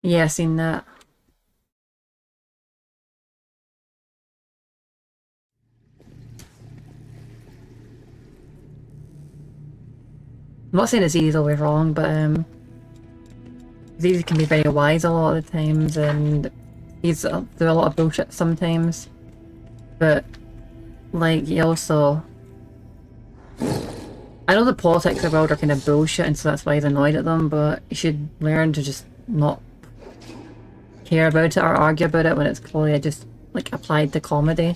Yeah, seen that. I'm not saying it's easy all the way wrong, but these can be very wise a lot of the times, and he's do a lot of bullshit sometimes. But like, he also, I know the politics of the world are kind of bullshit, and so that's why he's annoyed at them. But you should learn to just not care about it or argue about it when it's clearly just like applied to comedy.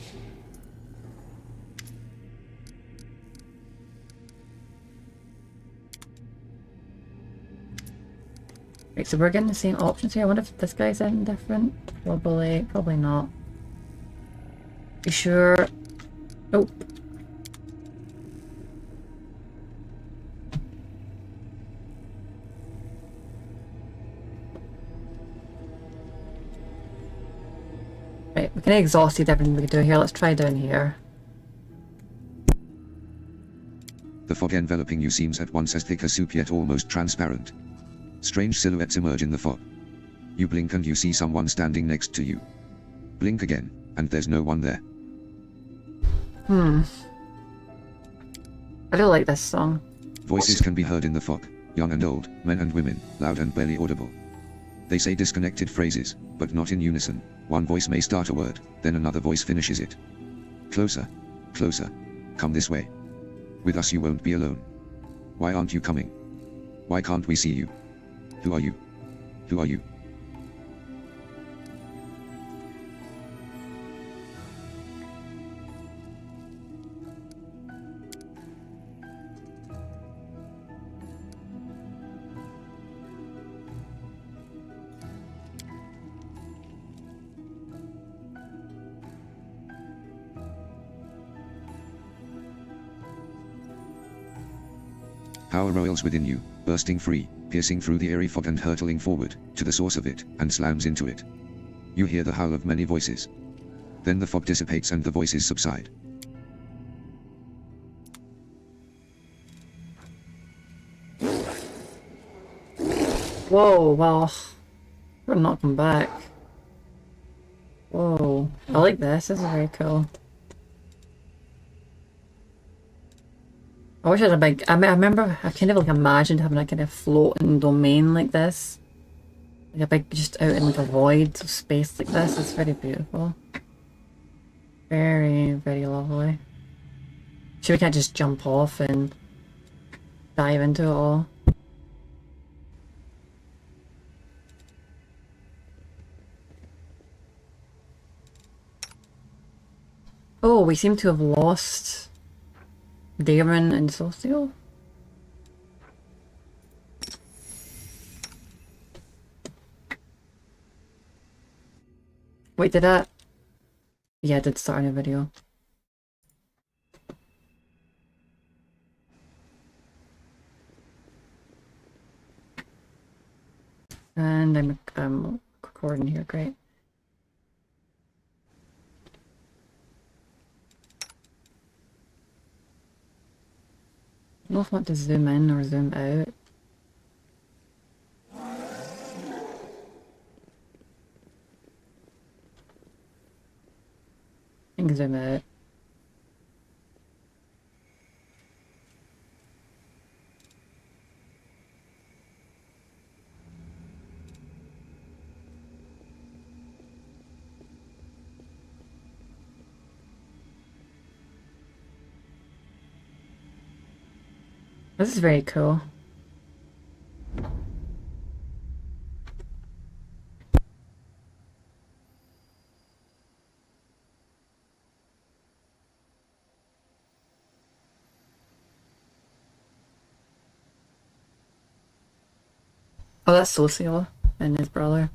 Right, so we're getting the same options here. I wonder if this guy's anything different. Probably not. You sure? Oh. Right, we're kind of exhausted everything we can do here. Let's try down here. The fog enveloping you seems at once as thick as soup yet almost transparent. Strange silhouettes emerge in the fog. You blink and you see someone standing next to you. Blink again, and there's no one there. I do like this song. Voices can be heard in the fog, young and old, men and women, loud and barely audible. They say disconnected phrases, but not in unison. One voice may start a word, then another voice finishes it. Closer, closer, come this way. With us you won't be alone. Why aren't you coming? Why can't we see you? Who are you? Who are you? Power roils within you, bursting free, piercing through the airy fog and hurtling forward, to the source of it, and slams into it. You hear the howl of many voices. Then the fog dissipates and the voices subside. Whoa, well, we're not come back. Whoa, I like this. This is very cool. I wish I had a big. I remember. I kind of like imagined having a kind of floating domain like this, like a big, just out in like a void of space like this. It's very beautiful. Very, very lovely. Sure, we can't just jump off and dive into it all. Oh, we seem to have lost Damon and Socio. Wait, did that? Yeah, I did start a video. And I'm recording here, great. I don't know if I want to zoom in or zoom out. I can zoom out. This is very cool. Oh, that's Socio and his brother.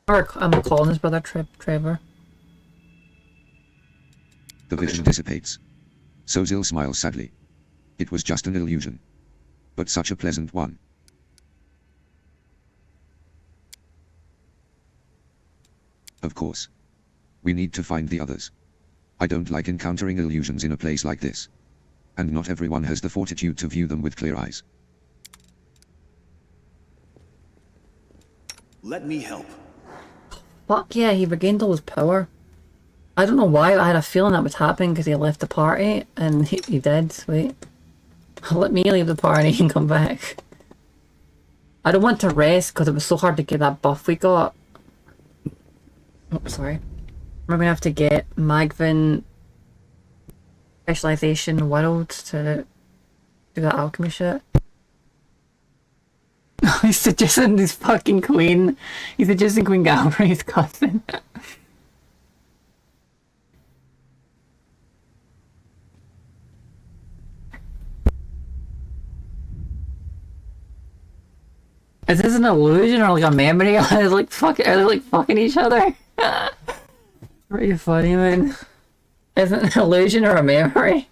Or I'm calling his brother Trevor. The vision dissipates. Sozil smiles sadly. It was just an illusion. But such a pleasant one. Of course. We need to find the others. I don't like encountering illusions in a place like this. And not everyone has the fortitude to view them with clear eyes. Let me help. Fuck yeah, he regained all his power. I don't know why, I had a feeling that was happening because he left the party, and he did. Wait. Let me leave the party and come back. I don't want to rest because it was so hard to get that buff we got. Oh, sorry. We're gonna have to get Magvin Specialization World to do that alchemy shit. He's suggesting this fucking queen. He's suggesting Queen Galbraith's cousin. Is this an illusion or like a memory? Are they like fucking each other? Pretty funny, man. Is it an illusion or a memory?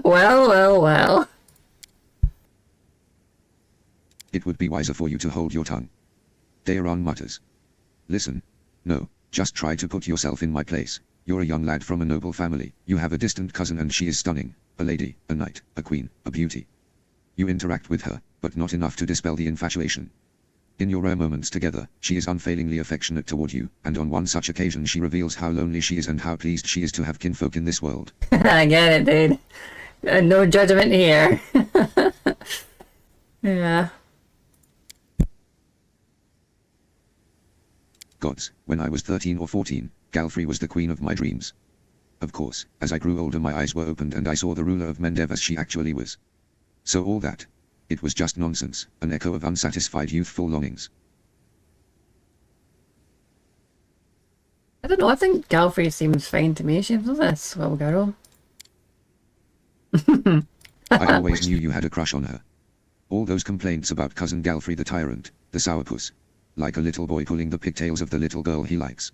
Well. It would be wiser for you to hold your tongue. Daeron mutters. Listen. No, just try to put yourself in my place. You're a young lad from a noble family. You have a distant cousin and she is stunning. A lady, a knight, a queen, a beauty. You interact with her, but not enough to dispel the infatuation. In your rare moments together, she is unfailingly affectionate toward you, and on one such occasion she reveals how lonely she is and how pleased she is to have kinfolk in this world. I get it, dude. No judgment here. Yeah. Gods, when I was 13 or 14, Galfrey was the queen of my dreams. Of course, as I grew older my eyes were opened and I saw the ruler of Mendev as she actually was. So all that. It was just nonsense, an echo of unsatisfied youthful longings. I don't know, I think Galfrey seems fine to me. She's a swell girl. I always knew you had a crush on her. All those complaints about cousin Galfrey the tyrant, the sourpuss. Like a little boy pulling the pigtails of the little girl he likes.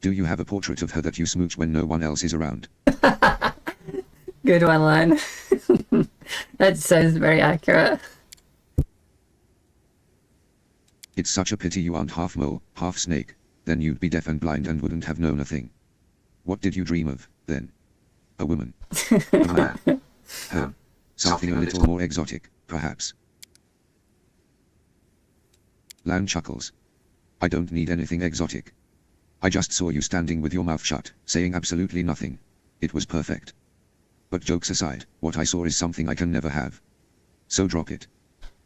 Do you have a portrait of her that you smooch when no one else is around? Good one, Lan. That sounds very accurate. It's such a pity you aren't half mole, half snake. Then you'd be deaf and blind and wouldn't have known a thing. What did you dream of, then? A woman? A man? Her? Something a little more exotic, perhaps. Lan chuckles. I don't need anything exotic. I just saw you standing with your mouth shut, saying absolutely nothing. It was perfect. But jokes aside, what I saw is something I can never have. So drop it.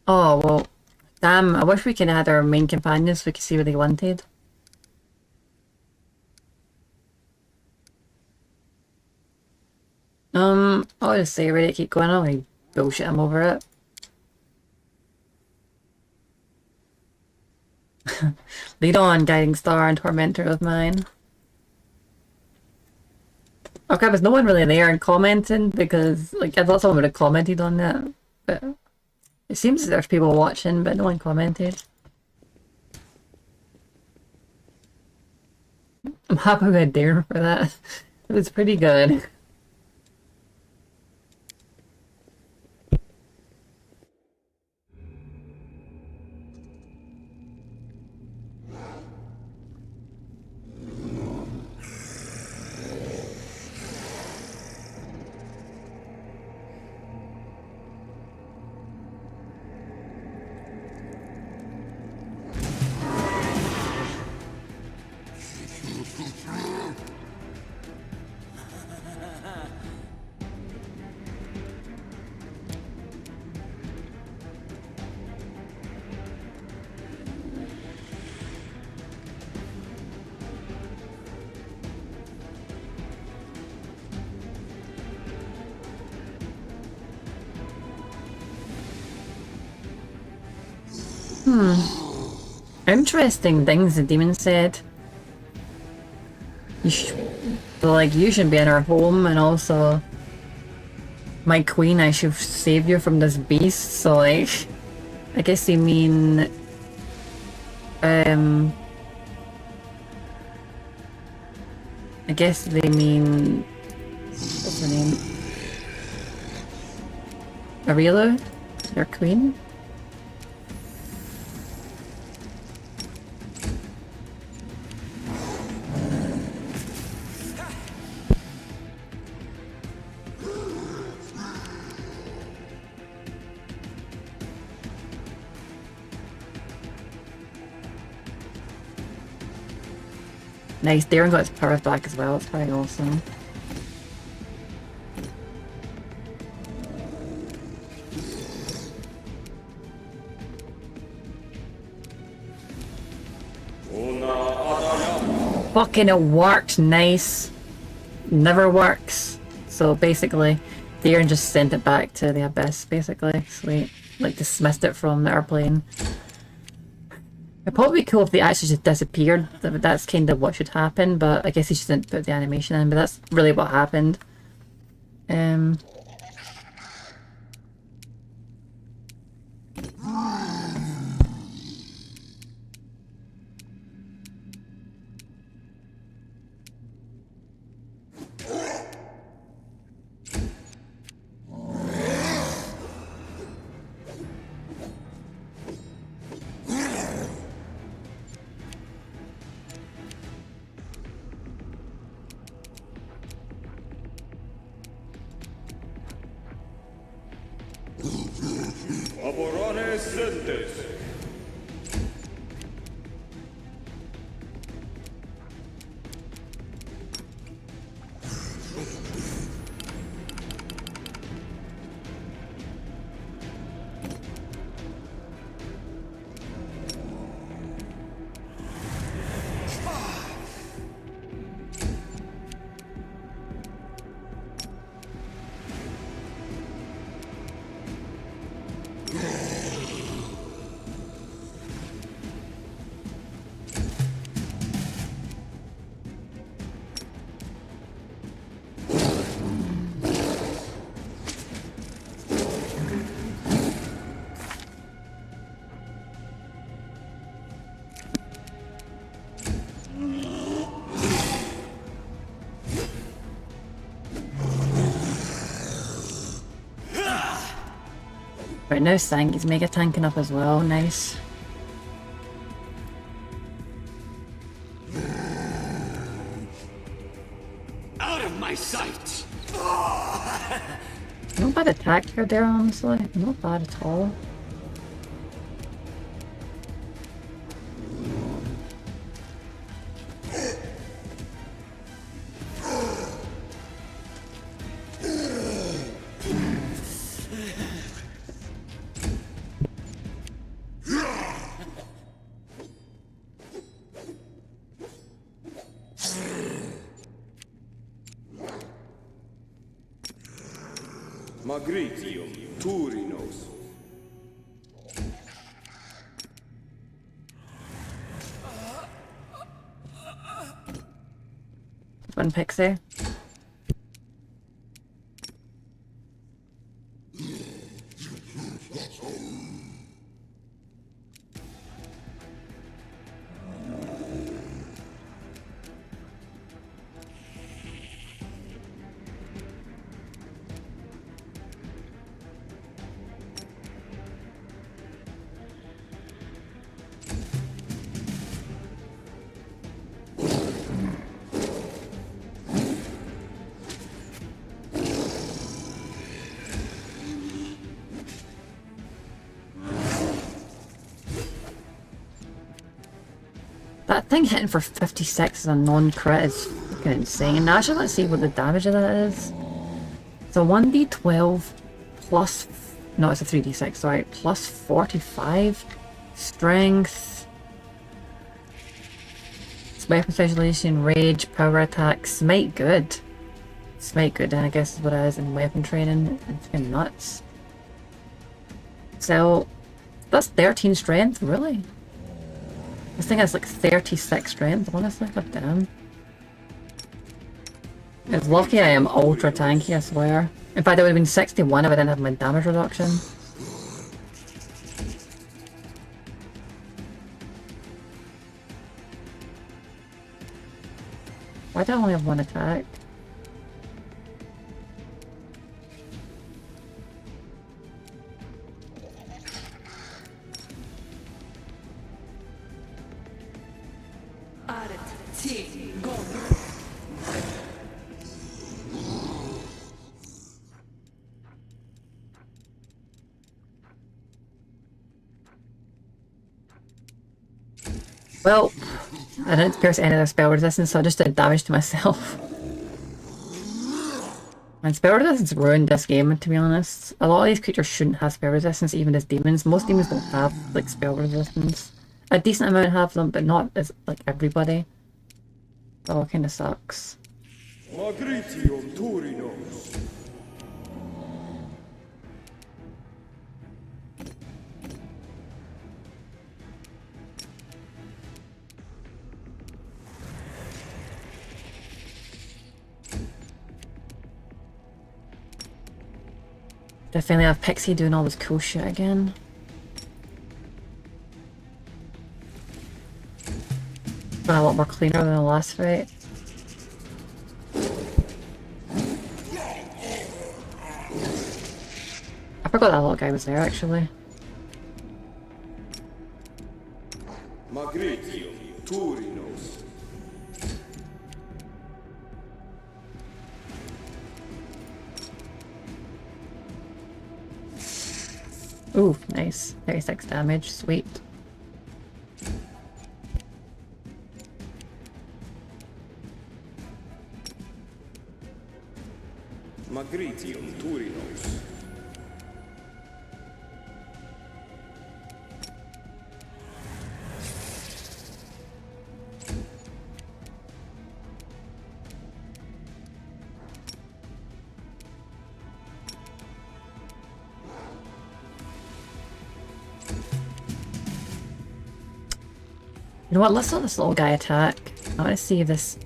Oh, well, damn, I wish we could add our main companions so we could see what they wanted. I'll just say, ready to keep going, I'll like bullshit him over it. Lead on, guiding star and tormentor of mine. Okay, there's no one really there and commenting because, like, I thought someone would have commented on that, but it seems as there's people watching, but no one commented. I'm happy with Darren for that. It was pretty good. Interesting things the demon said. You should be in our home, and also my queen, I should save you from this beast. So like, I guess they mean I guess they mean, what's her name? Arielu, your queen. Nice, Darren got his powers back as well, it's pretty awesome. Fucking it worked, nice. Never works. So basically, Darren just sent it back to the abyss, basically. Sweet. Like dismissed it from the airplane. It'd probably be cool if they actually just disappeared. That's kind of what should happen, but I guess he just didn't put the animation in, but that's really what happened. Right now, Sangy's mega tanking up as well. Nice. Out of my sight. Not bad attack here, there, honestly. Not bad at all. Magritium, Turinos. One pixie. That thing hitting for 56 as a non-crit is fucking insane. Actually, let's see what the damage of that is. So 1d12 plus... No, it's a 3d6, sorry. Plus 45. Strength. Weapon specialization, rage, power attack, smite good. Smite good, I guess is what it is in weapon training. It's fucking nuts. So, that's 13 strength, really? This thing has like 36 strength, honestly, god damn. It's lucky I am ultra tanky, I swear. In fact, it would have been 61 if I didn't have my damage reduction. Why do I only have one attack? Well, I didn't pierce any of their spell resistance, so I just did damage to myself. And spell resistance ruined this game, to be honest. A lot of these creatures shouldn't have spell resistance, even as demons. Most demons don't have, like, spell resistance. A decent amount have them, but not as, like, everybody. Oh, it kinda sucks. Magritium Turinos. Definitely have Pixie doing all this cool shit again. Been a lot more cleaner than the last fight. I forgot that little guy was there, actually. Magritium Turinos. Ooh, nice. 36 damage, sweet. Magritium Turinos. You know what, let's let this little guy attack. I want to see if this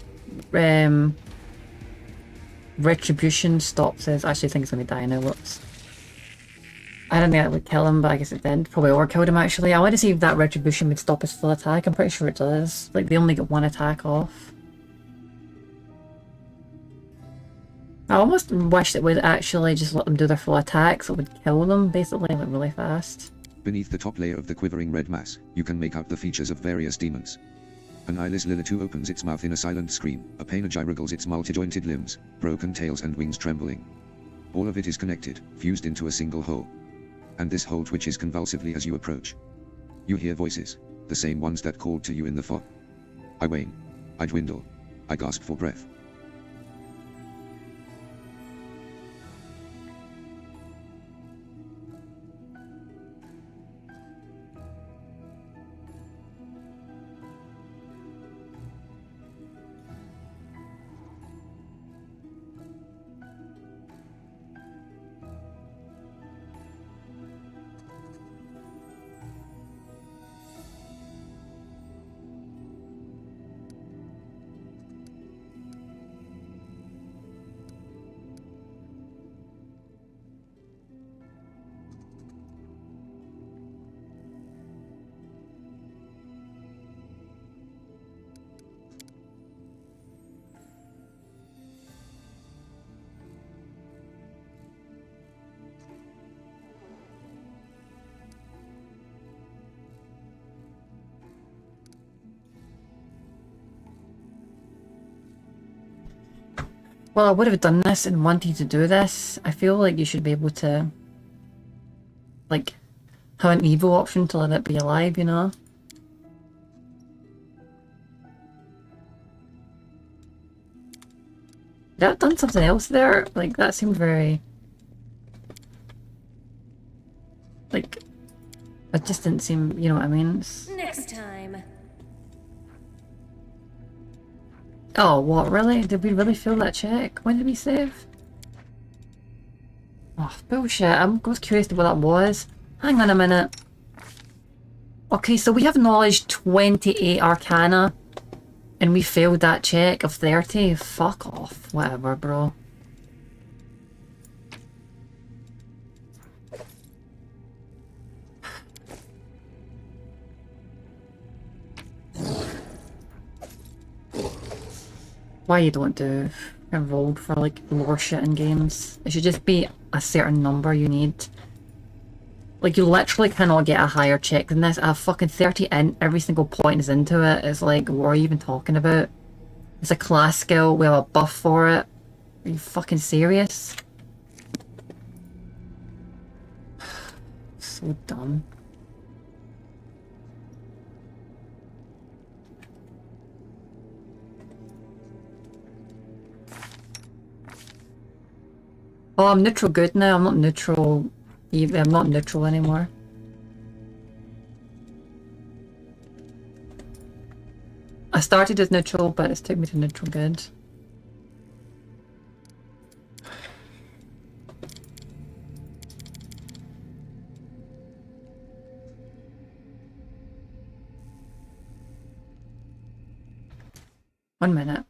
retribution stops his. I actually think he's going to die now, whoops. I don't think that would kill him, but I guess it did. Probably overkilled him actually. I want to see if that retribution would stop his full attack. I'm pretty sure it does. Like, they only get one attack off. I almost wish it would actually just let them do their full attack, so it would kill them, basically, like, really fast. Beneath the top layer of the quivering red mass, you can make out the features of various demons. An eyeless Lilitu opens its mouth in a silent scream, a Painagai wriggles its multi-jointed limbs, broken tails and wings trembling. All of it is connected, fused into a single whole. And this whole twitches convulsively as you approach. You hear voices, the same ones that called to you in the fog. I wane. I dwindle. I gasp for breath. Well, I would have done this and wanted to do this. I feel like you should be able to, like, have an evil option to let it be alive, you know? Could I have done something else there? Like, that seemed very... Like, it just didn't seem, you know what I mean? Next time. Oh, what, really? Did we really fail that check? When did we save? Oh, bullshit. I was curious to what that was. Hang on a minute. Okay, so we have knowledge 28 Arcana, and we failed that check of 30. Fuck off. Whatever, bro. Why you don't do a roll for like lore shit in games? It should just be a certain number you need. Like, you literally cannot get a higher check than this. I have fucking 30 in, every single point is into it. It's like, what are you even talking about? It's a class skill, we have a buff for it. Are you fucking serious? So dumb. Oh, I'm neutral good now. I'm not neutral. I'm not neutral anymore. I started as neutral, but it's took me to neutral good. One minute.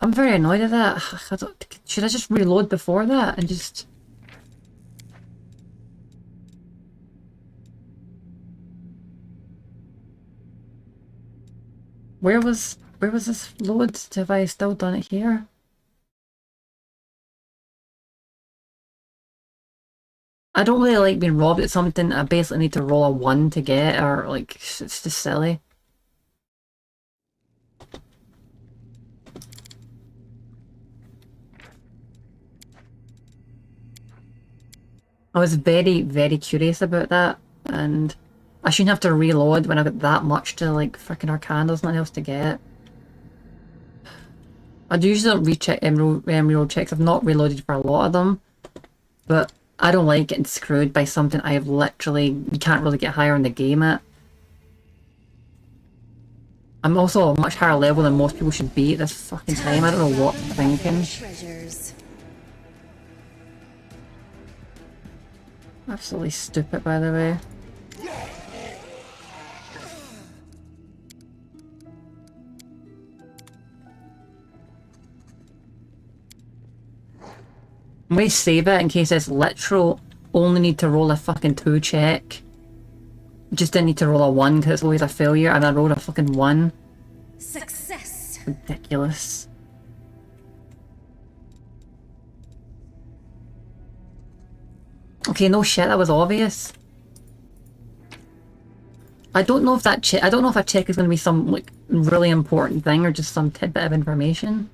I'm very annoyed at that. Should I just reload before that and just... Where was this load? Have I still done it here? I don't really like being robbed at something I basically need to roll a 1 to get, or like, it's just silly. I was very, very curious about that, and I shouldn't have to reload when I've got that much to, like, frickin' Arcana, there's nothing else to get. I usually don't recheck reroll checks, I've not reloaded for a lot of them, but I don't like getting screwed by something I have literally, you can't really get higher in the game at. I'm also a much higher level than most people should be at this fucking time, I don't know what I'm thinking. Treasures. Absolutely stupid, by the way. I'm gonna save it in case it's literal. Only need to roll a fucking 2 check. Just didn't need to roll a 1 because it's always a failure, and I rolled a fucking 1. Success. Ridiculous. Okay, no shit, that was obvious. I don't know if that check. I don't know if a check is going to be some like really important thing or just some tidbit of information.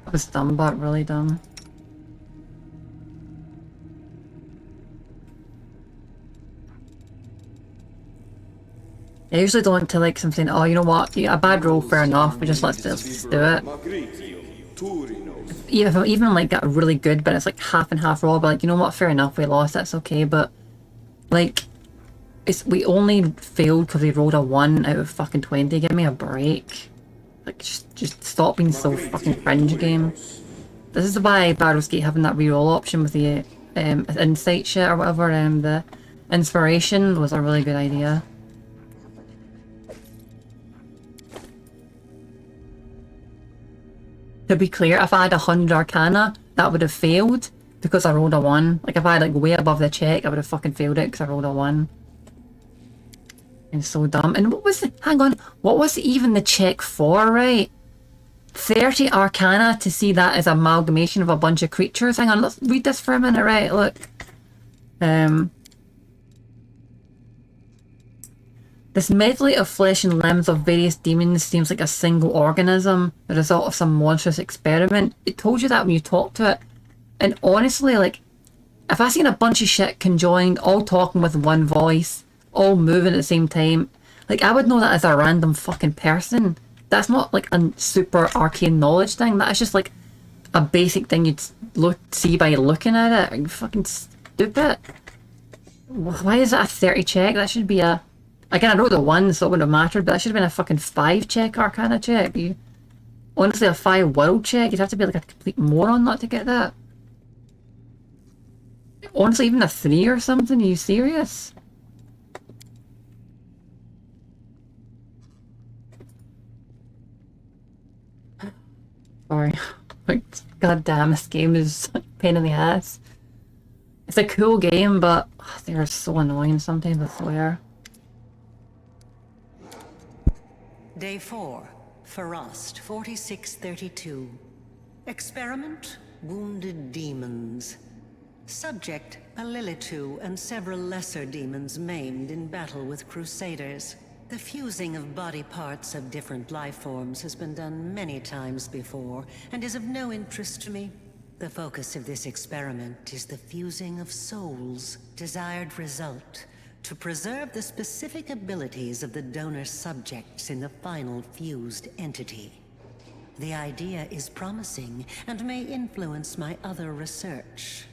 That was dumb, but really dumb. I usually don't to like something. Oh, you know what? Yeah, a bad roll, fair enough. But just let's do it. Even if I even like got a really good, but it's like half and half roll. But like, you know what? Fair enough. We lost. That's okay. But like, we only failed because we rolled a 1 out of fucking 20. Give me a break. Like, just stop being so fucking cringe, game. This is why Baldur's Gate having that reroll option with the insight shit or whatever. The inspiration was a really good idea. To be clear, if I had 100 Arcana, that would have failed because I rolled a 1. Like, if I had like way above the check, I would have fucking failed it because I rolled a 1. It's so dumb. And what was the... Hang on. What was even the check for, right? 30 Arcana to see that as an amalgamation of a bunch of creatures. Hang on, let's read this for a minute, right? Look. This medley of flesh and limbs of various demons seems like a single organism, the result of some monstrous experiment. It told you that when you talked to it. And honestly, like, if I seen a bunch of shit conjoined, all talking with one voice, all moving at the same time, like, I would know that as a random fucking person. That's not like a super arcane knowledge thing, that is just like a basic thing you'd see by looking at it. Are you fucking stupid? Why is that a 30 check? That should be a Again, I wrote the 1, so it wouldn't have mattered, but that should have been a fucking 5 check Arcana check. Honestly, a 5 world check, you'd have to be like a complete moron not to get that. Honestly, even a 3 or something, are you serious? Sorry. Like, god damn, this game is such a pain in the ass. It's a cool game, but they're so annoying sometimes, I swear. Day 4. Frost, 4632. Experiment, wounded demons. Subject, a Lilitu and several lesser demons maimed in battle with crusaders. The fusing of body parts of different life forms has been done many times before, and is of no interest to me. The focus of this experiment is the fusing of souls. Desired result, to preserve the specific abilities of the donor subjects in the final fused entity. The idea is promising, and may influence my other research.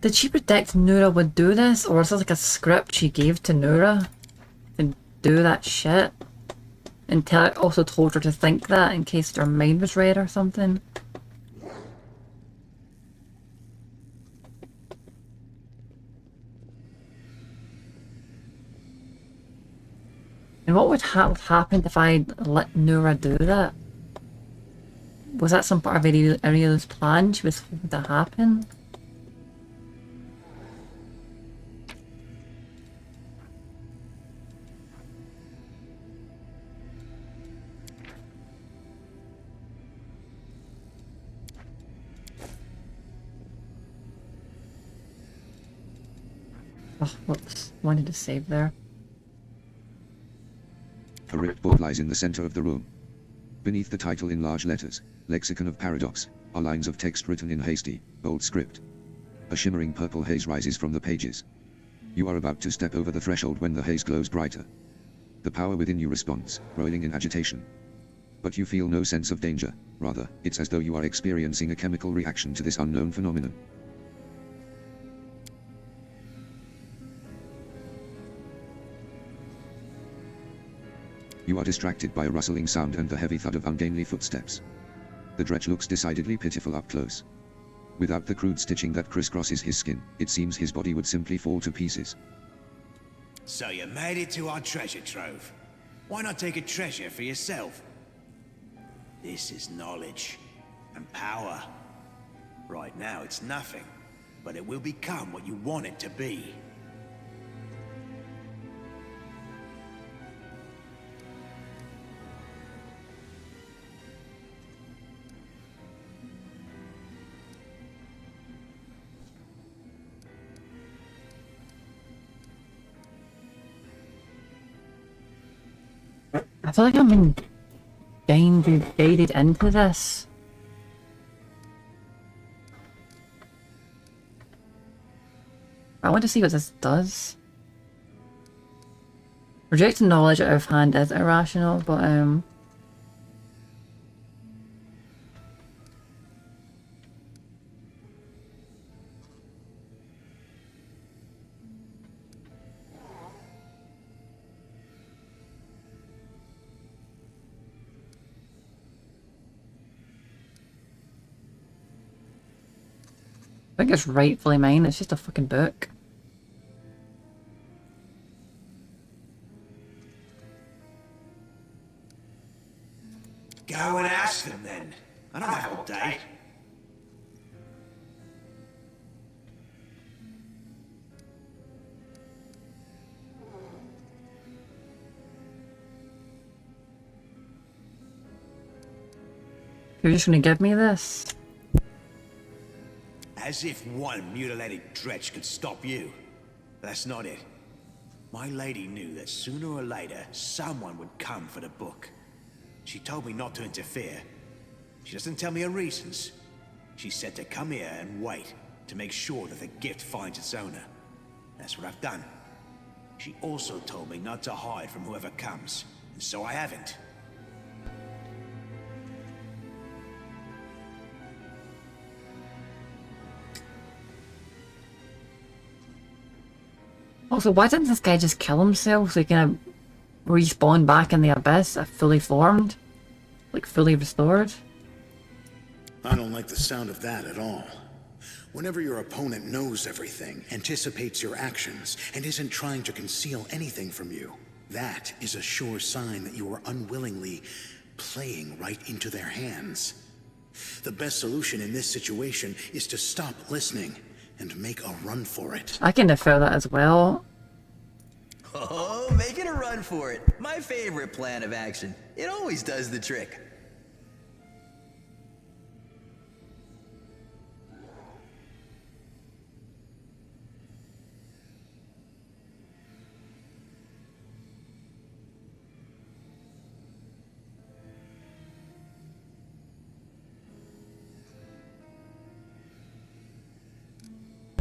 Did she predict Nura would do this, or is this like a script she gave to Nura to do that shit? And also told her to think that in case her mind was read or something? And what would have happened if I let Nura do that? Was that some part of Ariel's plan she was hoping to happen? Oh, whoops. Wanted to save there. A ripped board lies in the center of the room. Beneath the title in large letters, Lexicon of Paradox, are lines of text written in hasty, bold script. A shimmering purple haze rises from the pages. You are about to step over the threshold when the haze glows brighter. The power within you responds, roiling in agitation. But you feel no sense of danger, rather, it's as though you are experiencing a chemical reaction to this unknown phenomenon. You are distracted by a rustling sound and the heavy thud of ungainly footsteps. The dredge looks decidedly pitiful up close. Without the crude stitching that crisscrosses his skin, it seems his body would simply fall to pieces. So you made it to our treasure trove. Why not take a treasure for yourself? This is knowledge and power. Right now it's nothing, but it will become what you want it to be. I feel like I'm being guided into this. I want to see what this does. Rejecting knowledge out of hand is irrational, but I think it's rightfully mine. It's just a fucking book. Go and ask them then. I don't have all day. You're just gonna give me this? As if one mutilated dretch could stop you. That's not it. My lady knew that sooner or later, someone would come for the book. She told me not to interfere. She doesn't tell me her reasons. She said to come here and wait, to make sure that the gift finds its owner. That's what I've done. She also told me not to hide from whoever comes, and so I haven't. Also, why didn't this guy just kill himself so he can respawn back in the abyss, fully formed? Like, fully restored? I don't like the sound of that at all. Whenever your opponent knows everything, anticipates your actions, and isn't trying to conceal anything from you, that is a sure sign that you are unwillingly playing right into their hands. The best solution in this situation is to stop listening and make a run for it. I can feel that as well. Oh, making a run for it. My favorite plan of action. It always does the trick.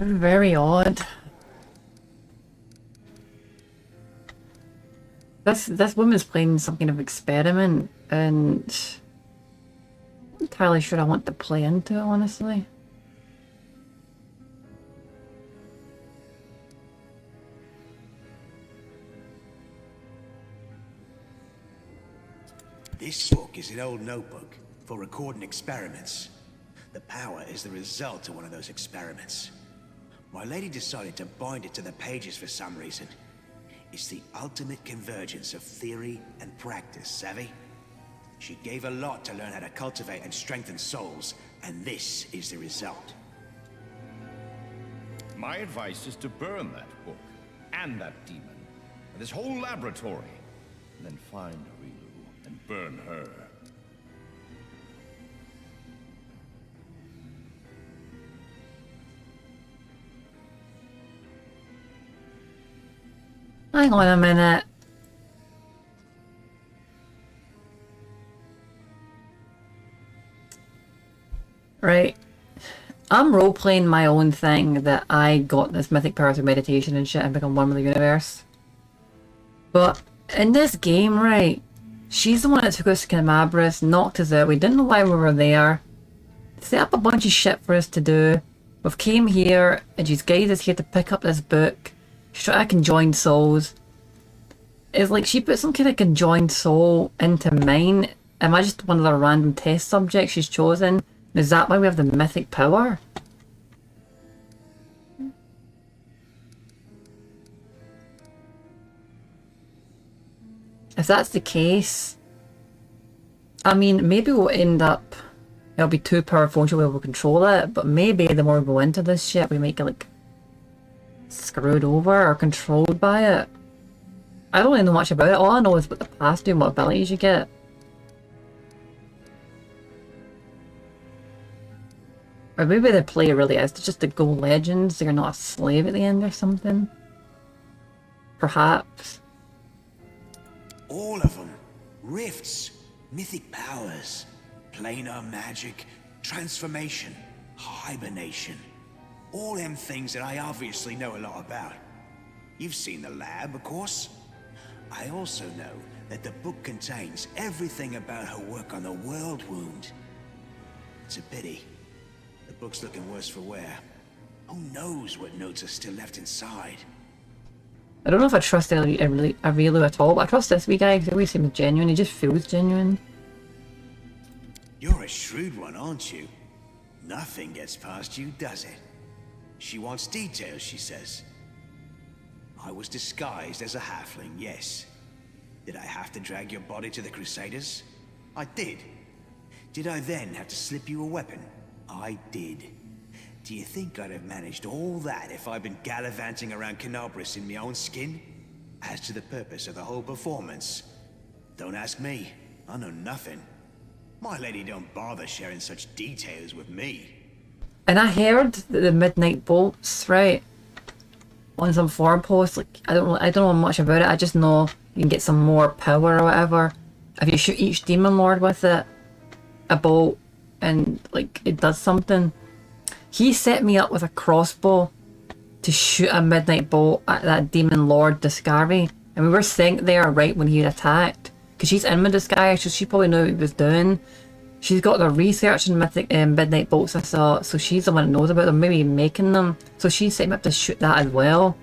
Very odd. This woman's playing some kind of experiment, and I'm not entirely sure I want to play into it, honestly. This book is an old notebook for recording experiments. The power is the result of one of those experiments. My lady decided to bind it to the pages for some reason. It's the ultimate convergence of theory and practice, savvy? She gave a lot to learn how to cultivate and strengthen souls, and this is the result. My advice is to burn that book, and that demon, and this whole laboratory, and then find Rilu and burn her. Hang on a minute. Right. I'm role-playing my own thing that I got this mythic power through meditation and shit and become one with the universe. But in this game, right, she's the one that took us to Canamabris, knocked us out, we didn't know why we were there, set up a bunch of shit for us to do. We've came here and she's guided us here to pick up this book. She's trying to conjoin souls. It's like she put some kind of conjoined soul into mine. Am I just one of the random test subjects she's chosen? Is that why we have the mythic power? If that's the case, I mean, maybe we'll end up, it'll be too powerful to be able to control it, but maybe the more we go into this shit, we might get like screwed over or controlled by it. I don't really know much about it. All I know is what the past do and what abilities you get. Or maybe the play really is just to go legends, so you're not a slave at the end or something. Perhaps. All of them. Rifts, mythic powers, planar magic, transformation, hibernation. All them things that I obviously know a lot about. You've seen the lab, of course. I also know that the book contains everything about her work on the world wound. It's a pity. The book's looking worse for wear. Who knows what notes are still left inside? I don't know if I trust Aurelio at all, but I trust this wee guy because he always seems genuine. He just feels genuine. You're a shrewd one, aren't you? Nothing gets past you, does it? She wants details, she says. I was disguised as a halfling, yes. Did I have to drag your body to the Crusaders? I did. Did I then have to slip you a weapon? I did. Do you think I'd have managed all that if I'd been gallivanting around Canobris in my own skin? As to the purpose of the whole performance, don't ask me. I know nothing. My lady don't bother sharing such details with me. And I heard that the midnight bolts, right, on some forum posts, like I don't know much about it. I just know you can get some more power or whatever if you shoot each demon lord with it, a bolt, and like it does something. He set me up with a crossbow to shoot a midnight bolt at that demon lord Discari, and we were synced there right when he attacked, because she's in with Discari, so she probably knew what he was doing. She's got the research in midnight bolts, I saw, so she's the one that knows about them, maybe making them. So she set me up to shoot that as well.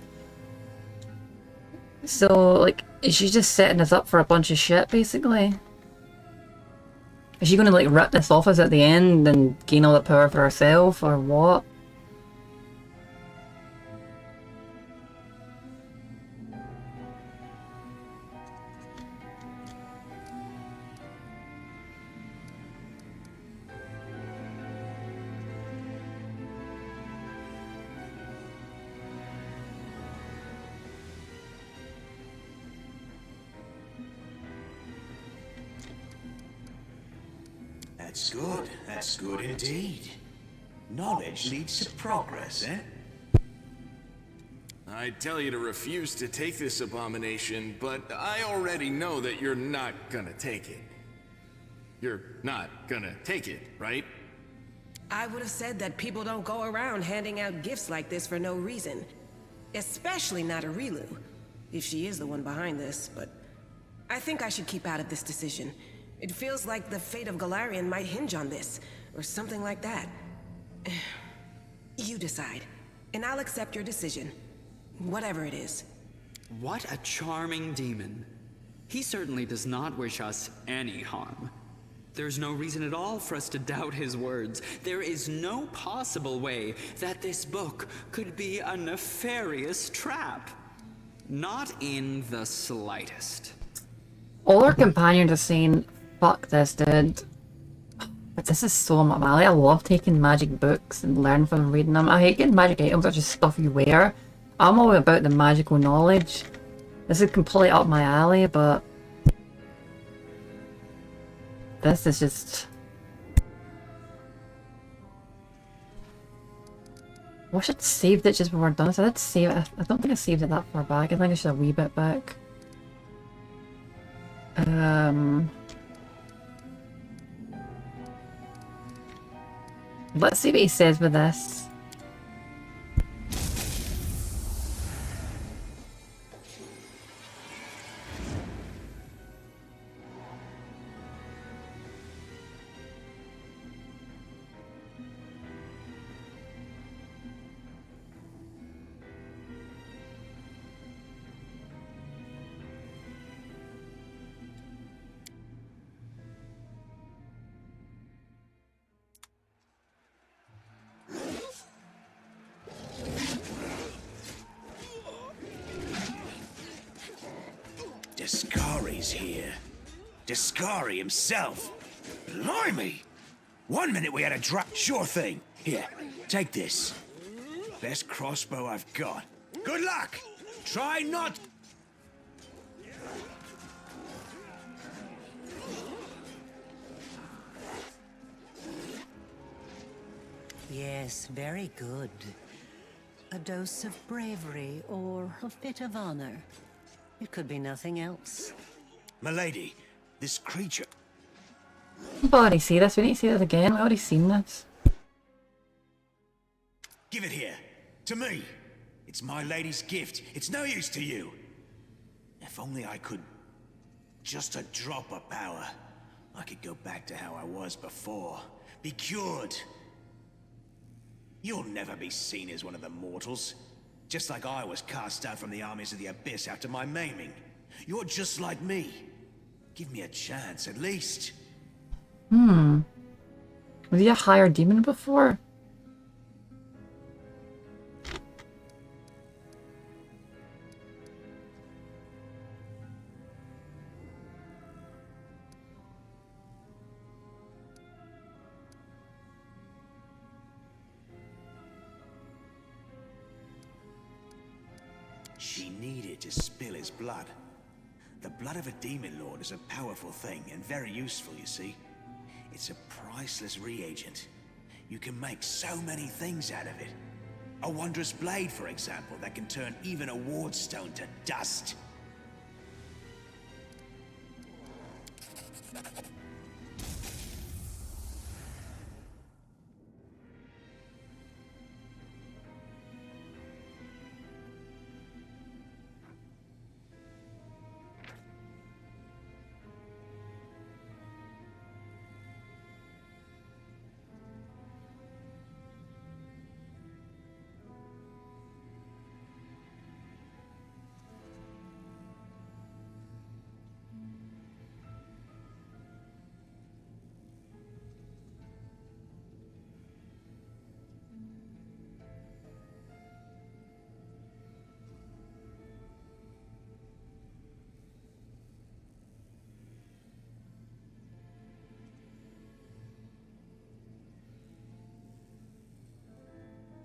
So, like, she's just setting us up for a bunch of shit, basically. Is she gonna, like, rip this off us at the end and gain all the power for herself, or what? That's good indeed. Knowledge leads to progress, eh? I'd tell you to refuse to take this abomination, but I already know that you're not gonna take it. You're not gonna take it, right? I would have said that people don't go around handing out gifts like this for no reason. Especially not Aurelu, if she is the one behind this, but I think I should keep out of this decision. It feels like the fate of Galarian might hinge on this, or something like that. You decide, and I'll accept your decision. Whatever it is. What a charming demon. He certainly does not wish us any harm. There's no reason at all for us to doubt his words. There is no possible way that this book could be a nefarious trap. Not in the slightest. All our companions are saying, fuck this, dude. But this is so my alley. I love taking magic books and learning from them, reading them. I hate getting magic items, which is stuff you wear. I'm all about the magical knowledge. This is completely up my alley, but this is just... I wish I'd saved it just before I'd done this. I did save it. I don't think I saved it that far back. I think I should a wee bit back. Let's see what he says with this. Discari's here. Discari himself. Blimey! 1 minute we had a drop. Sure thing. Here, take this. Best crossbow I've got. Good luck! Try not... Yes, very good. A dose of bravery or a bit of honor. It could be nothing else. Milady, This creature... We've already seen this. We need to see this again. We've already seen this. Give it here. To me. It's my lady's gift. It's no use to you. If only I could... just a drop of power. I could go back to how I was before. Be cured. You'll never be seen as one of the mortals. Just like I was cast out from the armies of the Abyss after my maiming. You're just like me. Give me a chance, at least. Was he a higher demon before? She needed to spill his blood. The blood of a demon lord is a powerful thing and very useful, you see. It's a priceless reagent. You can make so many things out of it. A wondrous blade, for example, that can turn even a wardstone to dust.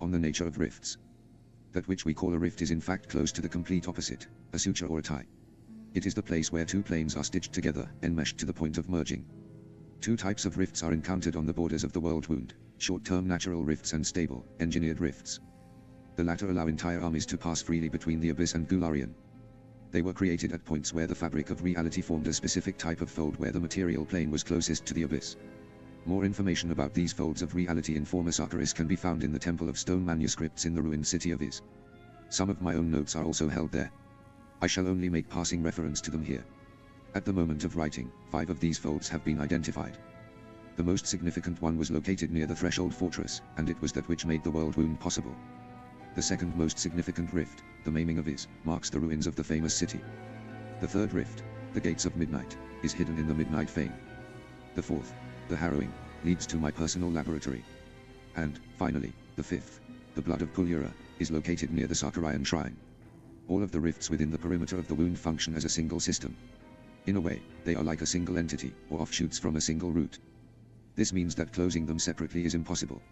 On the nature of rifts. That which we call a rift is in fact close to the complete opposite, a suture or a tie. It is the place where two planes are stitched together, enmeshed to the point of merging. Two types of rifts are encountered on the borders of the world wound, short-term natural rifts and stable, engineered rifts. The latter allow entire armies to pass freely between the Abyss and Gularian. They were created at points where the fabric of reality formed a specific type of fold where the material plane was closest to the Abyss. More information about these folds of reality in former Sarkaris can be found in the Temple of Stone manuscripts in the ruined city of Iz. Some of my own notes are also held there. I shall only make passing reference to them here. At the moment of writing, 5 of these folds have been identified. The most significant one was located near the Threshold Fortress, and it was that which made the world wound possible. The second most significant rift, the Maiming of Iz, marks the ruins of the famous city. The third rift, the Gates of Midnight, is hidden in the Midnight Fane. The fourth, the Harrowing, leads to my personal laboratory. And, finally, the fifth, the Blood of Kulura, is located near the Sarkarian Shrine. All of the rifts within the perimeter of the wound function as a single system. In a way, they are like a single entity, or offshoots from a single root. This means that closing them separately is impossible.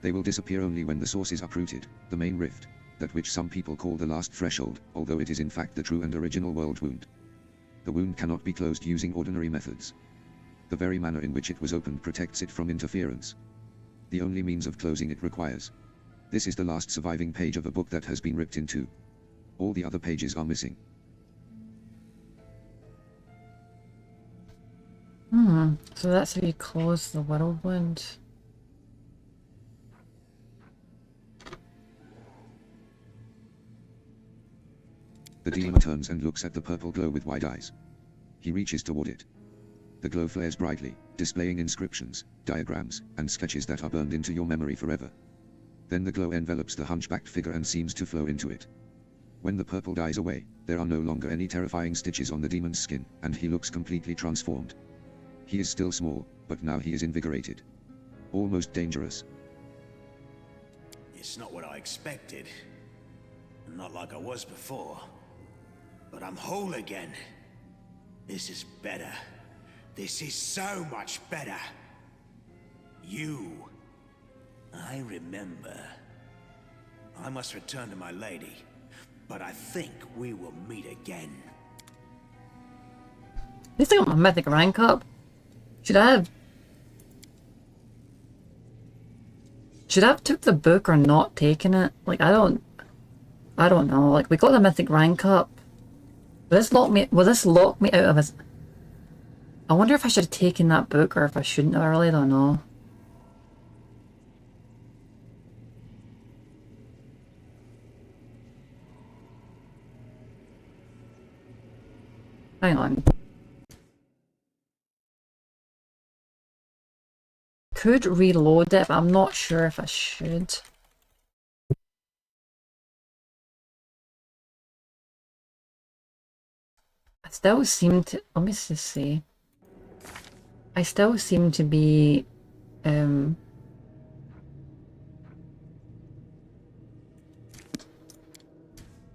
They will disappear only when the source is uprooted, the main rift, that which some people call the last threshold, although it is in fact the true and original world wound. The wound cannot be closed using ordinary methods. The very manner in which it was opened protects it from interference. The only means of closing it requires. This is the last surviving page of a book that has been ripped in two. All the other pages are missing. So that's how you close the whirlwind. The demon turns and looks at the purple glow with wide eyes. He reaches toward it. The glow flares brightly, displaying inscriptions, diagrams, and sketches that are burned into your memory forever. Then the glow envelops the hunchbacked figure and seems to flow into it. When the purple dies away, there are no longer any terrifying stitches on the demon's skin, and he looks completely transformed. He is still small, but now he is invigorated. Almost dangerous. It's not what I expected. Not like I was before. But I'm whole again. This is better. This is so much better. You. I remember. I must return to my lady, but I think we will meet again. At least I got my mythic rank up. Should I have took the book or not taken it? Like, I don't know. Like, we got the mythic rank up. Will this lock me out of his... I wonder if I should have taken that book or if I shouldn't have. I really don't know. Hang on. Could reload it, but I'm not sure if I should. I still seem to, let me just see. I still seem to be, I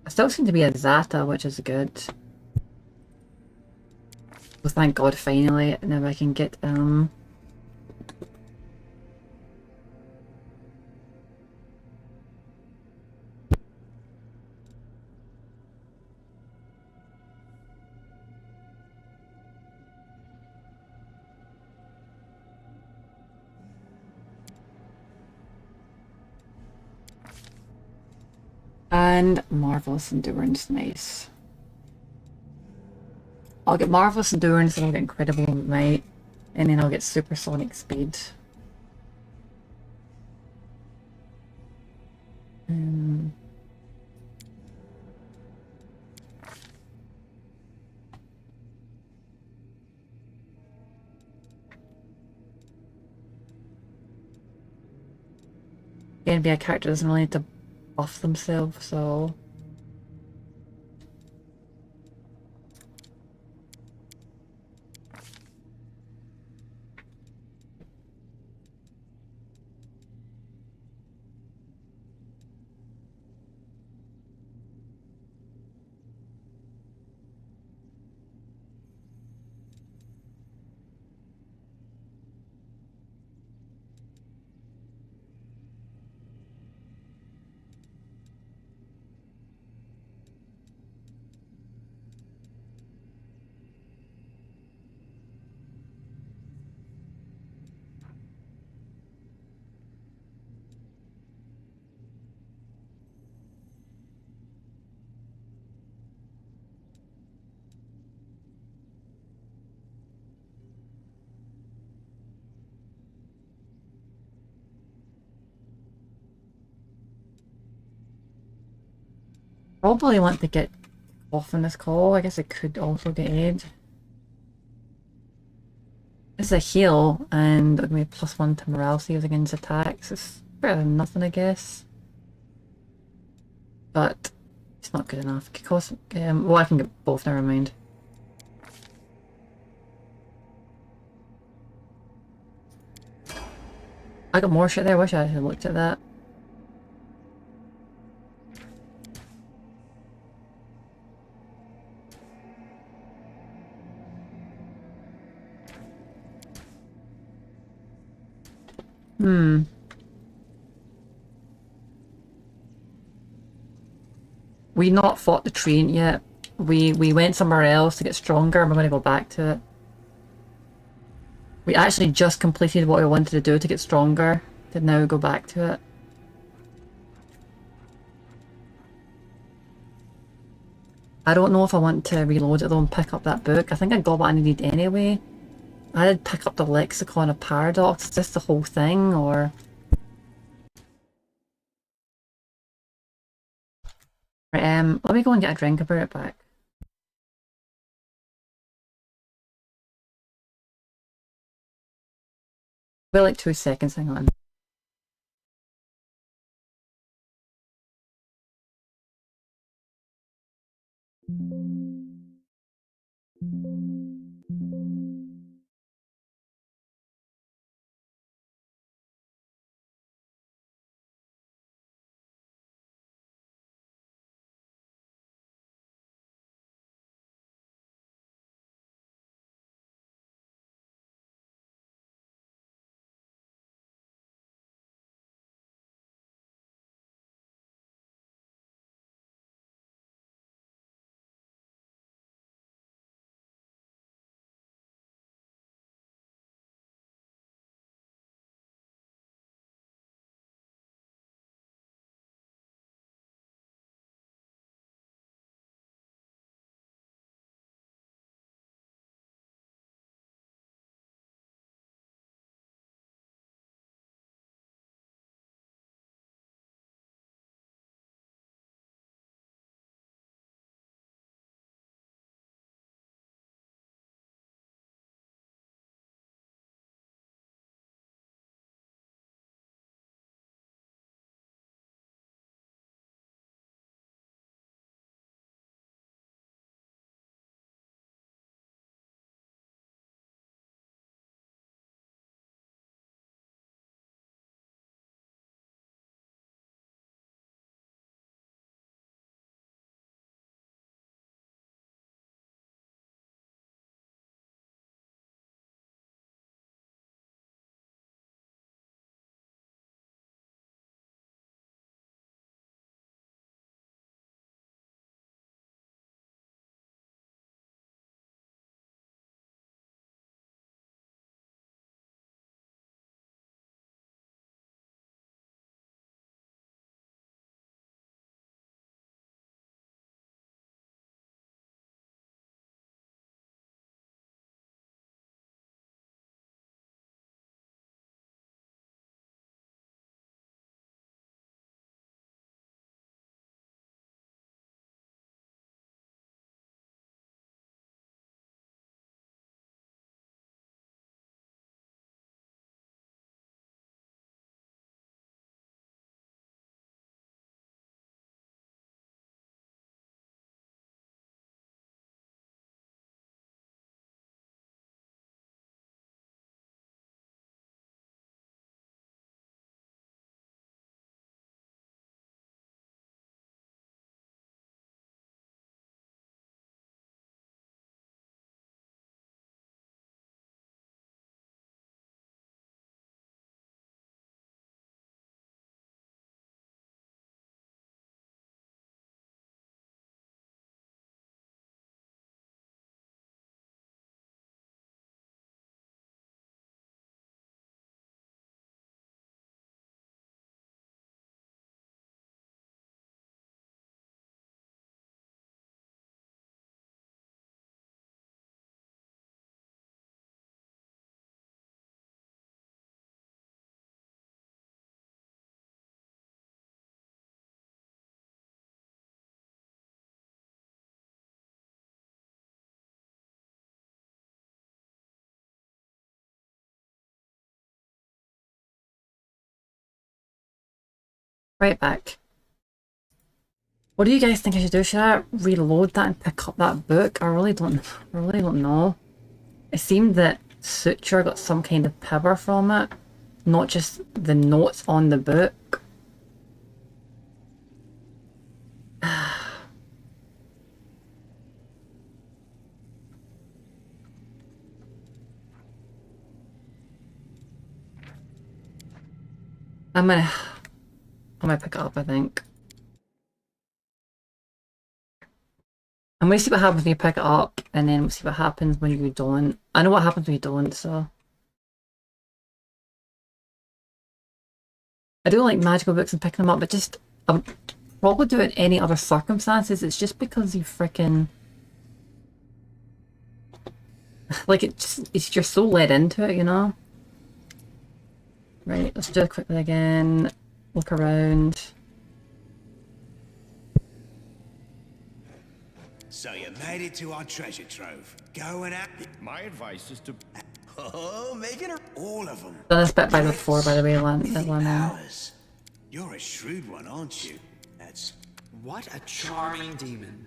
still seem to be a Zata, which is good. Well, thank God, finally, now I can get, and Marvelous Endurance, nice. I'll get Marvelous Endurance and I'll get Incredible Might, and then I'll get Supersonic Speed. Again, be a character doesn't really need to buff themselves, so... Probably want to get off on this call. I guess I could also get aid. It's a heal, and it'll give me +1 to morale saves against attacks. It's better than nothing, I guess. But it's not good enough. It could cost, well, I can get both, never mind. I got more shit there, I wish I had looked at that. We not fought the train yet. We went somewhere else to get stronger and we're going to go back to it. We actually just completed what we wanted to do to get stronger, to now go back to it. I don't know if I want to reload it though and pick up that book. I think I got what I needed anyway. I did pick up the Lexicon of Paradox. Is this the whole thing, or...? Right, let me go and get a drink and put it back. Wait like 2 seconds, hang on. Right back. What do you guys think I should do? Should I reload that and pick up that book? I really don't know. It seemed that Suture got some kind of power from it, not just the notes on the book. I'm gonna pick it up, I think. I'm gonna see what happens when you pick it up, and then we'll see what happens when you don't. I know what happens when you don't, so. I do like magical books and picking them up, but just, I would probably do it in any other circumstances. It's just because you freaking... Like, you're so led into it, you know? Right, let's do it quickly again. Look around. So you made it to our treasure trove. Go and My advice is to... Oh, making her... All of them. Done this bit by before, by the way, Powers. You're a shrewd one, aren't you? That's... What a charming demon.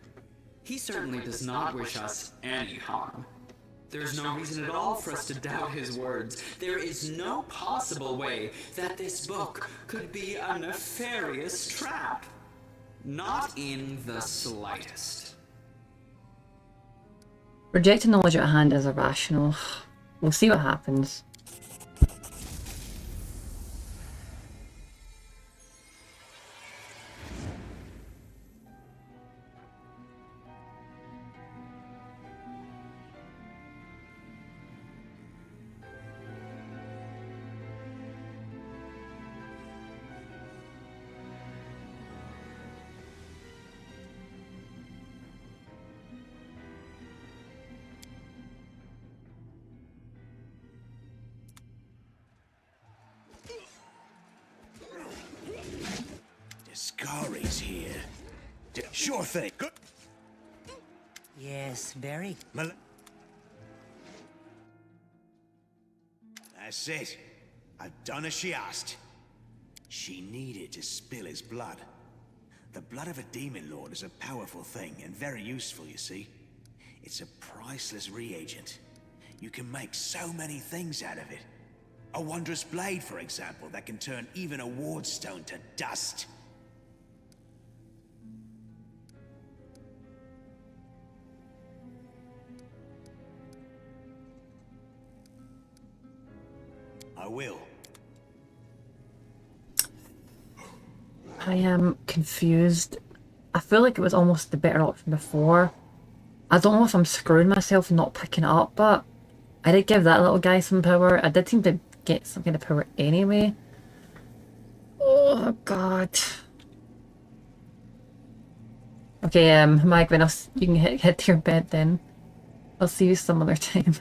He certainly does not wish us any harm. There's no reason at all for us to doubt his words. There is no possible way that this book could be a nefarious trap. Not in the slightest. Rejecting knowledge at hand is irrational. We'll see what happens. Discari's here. Sure thing. Good. Yes, very. That's it. I've done as she asked. She needed to spill his blood. The blood of a demon lord is a powerful thing and very useful, you see. It's a priceless reagent. You can make so many things out of it. A wondrous blade, for example, that can turn even a ward stone to dust. I will. I am confused. I feel like it was almost the better option before. I don't know if I'm screwing myself and not picking it up, but I did give that little guy some power. I did seem to get some kind of power anyway. Oh god. Okay, Magvin, you can head to your bed then. I'll see you some other time.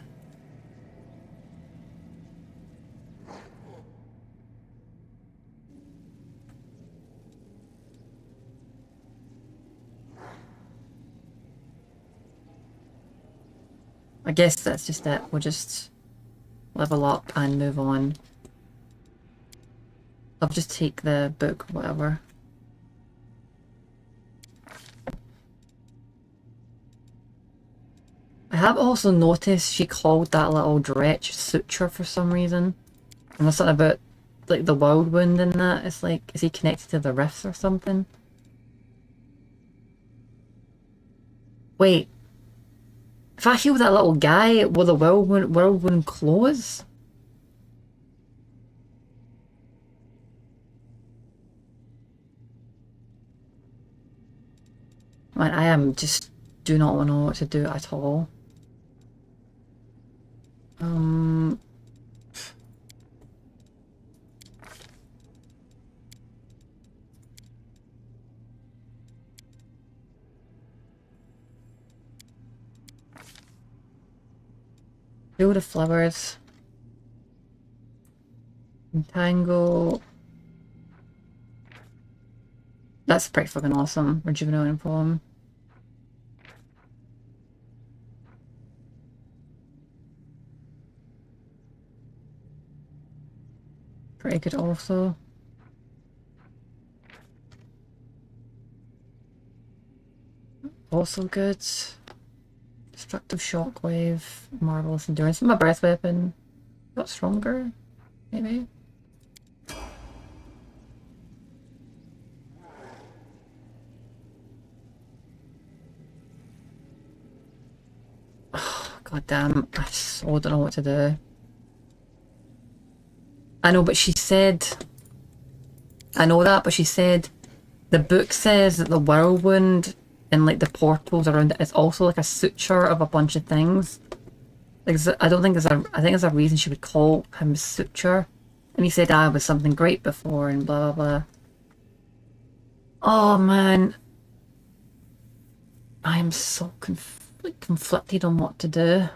I guess that's just it. We'll just level up and move on. I'll just take the book, whatever. I have also noticed she called that little dretch Suture for some reason. And there's something about like the whirlwind in that. It's like, is he connected to the rifts or something? Wait. If I heal that little guy, will the whirlwind close? Man, I am just do not know what to do at all. Field of flowers. Entangle. That's pretty fucking awesome. Rejuvenating poem. Pretty good also. also good. Destructive shockwave, marvelous endurance. My breath weapon got stronger, maybe. Oh, God damn, I so don't know what to do. I know, but she said... I know that, but she said the book says that the whirlwind and like the portals around it is also like a suture of a bunch of things. Like, I don't think there's a... I think there's a reason she would call him suture. And he said, I was something great before and blah blah blah. Oh man. I am so conflicted on what to do.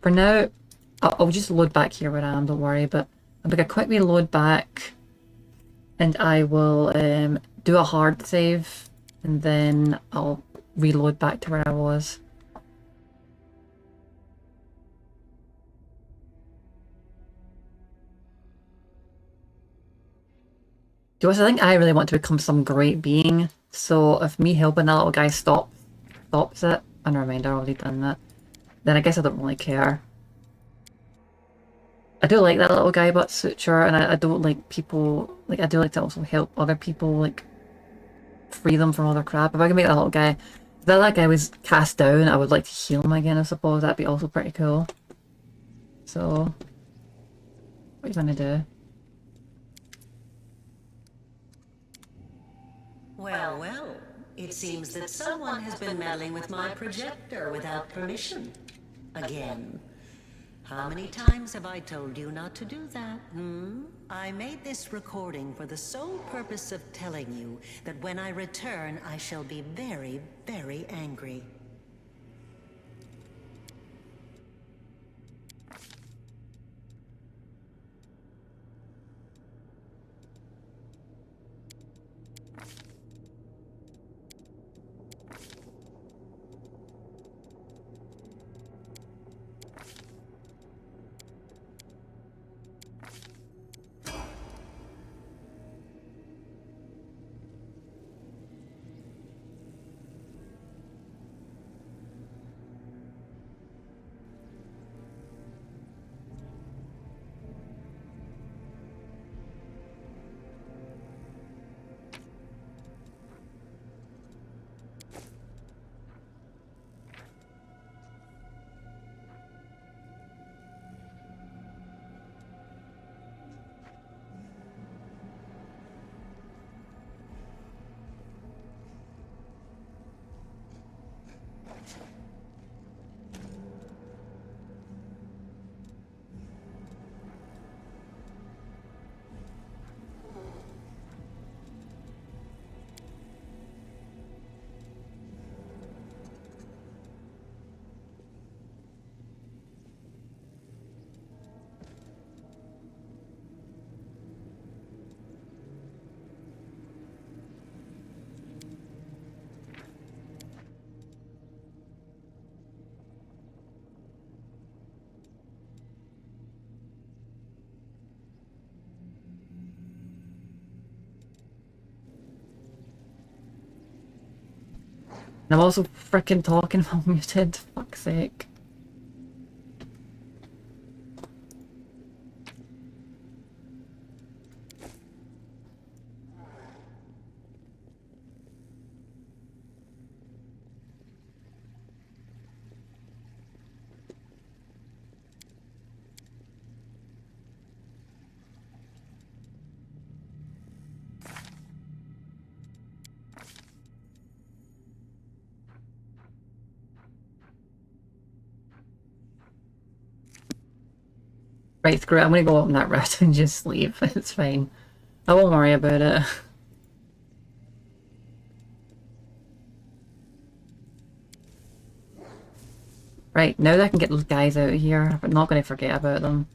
For now, I'll just load back here where I am, don't worry, but I'll make a quick reload back and I will do a hard save and then I'll reload back to where I was. I think I really want to become some great being, so if me helping that little guy stops it, and never mind, I've already done that, then I guess I don't really care. I do like that little guy but suture, and I don't like people, like I do like to also help other people, like free them from all their crap. If I can make that little guy, if that guy was cast down, I would like to heal him again, I suppose. That'd be also pretty cool. So, what are you gonna do? Well, well, it seems that someone has been meddling with my projector without permission. Again. How many times have I told you not to do that, I made this recording for the sole purpose of telling you that when I return, I shall be very, very angry. And I'm also freaking talking while muted, fuck's sake. Right, screw it, I'm gonna go up that route and just leave, it's fine. I won't worry about it. Right, now that I can get those guys out of here, I'm not gonna forget about them.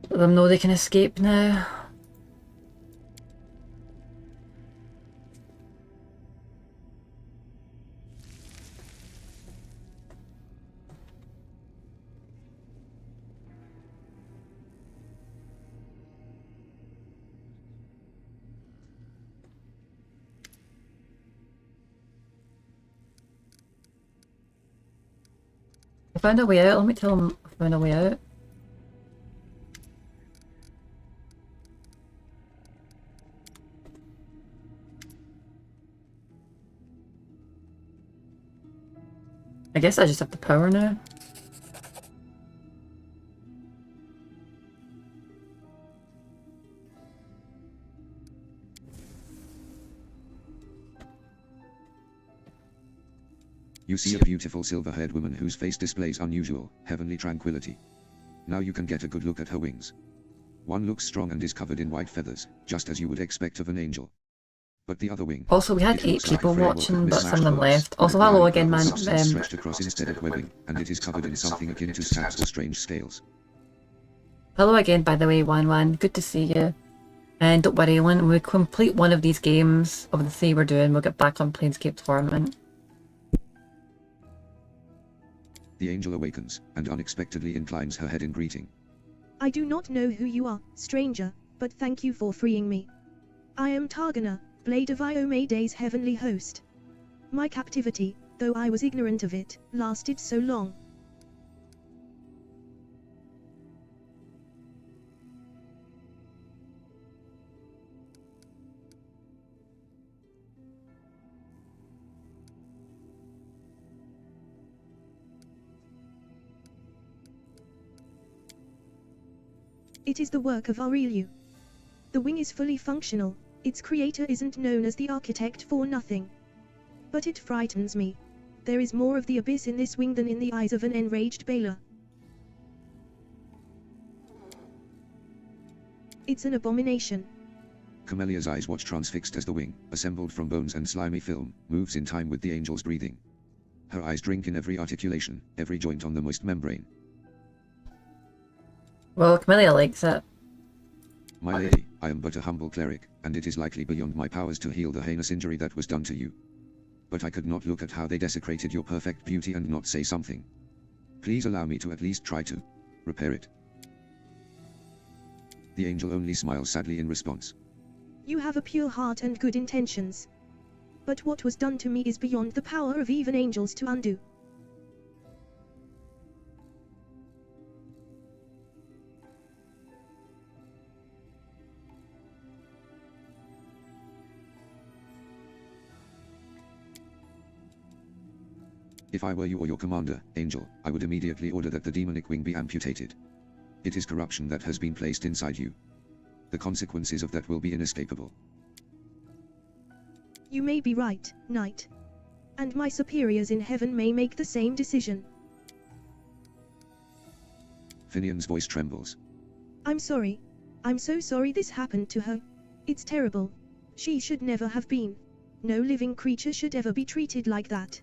Let them know they can escape now. I found a way out. Let me tell them I found a way out. I guess I just have the power now. You see a beautiful silver-haired woman whose face displays unusual, heavenly tranquility. Now you can get a good look at her wings. One looks strong and is covered in white feathers, just as you would expect of an angel. But the other wing... Also, we had it 8 looks like people a framework watching, of but mismatched some of them clothes, left. with Also, a hello glowing again, purple man. substance stretched across instead of webbing, and it is covered in something akin to scabs or strange scales. Hello again, by the way, Wan. Good to see you. And don't worry, when we complete one of these games of the 3 we're doing, we'll get back on Planescape Torment. The angel awakens, and unexpectedly inclines her head in greeting. I do not know who you are, stranger, but thank you for freeing me. I am Targana, Blade of Iomede's heavenly host. My captivity, though I was ignorant of it, lasted so long. It is the work of Aureliu. The wing is fully functional, its creator isn't known as the architect for nothing. But it frightens me. There is more of the abyss in this wing than in the eyes of an enraged Baylor. It's an abomination. Camelia's eyes watch transfixed as the wing, assembled from bones and slimy film, moves in time with the angel's breathing. Her eyes drink in every articulation, every joint on the moist membrane. Well, Camellia likes it. My lady, I am but a humble cleric, and it is likely beyond my powers to heal the heinous injury that was done to you. But I could not look at how they desecrated your perfect beauty and not say something. Please allow me to at least try to repair it. The angel only smiles sadly in response. You have a pure heart and good intentions. But what was done to me is beyond the power of even angels to undo. If I were you or your commander, Angel, I would immediately order that the demonic wing be amputated. It is corruption that has been placed inside you. The consequences of that will be inescapable. You may be right, Knight. And my superiors in heaven may make the same decision. Finian's voice trembles. I'm sorry. I'm so sorry this happened to her. It's terrible. She should never have been. No living creature should ever be treated like that.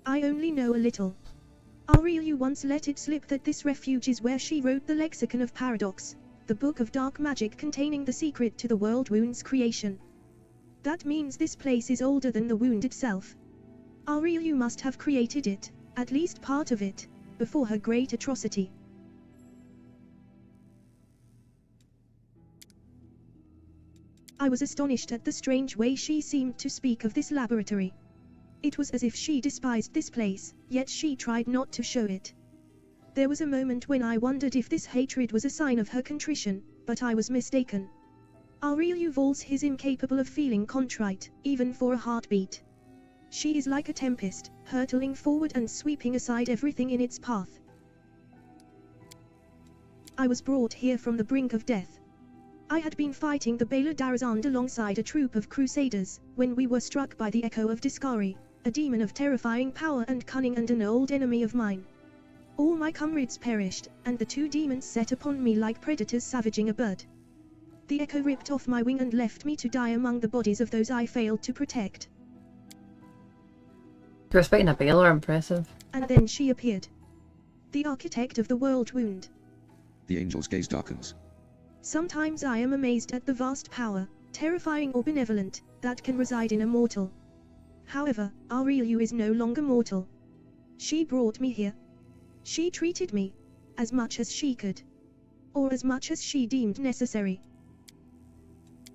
I only know a little. Aureliu once let it slip that this refuge is where she wrote the Lexicon of Paradox, the book of dark magic containing the secret to the world wound's creation. That means this place is older than the wound itself. Aureliu must have created it, at least part of it, before her great atrocity. I was astonished at the strange way she seemed to speak of this laboratory. It was as if she despised this place, yet she tried not to show it. There was a moment when I wondered if this hatred was a sign of her contrition, but I was mistaken. Aureliu Vols is incapable of feeling contrite, even for a heartbeat. She is like a tempest, hurtling forward and sweeping aside everything in its path. I was brought here from the brink of death. I had been fighting the Baylor Darazand alongside a troop of crusaders, when we were struck by the echo of Discari, a demon of terrifying power and cunning and an old enemy of mine. All my comrades perished, and the 2 demons set upon me like predators savaging a bird. The echo ripped off my wing and left me to die among the bodies of those I failed to protect. Respecting a Baylor, impressive. And then she appeared. The architect of the world wound. The angel's gaze darkens. Sometimes I am amazed at the vast power, terrifying or benevolent, that can reside in a mortal. However, our real you is no longer mortal. She brought me here. She treated me as much as she could, or as much as she deemed necessary.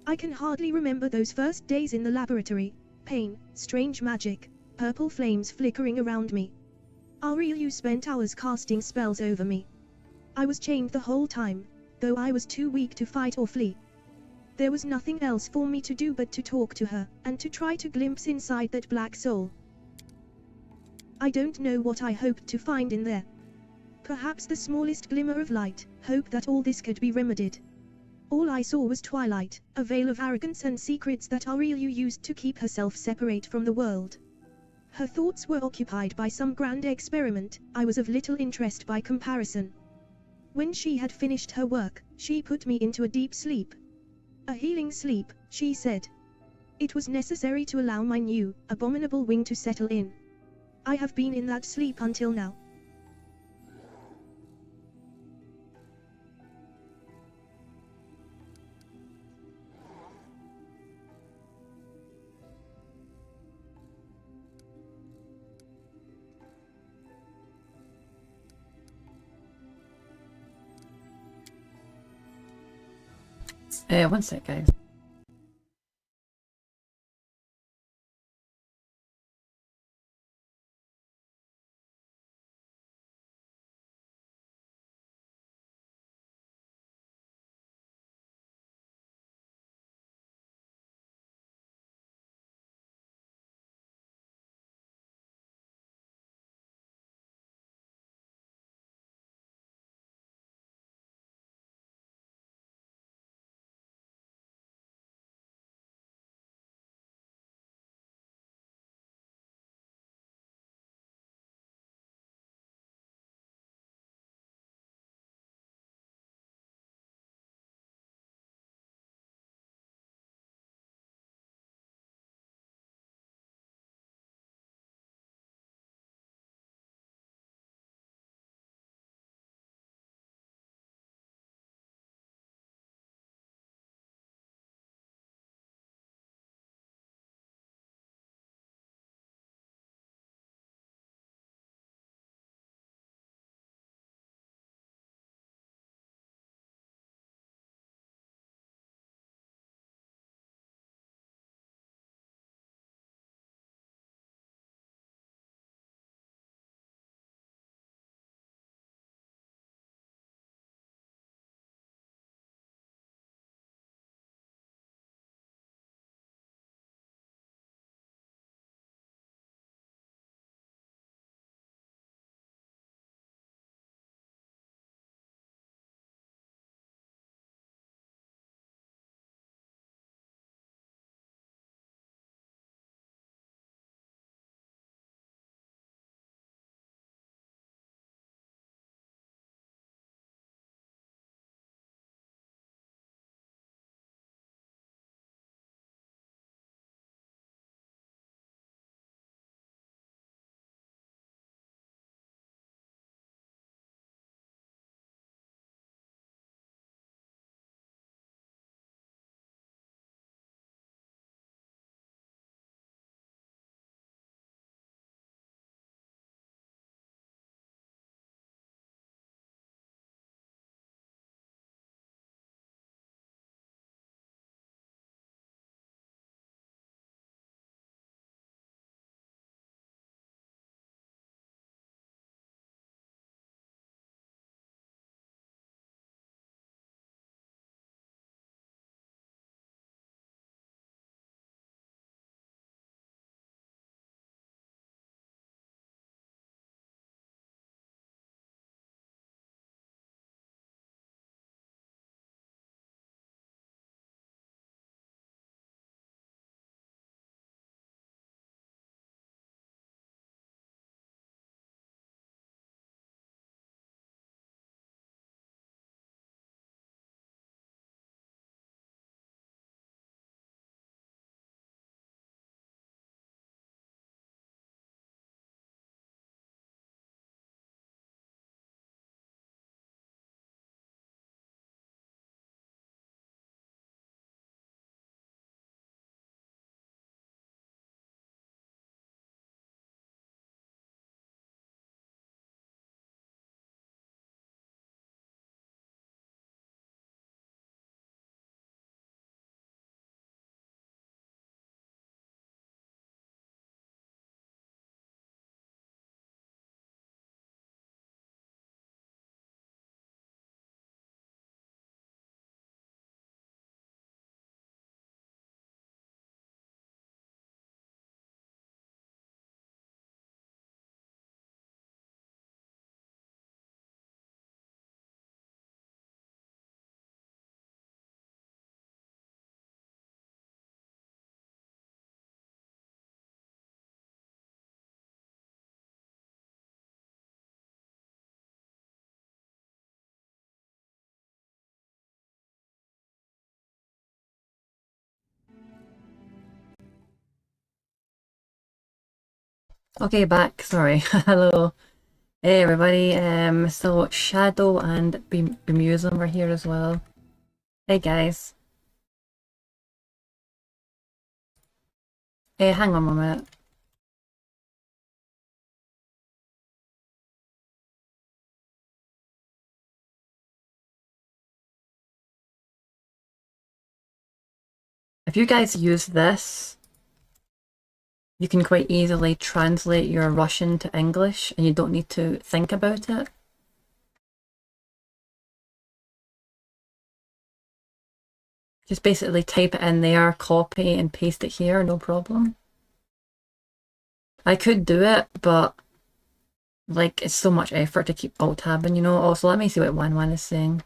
I can hardly remember those first days in the laboratory. Pain, strange magic, purple flames flickering around me. Aureliu spent hours casting spells over me. I was chained the whole time, though I was too weak to fight or flee. There was nothing else for me to do but to talk to her, and to try to glimpse inside that black soul. I don't know what I hoped to find in there. Perhaps the smallest glimmer of light, hope that all this could be remedied. All I saw was twilight, a veil of arrogance and secrets that Aureliu used to keep herself separate from the world. Her thoughts were occupied by some grand experiment. I was of little interest by comparison. When she had finished her work, she put me into a deep sleep. A healing sleep, she said. It was necessary to allow my new, abominable wing to settle in. I have been in that sleep until now. One sec, guys. Okay, back. Sorry. Hello. Hey everybody. So Shadow and Bemusum are here as well. Hey guys. Hey, hang on a minute. If you guys use this, you can quite easily translate your Russian to English and you don't need to think about it. Just basically type it in there, copy and paste it here, no problem. I could do it, but like it's so much effort to keep alt tabbing, you know. Also, let me see what 1-1 is saying.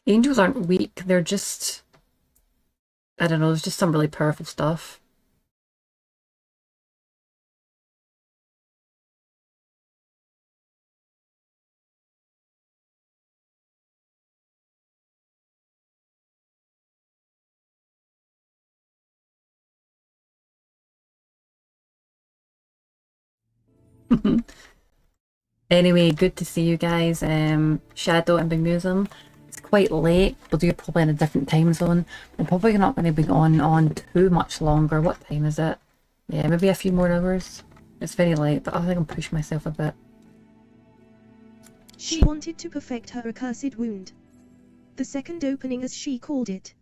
Angels aren't weak, they're just, I don't know, there's just some really powerful stuff. Anyway, good to see you guys. Shadow and Bemusum. It's quite late. We'll do it probably in a different time zone. I'm probably not going to be on too much longer. What time is it? Yeah, maybe a few more hours. It's very late, but I think I'm pushing myself a bit. She wanted to perfect her accursed wound. The second opening, as she called it.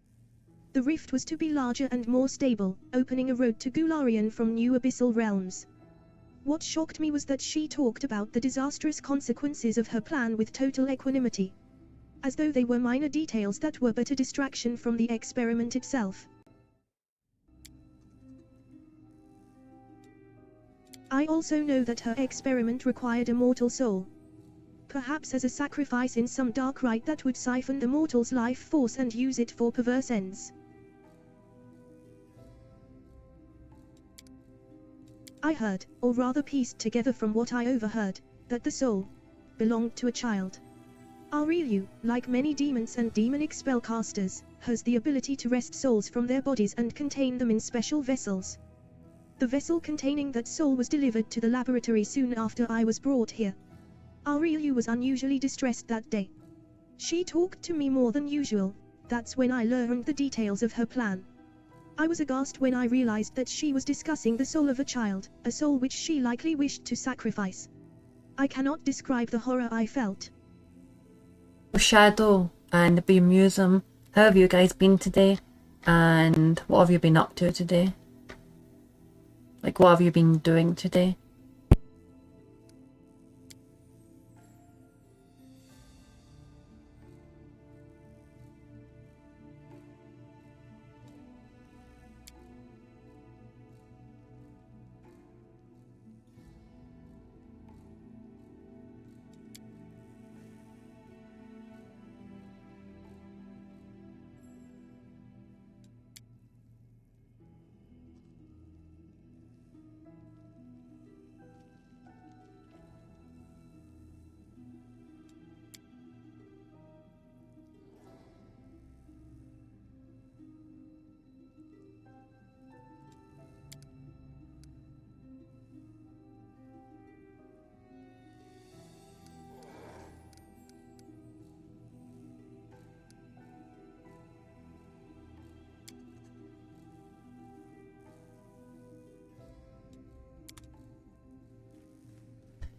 The rift was to be larger and more stable, opening a road to Gularian from new abyssal realms. What shocked me was that she talked about the disastrous consequences of her plan with total equanimity, as though they were minor details that were but a distraction from the experiment itself. I also know that her experiment required a mortal soul. Perhaps as a sacrifice in some dark rite that would siphon the mortal's life force and use it for perverse ends. I heard, or rather pieced together from what I overheard, that the soul belonged to a child. Aureliu, like many demons and demonic spellcasters, has the ability to wrest souls from their bodies and contain them in special vessels. The vessel containing that soul was delivered to the laboratory soon after I was brought here. Aureliu was unusually distressed that day. She talked to me more than usual. That's when I learned the details of her plan. I was aghast when I realized that she was discussing the soul of a child, a soul which she likely wished to sacrifice. I cannot describe the horror I felt. Shadow and Bemusum, how have you guys been today? And what have you been up to today? Like, what have you been doing today?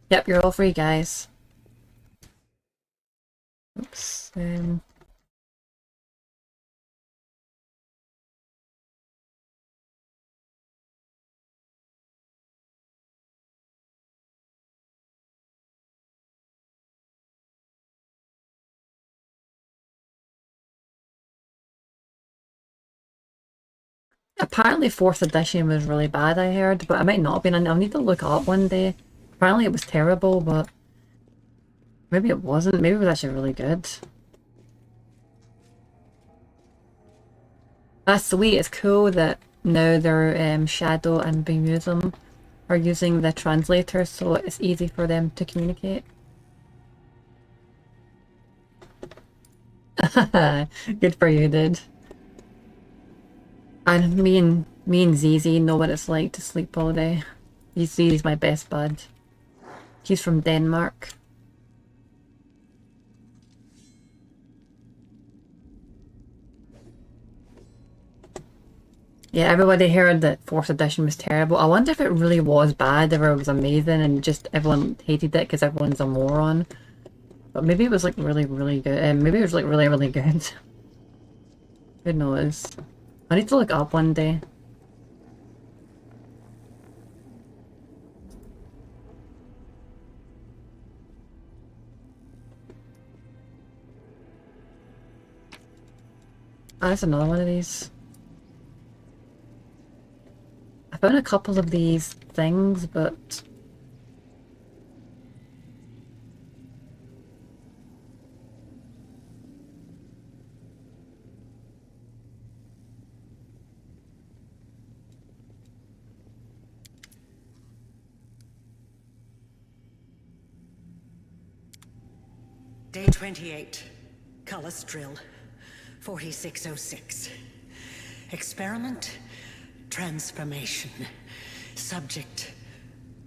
Yep, you're all free, guys. Oops. Apparently 4th edition was really bad, I heard, but it might not have been. I'll need to look it up one day. Apparently it was terrible, but maybe it wasn't. Maybe it was actually really good. That's sweet. It's cool that now their Shadow and Bemusum are using the translator, so it's easy for them to communicate. Good for you, dude. And me and ZZ know what it's like to sleep all day. ZZ's my best bud. He's from Denmark. Yeah, everybody heard that 4th edition was terrible. I wonder if it really was bad, if it was amazing and just everyone hated it because everyone's a moron. But maybe it was like really, really good. Maybe it was like really, really good. Who knows? I need to look up one day. Oh, that's another one of these. I found a couple of these things, but... Day 28. Cullis drill. 4606. Experiment. Transformation. Subject.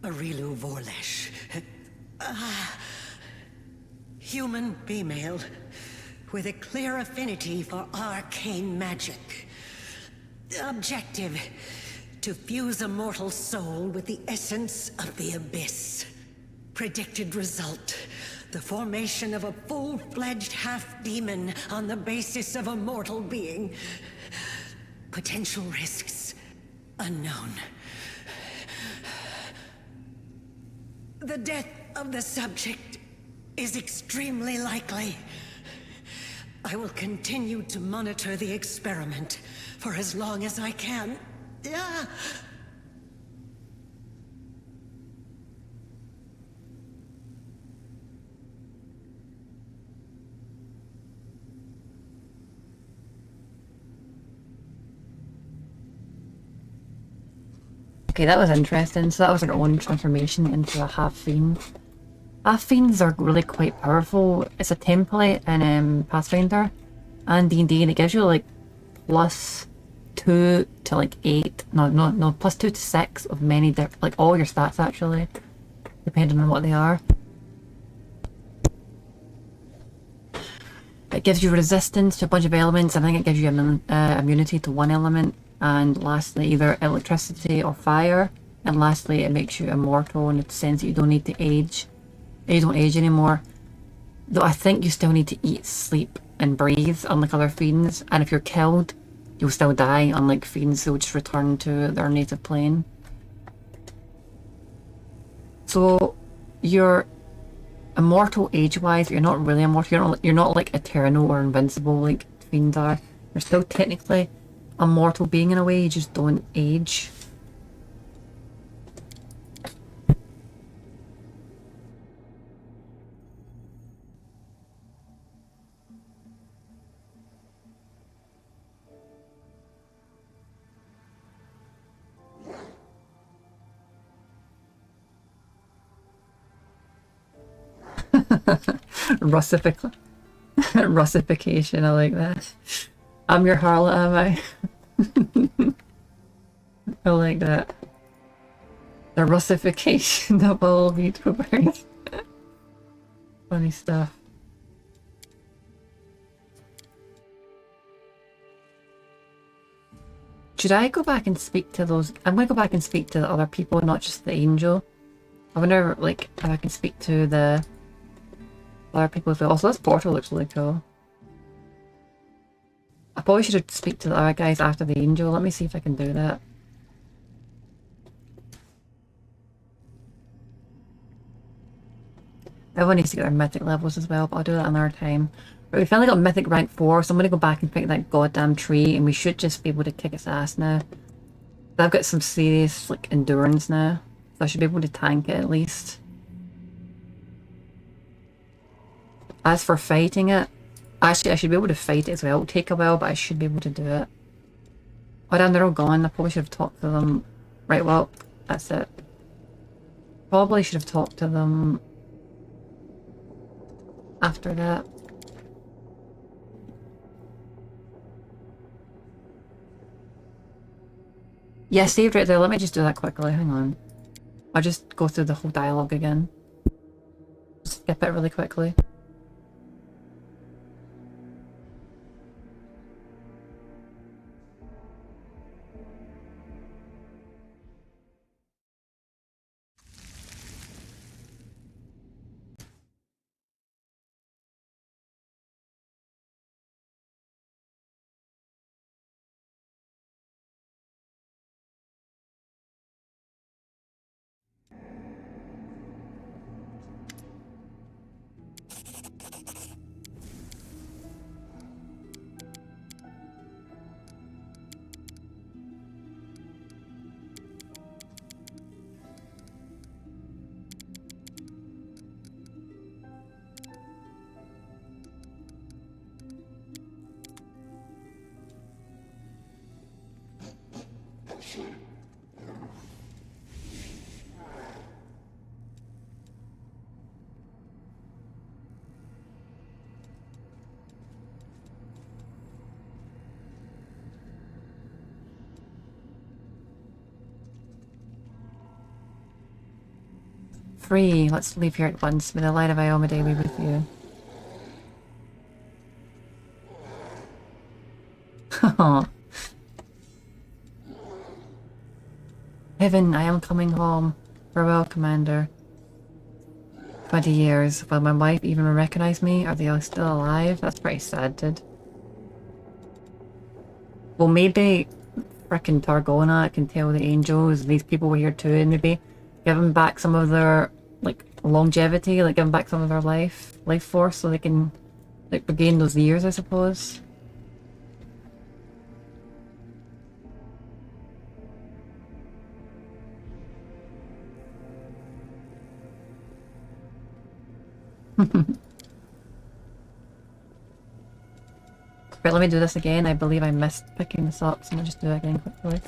Arilu Vorlesh. Human female. With a clear affinity for arcane magic. Objective. To fuse a mortal soul with the essence of the abyss. Predicted result. The formation of a full-fledged half-demon on the basis of a mortal being. Potential risks unknown. The death of the subject is extremely likely. I will continue to monitor the experiment for as long as I can. Okay, that was interesting. So that was our own transformation into a half-fiend. Half-fiends are really quite powerful. It's a template in Pathfinder and D&D, and it gives you like +2 to like 8. No, +2 to 6 of many different, like all your stats actually, depending on what they are. It gives you resistance to a bunch of elements. I think it gives you immunity to one element. And lastly, either electricity or fire. And lastly, it makes you immortal in the sense that you don't need to age. You don't age anymore. Though I think you still need to eat, sleep, and breathe, unlike other fiends. And if you're killed, you'll still die, unlike fiends who will just return to their native plane. So, you're immortal age-wise, you're not really immortal. You're not like eternal or invincible like fiends are. You're still technically a mortal being in a way, you just don't age. Russification, I like that. I'm your harlot, am I? I like that. The Russification of all VTubers. Funny stuff. Should I go back and speak to those? I'm going to go back and speak to the other people, not just the angel. I wonder, like, if I can speak to the other people as well. Also, this portal looks really cool. I probably should speak to the other guys after the angel. Let me see if I can do that. Everyone needs to get their mythic levels as well, but I'll do that another time. But we finally got mythic rank 4, so I'm going to go back and pick that goddamn tree, and we should just be able to kick its ass now. I've got some serious, like, endurance now, so I should be able to tank it at least. As for fighting it, actually I should be able to fight it as well. It'll take a while, but I should be able to do it. Oh damn, they're all gone. I probably should have talked to them. Right, well, that's it. Probably should have talked to them after that. Yeah, saved right there. Let me just do that quickly. Hang on. I'll just go through the whole dialogue again. Skip it really quickly. Free. Let's leave here at once. May the light of Iomade be with you. Heaven, I am coming home. Farewell, Commander. 20 years. Will my wife even recognize me? Are they all still alive? That's pretty sad, dude. Well, maybe frickin' Targona can tell the angels these people were here too, and maybe give them back some of their, like, longevity, like give them back some of their life force so they can, like, regain those years, I suppose. Right, let me do this again. I believe I missed picking this up, so I'm gonna just do it again quickly.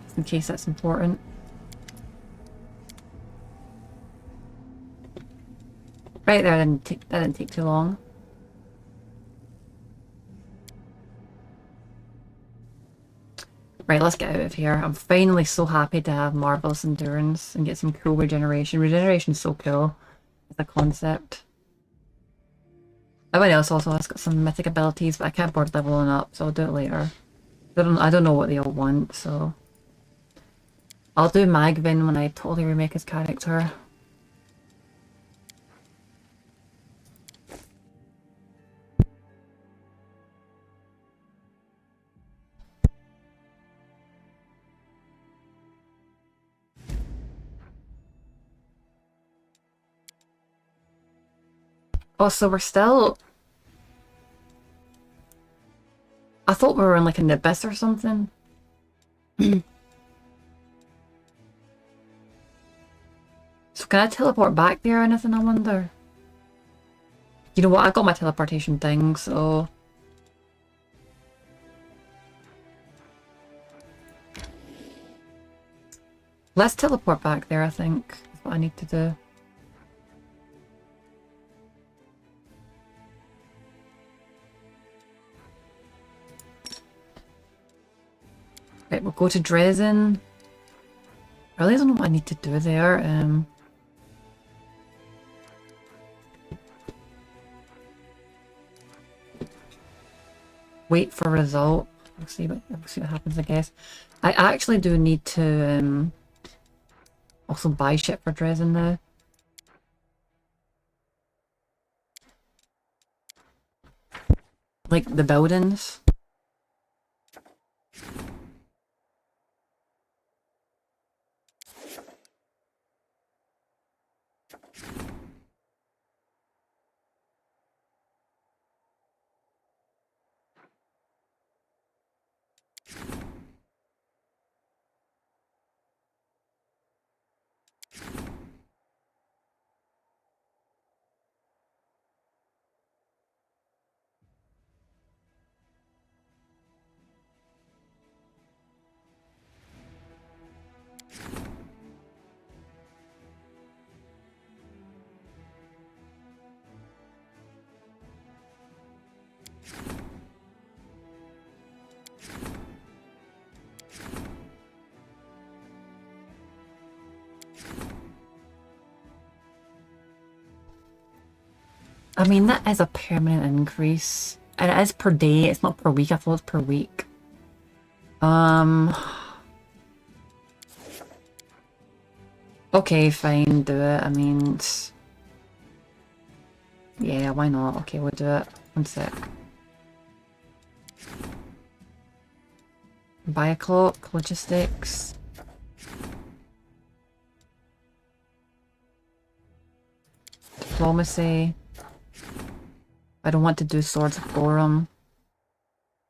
Just in case that's important. Right there, that didn't take too long. Right, let's get out of here. I'm finally so happy to have Marvelous Endurance and get some cool regeneration. Regeneration is so cool as a concept. Everyone else also has got some mythic abilities, but I can't board leveling up, so I'll do it later. I don't know what they all want, so... I'll do Magvin when I totally remake his character. Oh, so we're still... I thought we were in like an abyss or something. So can I teleport back there or anything, I wonder? You know what, I got my teleportation thing, so... Let's teleport back there, I think. That's what I need to do. Right, we'll go to Dresden. I really don't know what I need to do there. Wait for result. We'll see what happens, I guess. I actually do need to also buy shit for Dresden now. Like the buildings. I mean, that is a permanent increase. And it is per day, it's not per week. I thought it's per week. Okay, fine, do it. I mean, yeah, why not? Okay, we'll do it. One sec. Buy a clock, logistics. Diplomacy. I don't want to do Swords of Gorum.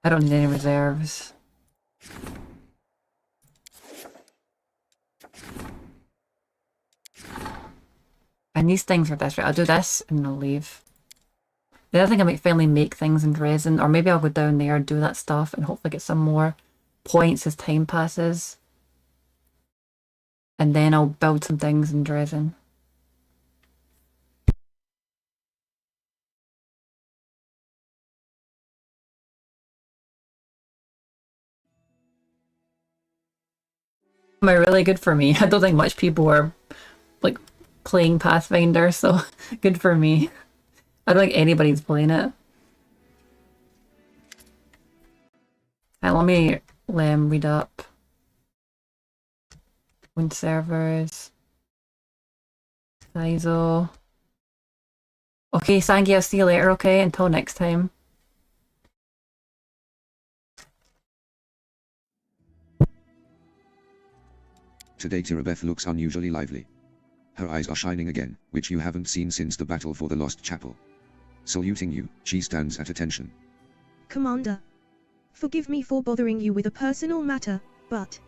I don't need any reserves. And these things are this, right? I'll do this and I'll leave. The other thing I might finally make things in Dresden, or maybe I'll go down there and do that stuff and hopefully get some more points as time passes. And then I'll build some things in Dresden. Am I really good for me? I don't think much people are like playing Pathfinder, so good for me. I don't think anybody's playing it. Let me read up. Wind servers. Saizo. Okay, Sangi, I'll see you later, okay? Until next time. Today Tirabeth looks unusually lively. Her eyes are shining again, which you haven't seen since the battle for the Lost Chapel. Saluting you, she stands at attention. Commander. Forgive me for bothering you with a personal matter, but...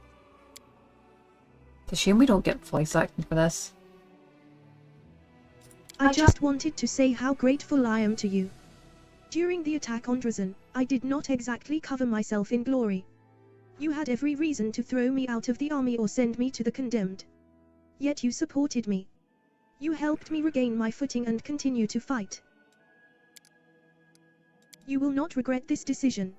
It's a shame we don't get voice acting for this. I just wanted to say how grateful I am to you. During the attack on Dresden, I did not exactly cover myself in glory. You had every reason to throw me out of the army or send me to the condemned. Yet you supported me. You helped me regain my footing and continue to fight. You will not regret this decision.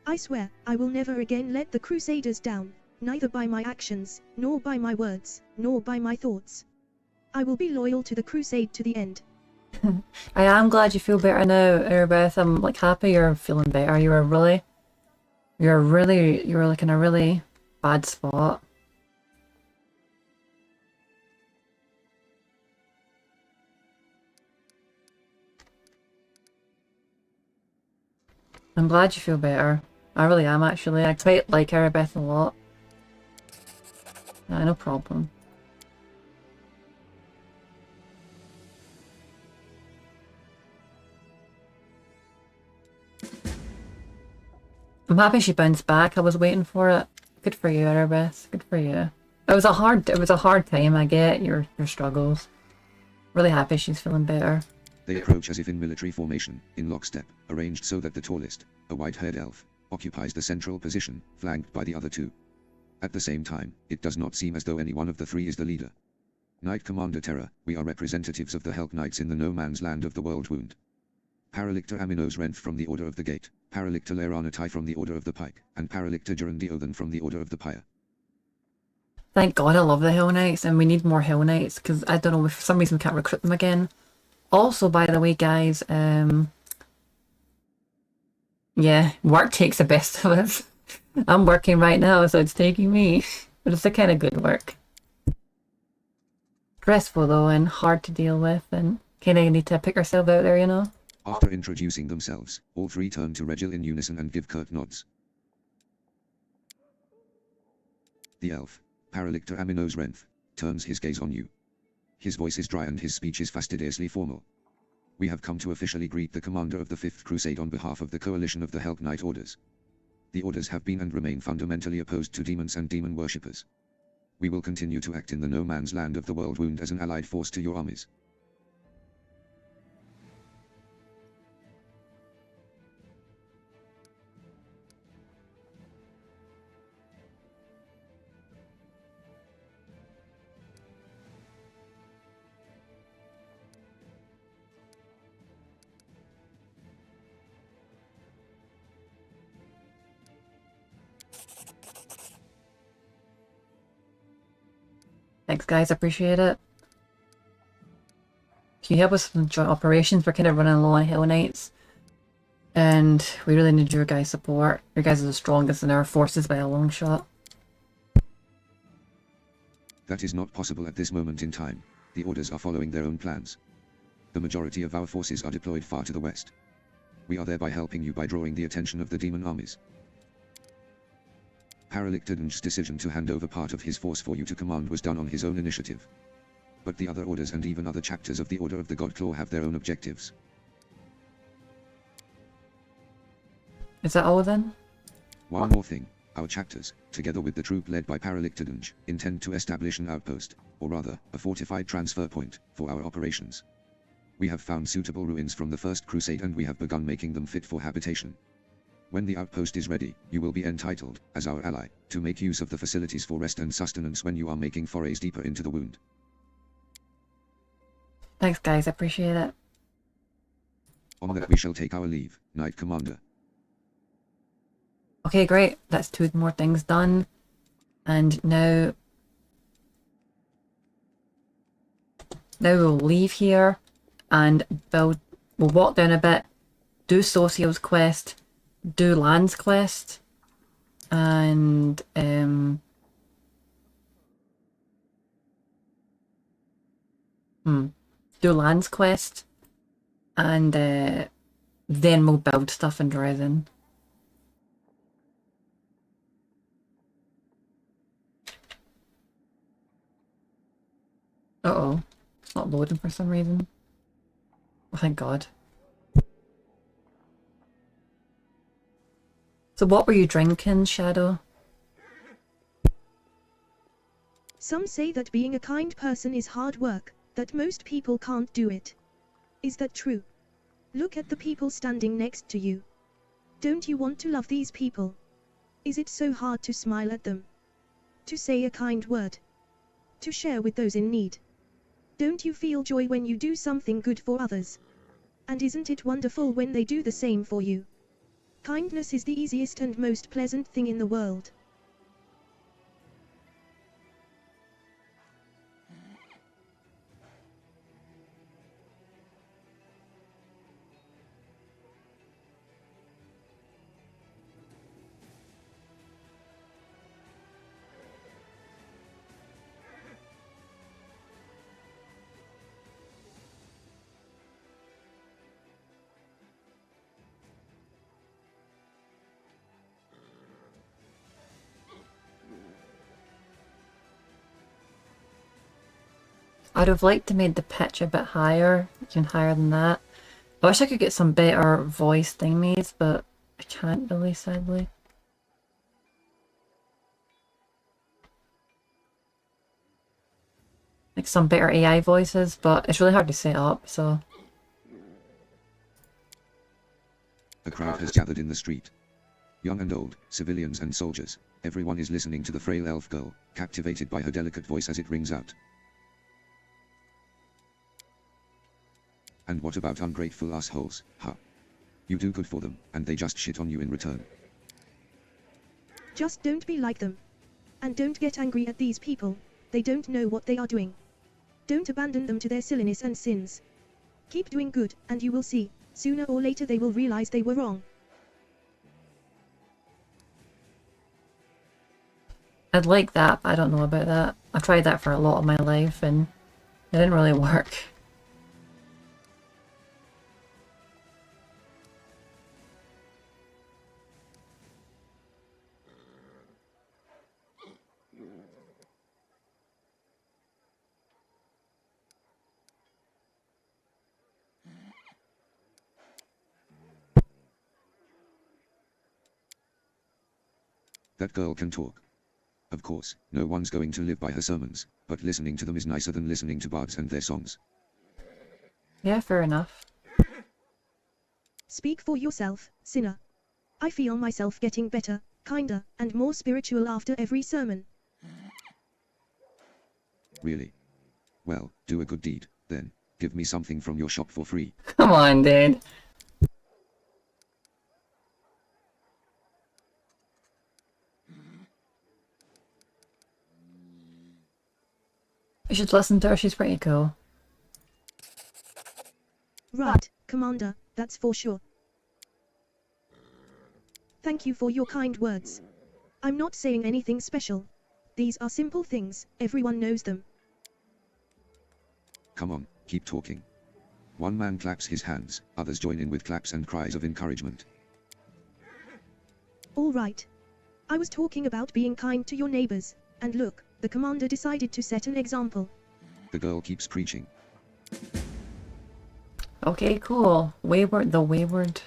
I swear, I will never again let the Crusaders down, neither by my actions, nor by my words, nor by my thoughts. I will be loyal to the Crusade to the end. I am glad you feel better now, Erebeth. I'm like happy you're feeling better. You were like in a really bad spot. I'm glad you feel better. I really am actually. I quite like Erebeth a lot. No problem. I'm happy she bounced back. I was waiting for it. Good for you, Erebeth. Good for you. It was a hard time. I get your struggles. Really happy she's feeling better. They approach as if in military formation, in lockstep, arranged so that the tallest, a white-haired elf, occupies the central position, flanked by the other two. At the same time, it does not seem as though any one of the three is the leader. Knight Commander Terra, we are representatives of the Helk Knights in the no man's land of the World Wound. Paralictor Aminos Renth from the Order of the Gate, Paralictor Leranatai from the Order of the Pike, and Paralictor Durandiodan from the Order of the Pyre. Thank God I love the Hell Knights, and we need more Hell Knights, because I don't know, if for some reason we can't recruit them again. Also, by the way, guys, yeah, work takes the best of us. I'm working right now, so it's taking me. But it's a kind of good work. Stressful though, and hard to deal with, and kind of need to pick ourselves out there, you know? After introducing themselves, all three turn to Regil in unison and give curt nods. The elf, Paralictor Aminos Renth, turns his gaze on you. His voice is dry and his speech is fastidiously formal. We have come to officially greet the commander of the Fifth Crusade on behalf of the coalition of the Helk Knight Orders. The Orders have been and remain fundamentally opposed to demons and demon worshippers. We will continue to act in the no man's land of the World Wound as an allied force to your armies. Thanks guys, appreciate it. Can you help us with joint operations? We're kind of running low on Hell Knights. And we really need your guys' support. Your guys are the strongest in our forces by a long shot. That is not possible at this moment in time. The orders are following their own plans. The majority of our forces are deployed far to the west. We are thereby helping you by drawing the attention of the demon armies. Paralictodon's decision to hand over part of his force for you to command was done on his own initiative. But the other orders and even other chapters of the Order of the Godclaw have their own objectives. Is that all then? One more thing. Our chapters, together with the troop led by Paralictodon, intend to establish an outpost, or rather, a fortified transfer point, for our operations. We have found suitable ruins from the First Crusade and we have begun making them fit for habitation. When the outpost is ready, you will be entitled, as our ally, to make use of the facilities for rest and sustenance when you are making forays deeper into the wound. Thanks guys, I appreciate it. On that we shall take our leave, Knight Commander. Okay, great. That's 2 more things done. And now we'll leave here and we'll walk down a bit, do Socio's quest, do Land's quest, and do Land's quest, and then we'll build stuff in Dresden. Uh-oh. It's not loading for some reason. Oh, thank God. So what were you drinking, Shadow? Some say that being a kind person is hard work, that most people can't do it. Is that true? Look at the people standing next to you. Don't you want to love these people? Is it so hard to smile at them? To say a kind word? To share with those in need? Don't you feel joy when you do something good for others? And isn't it wonderful when they do the same for you? Kindness is the easiest and most pleasant thing in the world. I'd have liked to made the pitch a bit higher, even higher than that. I wish I could get some better voice thingies, but I can't really, sadly. Like some better AI voices, but it's really hard to set up, so... A crowd has gathered in the street. Young and old, civilians and soldiers, everyone is listening to the frail elf girl, captivated by her delicate voice as it rings out. And what about ungrateful assholes, huh? You do good for them, and they just shit on you in return. Just don't be like them. And don't get angry at these people, they don't know what they are doing. Don't abandon them to their silliness and sins. Keep doing good, and you will see, sooner or later they will realize they were wrong. I'd like that, but I don't know about that. I've tried that for a lot of my life, and it didn't really work. That girl can talk. Of course, no one's going to live by her sermons, but listening to them is nicer than listening to bards and their songs. Yeah, fair enough. Speak for yourself, sinner. I feel myself getting better, kinder, and more spiritual after every sermon. Really? Well, do a good deed, then. Give me something from your shop for free. Come on, dude. You should listen to her, she's pretty cool. Right, Commander, that's for sure. Thank you for your kind words. I'm not saying anything special. These are simple things, everyone knows them. Come on, keep talking. One man claps his hands, others join in with claps and cries of encouragement. All right. I was talking about being kind to your neighbors, and look, the commander decided to set an example. The girl keeps preaching. Okay, cool. Wayward, the wayward.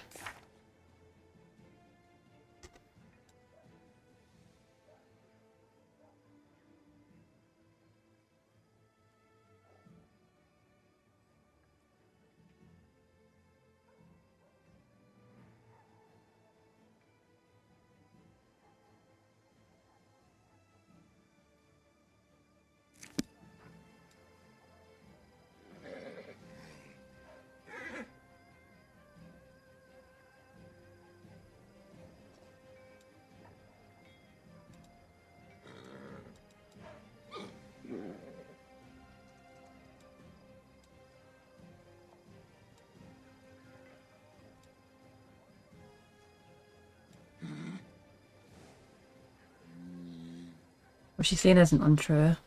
What she's saying isn't untrue.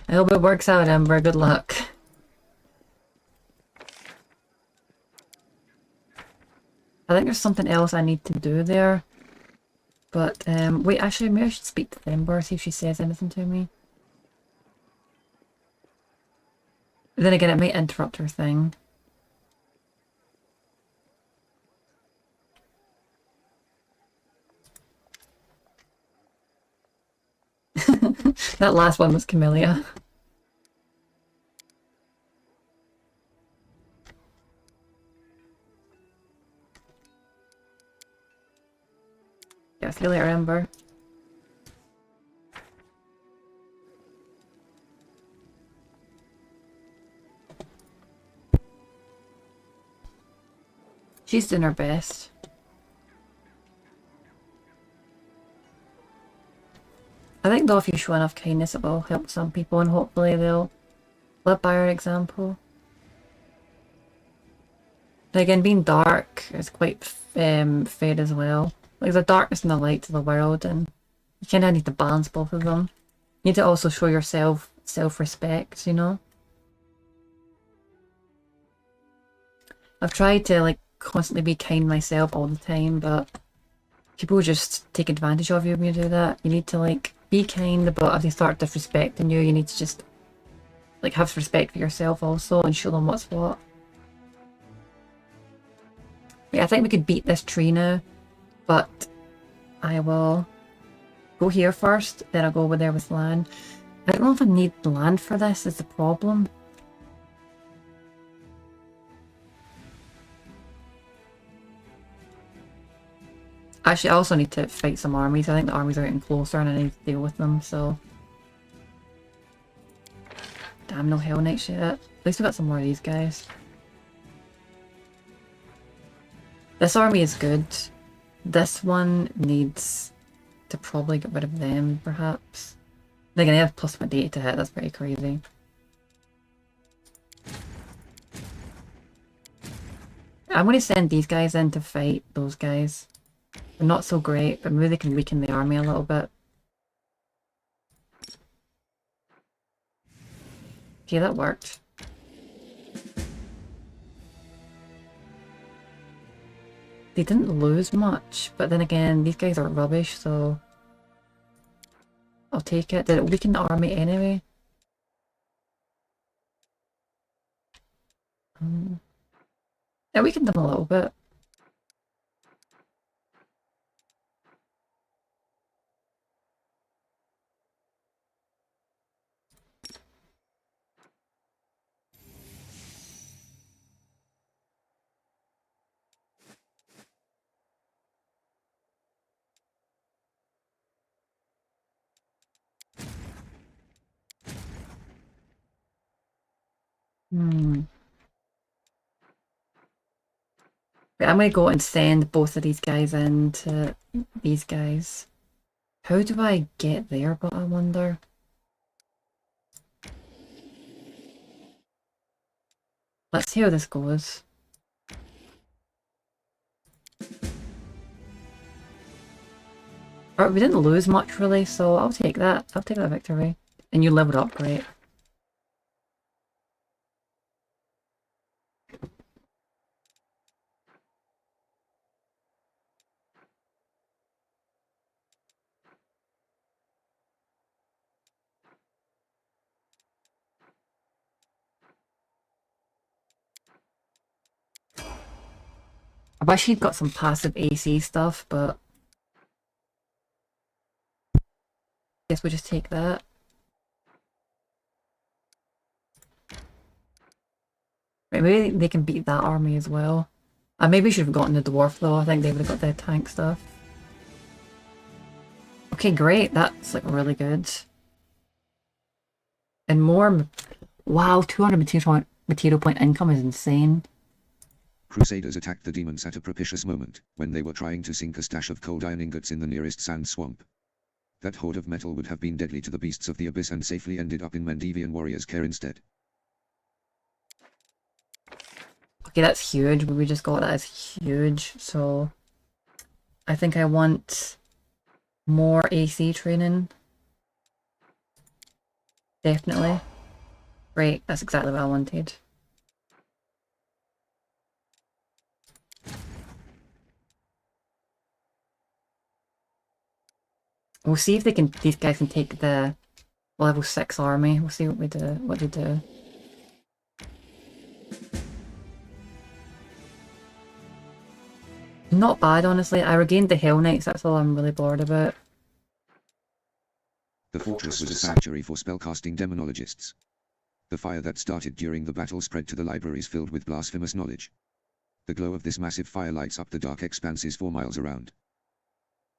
I hope it works out, Ember. Good luck. I think there's something else I need to do there. But, wait, actually, maybe I should speak to Ember, see if she says anything to me. Then again, it might interrupt her thing. That last one was Camellia. Yeah, see you later, Ember. She's doing her best. I think though if you show enough kindness it will help some people and hopefully they'll live by our example. But again, being dark is quite fair as well. Like the darkness and the light to the world, and you kind of need to balance both of them. You need to also show yourself self-respect, you know? I've tried to like constantly be kind myself all the time, but people just take advantage of you when you do that. You need to like be kind, but if they start disrespecting you, you need to just like have respect for yourself also and show them what's what. Yeah, I think we could beat this tree now, but I will go here first, then I'll go over there with land. I don't know if I need land for this, is the problem. Actually, I also need to fight some armies. I think the armies are getting closer and I need to deal with them, so... Damn, no Hell Knights yet. At least we got some more of these guys. This army is good. This one needs to probably get rid of them, perhaps. They're gonna have plus 28 to hit, that's pretty crazy. I'm gonna send these guys in to fight those guys. They're not so great, but maybe they can weaken the army a little bit. Okay, that worked. They didn't lose much, but then again, these guys are rubbish, so... I'll take it. Did it weaken the army anyway? It weakened them a little bit. Hmm. Right, I'm gonna go and send both of these guys into these guys. How do I get there, but I wonder? Let's see how this goes. Alright, we didn't lose much really, so I'll take that. I'll take that victory. And you leveled up, great. I wish he'd got some passive AC stuff, but guess we'll just take that. Right, maybe they can beat that army as well. I maybe should have gotten the dwarf though. I think they would have got their tank stuff. Okay, great. That's like really good. And more. Wow, 200 material point income is insane. Crusaders attacked the demons at a propitious moment, when they were trying to sink a stash of cold iron ingots in the nearest sand swamp. That hoard of metal would have been deadly to the beasts of the abyss and safely ended up in Mendevian warriors' care instead. Okay, that's huge, but we just got that as huge, so I think I want more AC training. Definitely. Great, that's exactly what I wanted. We'll see if these guys can take the level 6 army. We'll see what they do. Not bad, honestly. I regained the Hell Knights, that's all I'm really bored about. The fortress was a sanctuary for spellcasting demonologists. The fire that started during the battle spread to the libraries filled with blasphemous knowledge. The glow of this massive fire lights up the dark expanses 4 miles around.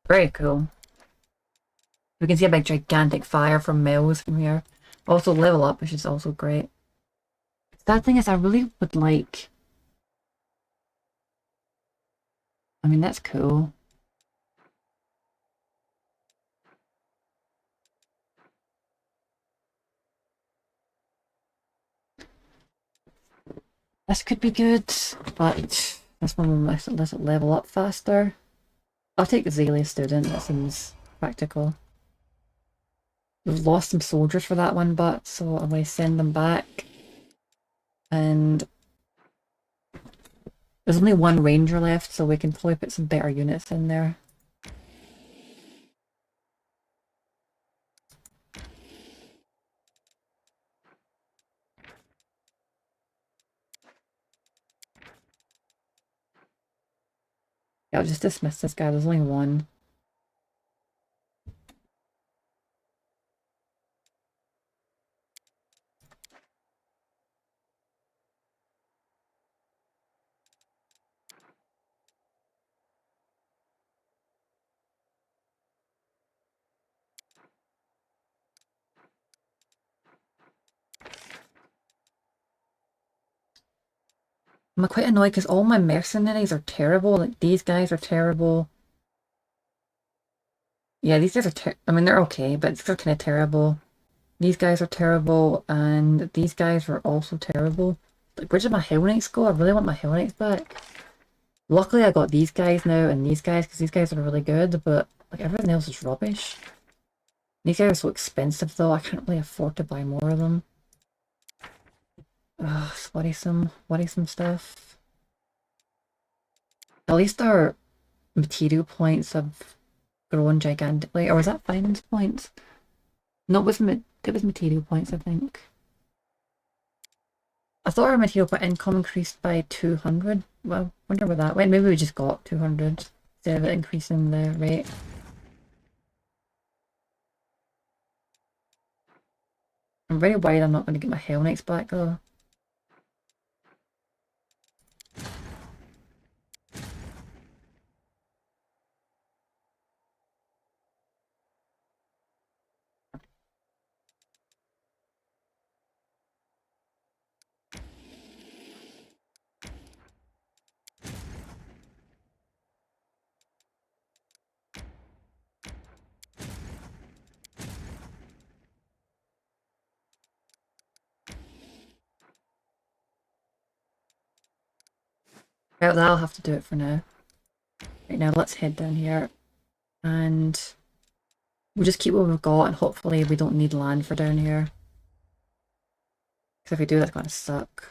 Very cool. We can see a big gigantic fire from miles from here. Also level up, which is also great. Sad thing is I really would like... I mean, that's cool. This could be good, but this one will let it level up faster. I'll take the Zelia student, that seems practical. We've lost some soldiers for that one, but so I'm going to send them back. And there's only one ranger left, so we can probably put some better units in there. Yeah, I'll just dismiss this guy, there's only one. I'm quite annoyed because all my mercenaries are terrible. Like, these guys are terrible. Yeah, these guys are I mean, they're okay, but they're kind of terrible. These guys are terrible, and these guys are also terrible. Like, where did my Hell Knights go? I really want my Hell Knights back. Luckily, I got these guys now, and these guys, because these guys are really good, but, like, everything else is rubbish. These guys are so expensive, though, I can't really afford to buy more of them. Ugh, it's worrisome stuff. At least our material points have grown gigantically. Or was that finance points? No, it was material points, I think. I thought our material point income increased by 200. Well, I wonder where that went. Maybe we just got 200 instead of it increasing the rate. I'm very worried I'm not going to get my Hell Knights back though. Well, that'll have to do it for now. Right now, let's head down here. And we'll just keep what we've got, and hopefully we don't need land for down here. Because if we do, that's going to suck.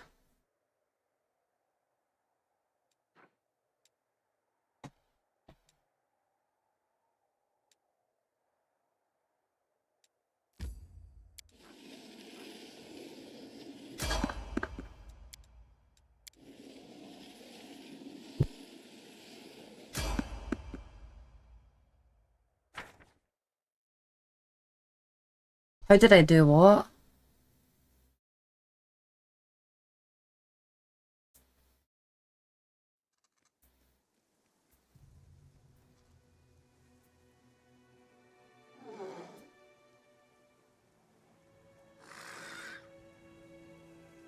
How did I do what?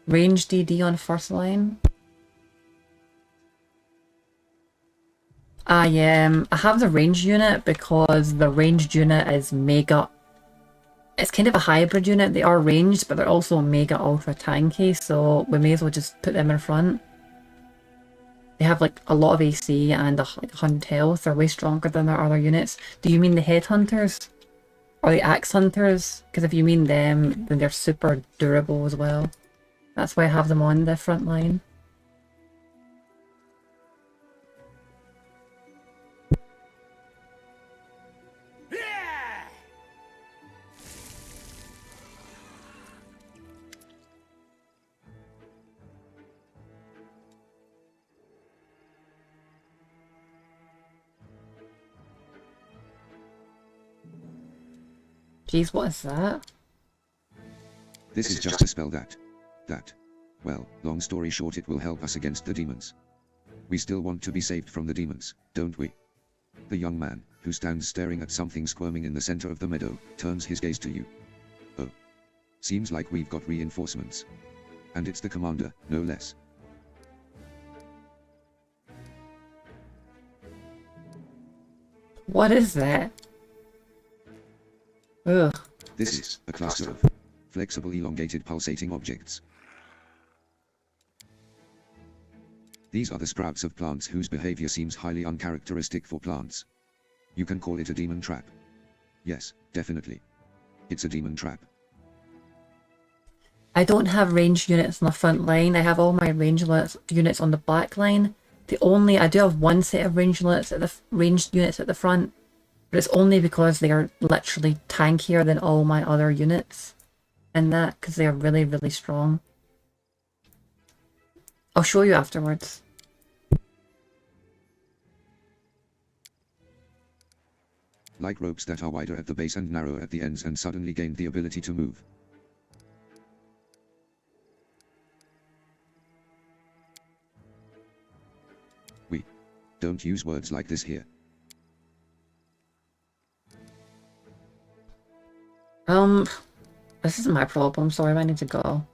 Range DD on first line. I have the ranged unit because the ranged unit is mega. It's kind of a hybrid unit. They are ranged, but they're also mega ultra tanky, so we may as well just put them in front. They have like a lot of AC and like 100 health. They're way stronger than their other units. Do you mean the headhunters? Or the axe hunters? Because if you mean them, then they're super durable as well. That's why I have them on the front line. Jeez, what is that? This is just a spell that. Well, long story short, it will help us against the demons. We still want to be saved from the demons, don't we? The young man, who stands staring at something squirming in the center of the meadow, turns his gaze to you. Oh. Seems like we've got reinforcements. And it's the commander, no less. What is that? Ugh. This is a cluster of flexible elongated pulsating objects. These are the sprouts of plants whose behavior seems highly uncharacteristic for plants. You can call it a demon trap. Yes, definitely. It's a demon trap. I don't have ranged units on the front line. I have all my ranged units on the back line. I do have one set of ranged units at the front, but it's only because they are literally tankier than all my other units. And that because they are really, really strong. I'll show you afterwards. Like ropes that are wider at the base and narrower at the ends and suddenly gained the ability to move. We don't use words like this here. This isn't my problem. Sorry, I need to go.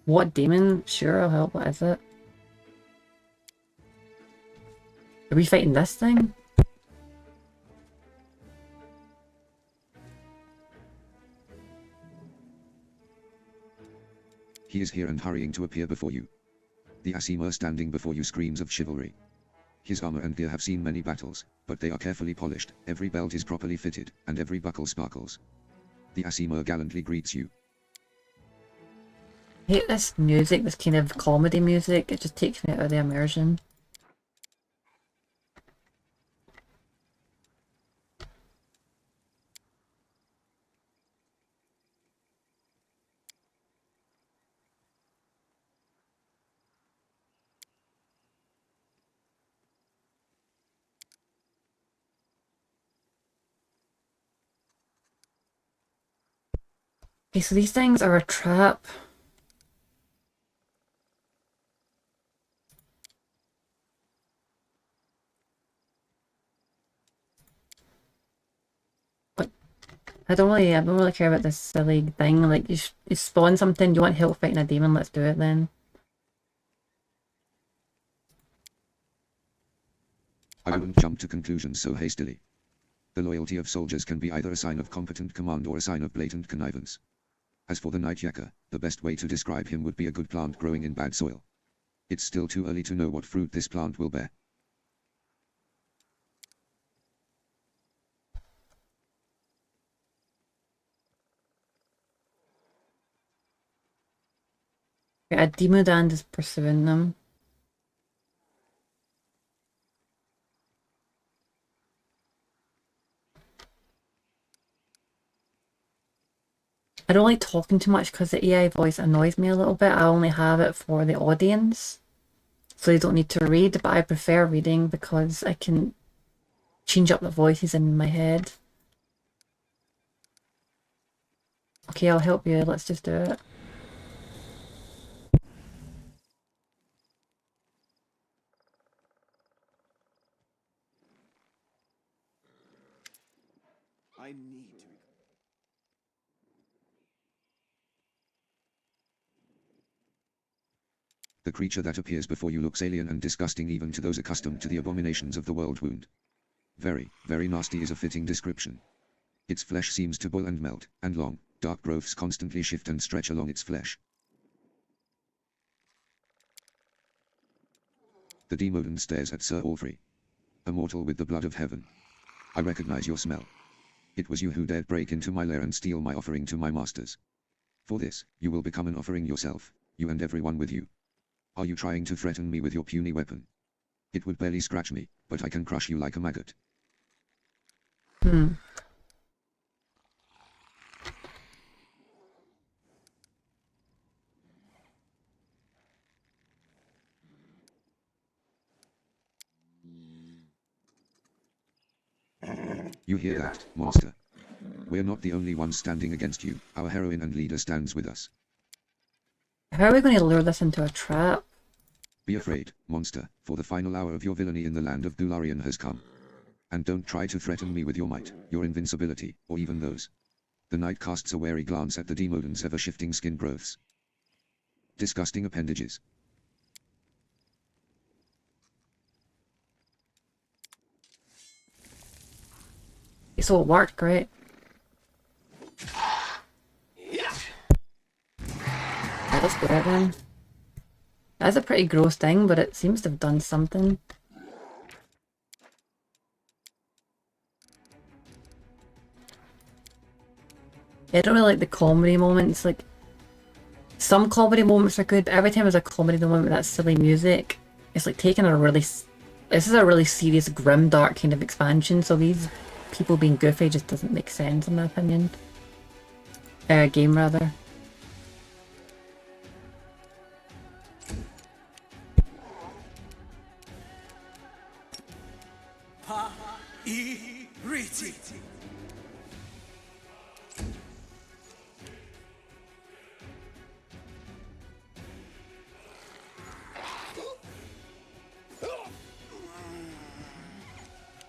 What demon? Sure, I'll help. What is it? Are we fighting this thing? He is here and hurrying to appear before you. The Asimur standing before you screams of chivalry. His armor and gear have seen many battles, but they are carefully polished, every belt is properly fitted, and every buckle sparkles. The Asimur gallantly greets you. I hate this music, this kind of comedy music. It just takes me out of the immersion. Okay, so these things are a trap. But I don't really care about this silly thing. Like, you spawn something, you want help fighting a demon, let's do it then. I wouldn't jump to conclusions so hastily. The loyalty of soldiers can be either a sign of competent command or a sign of blatant connivance. As for the Night Yakker, the best way to describe him would be a good plant growing in bad soil. It's still too early to know what fruit this plant will bear. A Demodand is pursuing them. I don't like talking too much because the AI voice annoys me a little bit. I only have it for the audience, so they don't need to read, but I prefer reading because I can change up the voices in my head. Okay, I'll help you. Let's just do it. I need to. The creature that appears before you looks alien and disgusting even to those accustomed to the abominations of the world wound. Very, very nasty is a fitting description. Its flesh seems to boil and melt, and long, dark growths constantly shift and stretch along its flesh. The Demodand stares at Sir Alfrey. A mortal with the blood of heaven. I recognize your smell. It was you who dared break into my lair and steal my offering to my masters. For this, you will become an offering yourself, you and everyone with you. Are you trying to threaten me with your puny weapon? It would barely scratch me, but I can crush you like a maggot. You hear that, monster? We're not the only ones standing against you. Our heroine and leader stands with us. How are we going to lure this into a trap? Be afraid, monster, for the final hour of your villainy in the land of Dularian has come. And don't try to threaten me with your might, your invincibility, or even those. The knight casts a wary glance at the Demodand's ever-shifting skin growths. Disgusting appendages. So it worked great. Let's do it then. That's a pretty gross thing, but it seems to have done something. I don't really like the comedy moments. Like, some comedy moments are good, but every time there's a comedy moment with that silly music, it's like taking a really... This is a really serious, grim, dark kind of expansion, so these people being goofy just doesn't make sense in my opinion. Game rather.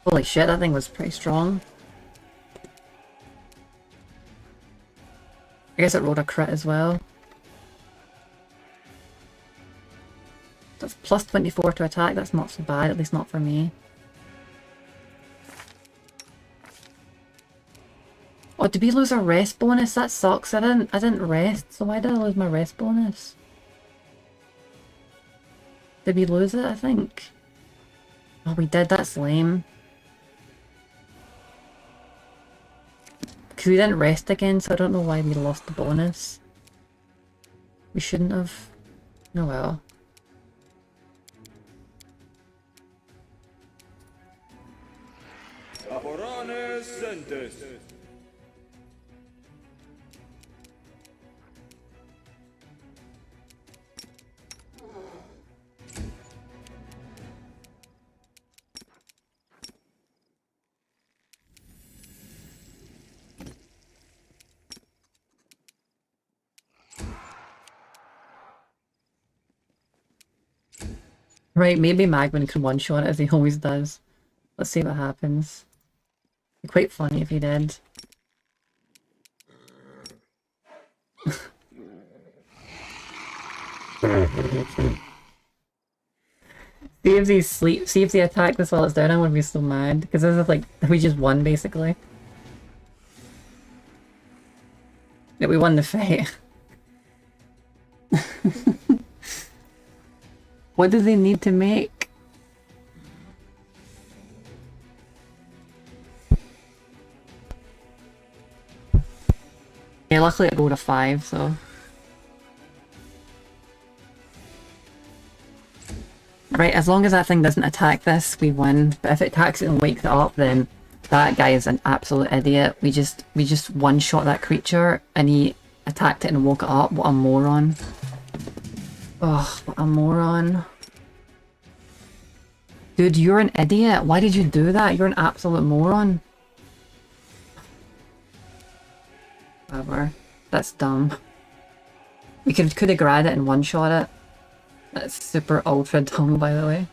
Holy shit, that thing was pretty strong. I guess it rolled a crit as well. That's plus 24 to attack, that's not so bad, at least not for me. Oh, did we lose our rest bonus? That sucks. I didn't rest, so why did I lose my rest bonus? Did we lose it, I think? Oh, we did, that's lame. Because we didn't rest again, so I don't know why we lost the bonus. We shouldn't have. Oh well. Right, maybe Magman can one-shot it as he always does. Let's see what happens. It'd be quite funny if he did. See if they attack this while it's down, I'm gonna be so mad. Because this is like, we just won basically. Yeah, we won the fight. What do they need to make? Yeah, luckily it rolled a 5, so... Right, as long as that thing doesn't attack this, we win. But if it attacks it and wakes it up, then that guy is an absolute idiot. We just one-shot that creature, and he attacked it and woke it up. What a moron. Ugh, what a moron. Dude, you're an idiot. Why did you do that? You're an absolute moron. Whatever. That's dumb. We could have grabbed it and one-shot it. That's super ultra dumb, by the way.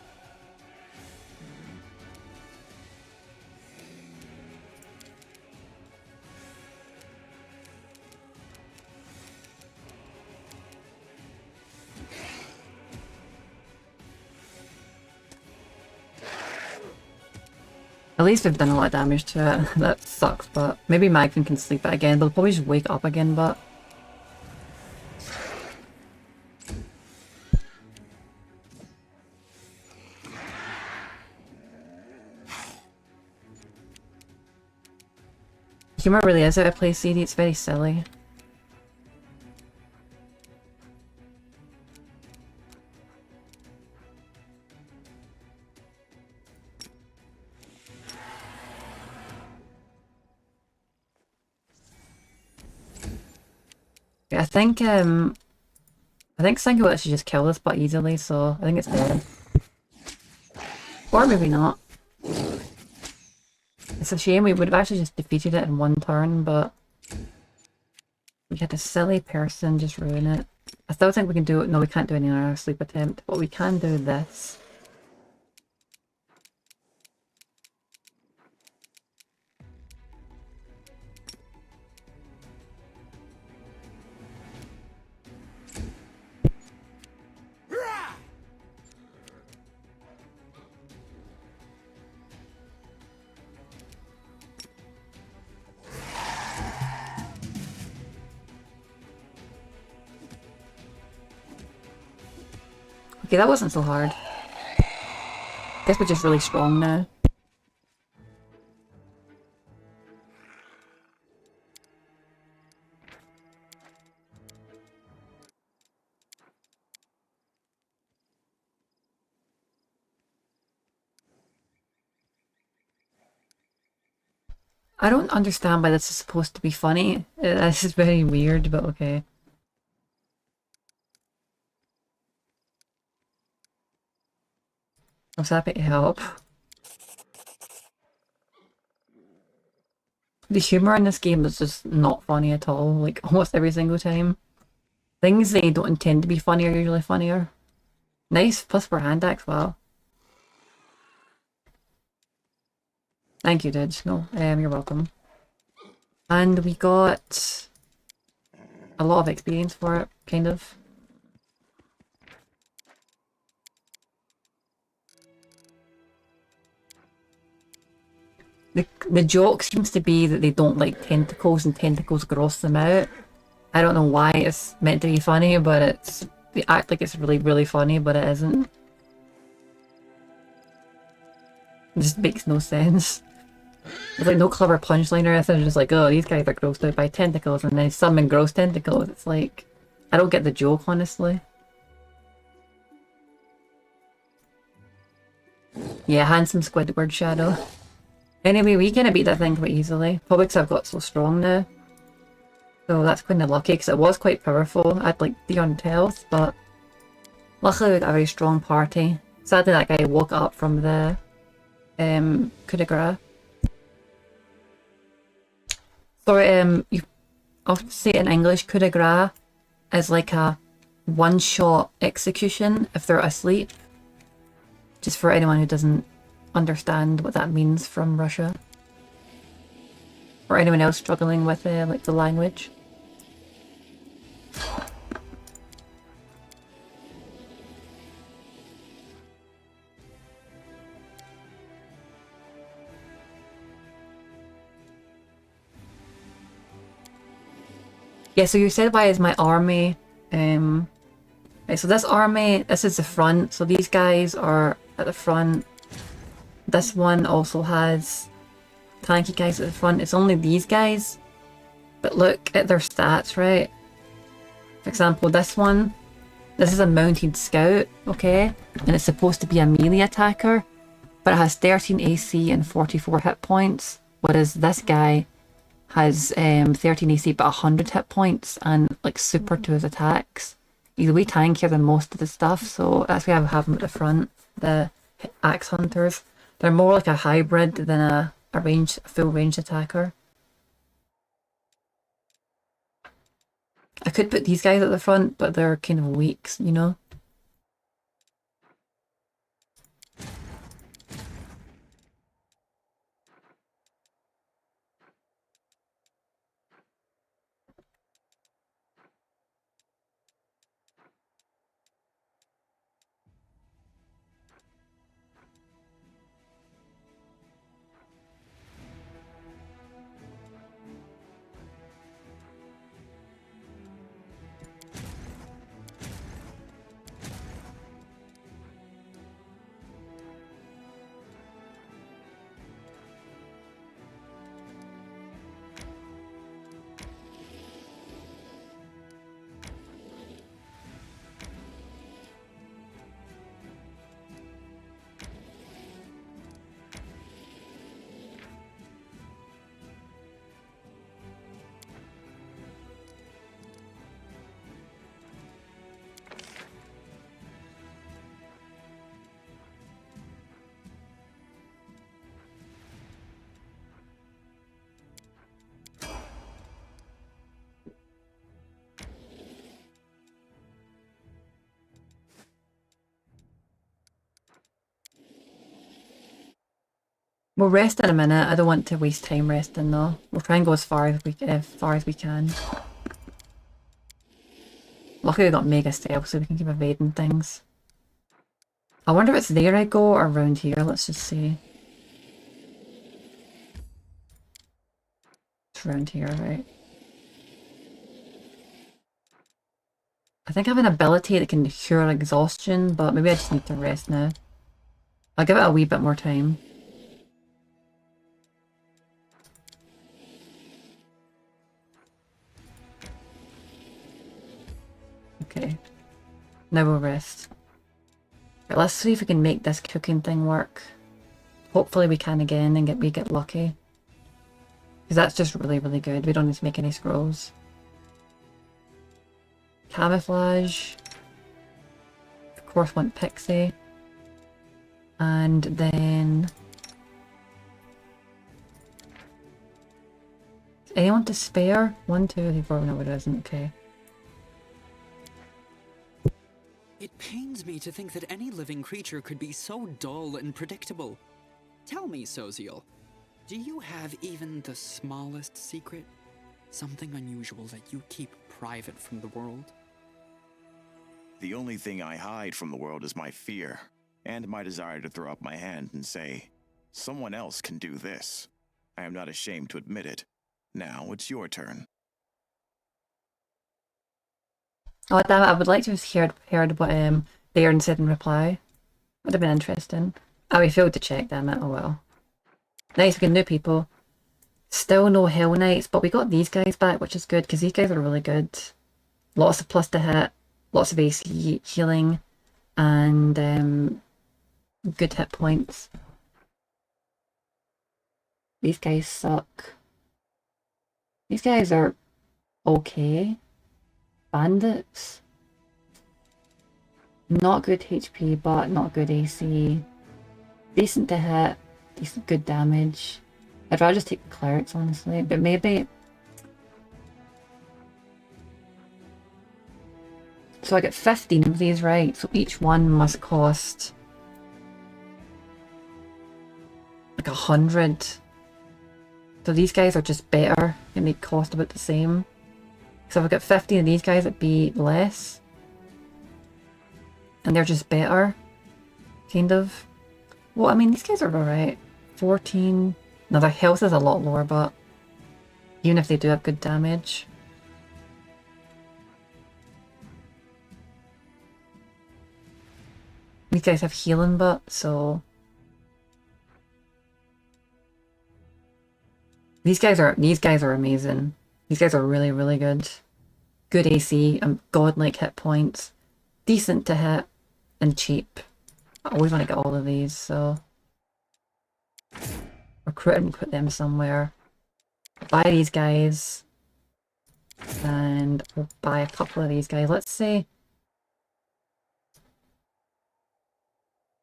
At least we've done a lot of damage to it. That sucks, but maybe Magvin can sleep it again. They'll probably just wake up again, but... Humor really is out of place, CD. It's very silly. Yeah, I think Senko will actually just kill this but easily, so I think it's dead. Or maybe not. It's a shame, we would have actually just defeated it in one turn, but we had a silly person just ruin it. I still think we can do it. No, we can't do any other sleep attempt, but we can do this. Okay, that wasn't so hard. Guess we're just really strong now. I don't understand why this is supposed to be funny. This is very weird, but okay. I was happy to help. The humor in this game is just not funny at all, like almost every single time. Things they don't intend to be funny are usually funnier. Nice, plus for hand axe, wow. Thank you, Didge. No, you're welcome. And we got a lot of experience for it, kind of. The joke seems to be that they don't like tentacles and tentacles gross them out. I don't know why it's meant to be funny, but they act like it's really, really funny, but it isn't. It just makes no sense. There's like no clever punchline or anything, just like, oh, these guys are grossed out by tentacles, and then summon gross tentacles. It's like, I don't get the joke, honestly. Yeah, handsome Squidward Shadow. Anyway, we kind of beat that thing quite easily. Probably because I've got so strong now. So that's kind of lucky, because it was quite powerful. I had like 300 health, but luckily we got a very strong party. Sadly that guy woke up from the coup de grace. Sorry, I'll say it in English, coup de grace is like a one-shot execution if they're asleep. Just for anyone who doesn't understand what that means from Russia. Or anyone else struggling with like the language. Yeah, so you said why is my army, right, so this army, this is the front, so these guys are at the front. This one also has tanky guys at the front. It's only these guys. But look at their stats, right? For example, this one, this is a mounted scout, okay? And it's supposed to be a melee attacker, but it has 13 AC and 44 hit points, whereas this guy has 13 AC but 100 hit points and like super to his attacks. He's way tankier than most of the stuff, so that's why I have him at the front. The axe hunters, they're more like a hybrid than a full range attacker. I could put these guys at the front, but they're kind of weak, you know? We'll rest in a minute. I don't want to waste time resting though. We'll try and go as far as we can. Luckily we got mega stealth so we can keep evading things. I wonder if it's there I go or around here. Let's just see. It's around here, right? I think I have an ability that can cure exhaustion, but maybe I just need to rest now. I'll give it a wee bit more time. Okay. Now we'll rest. Right, let's see if we can make this cooking thing work. Hopefully we can again and we get lucky. Because that's just really, really good. We don't need to make any scrolls. Camouflage. Of course, want Pixie. And then... Is anyone to spare? 1, 2, 3, 4. No, it isn't. Okay. It pains me to think that any living creature could be so dull and predictable. Tell me, Soziel, do you have even the smallest secret? Something unusual that you keep private from the world? The only thing I hide from the world is my fear, and my desire to throw up my hand and say, someone else can do this. I am not ashamed to admit it. Now it's your turn. Oh damn it, I would like to have heard what Baron said in reply. Would have been interesting. Oh, we failed to check, damn it, oh well. Nice, we get new people. Still no Hell Knights, but we got these guys back, which is good, because these guys are really good. Lots of plus to hit, lots of AC healing, and good hit points. These guys suck. These guys are okay. Bandits. Not good HP, but not good AC. Decent to hit, decent good damage. I'd rather just take the clerics, honestly, but maybe... So I get 15 of these, right? So each one must cost... like 100. So these guys are just better, and they cost about the same. So if I get 15 of these guys, it'd be less. And they're just better. Kind of. Well, I mean, these guys are alright. 14. Now their health is a lot lower, but even if they do have good damage. These guys have healing butt, so these guys are amazing. These guys are really, really good. Good AC, godlike hit points, decent to hit, and cheap. I always want to get all of these, so recruit and put them somewhere. Buy these guys, and we'll buy a couple of these guys. Let's say,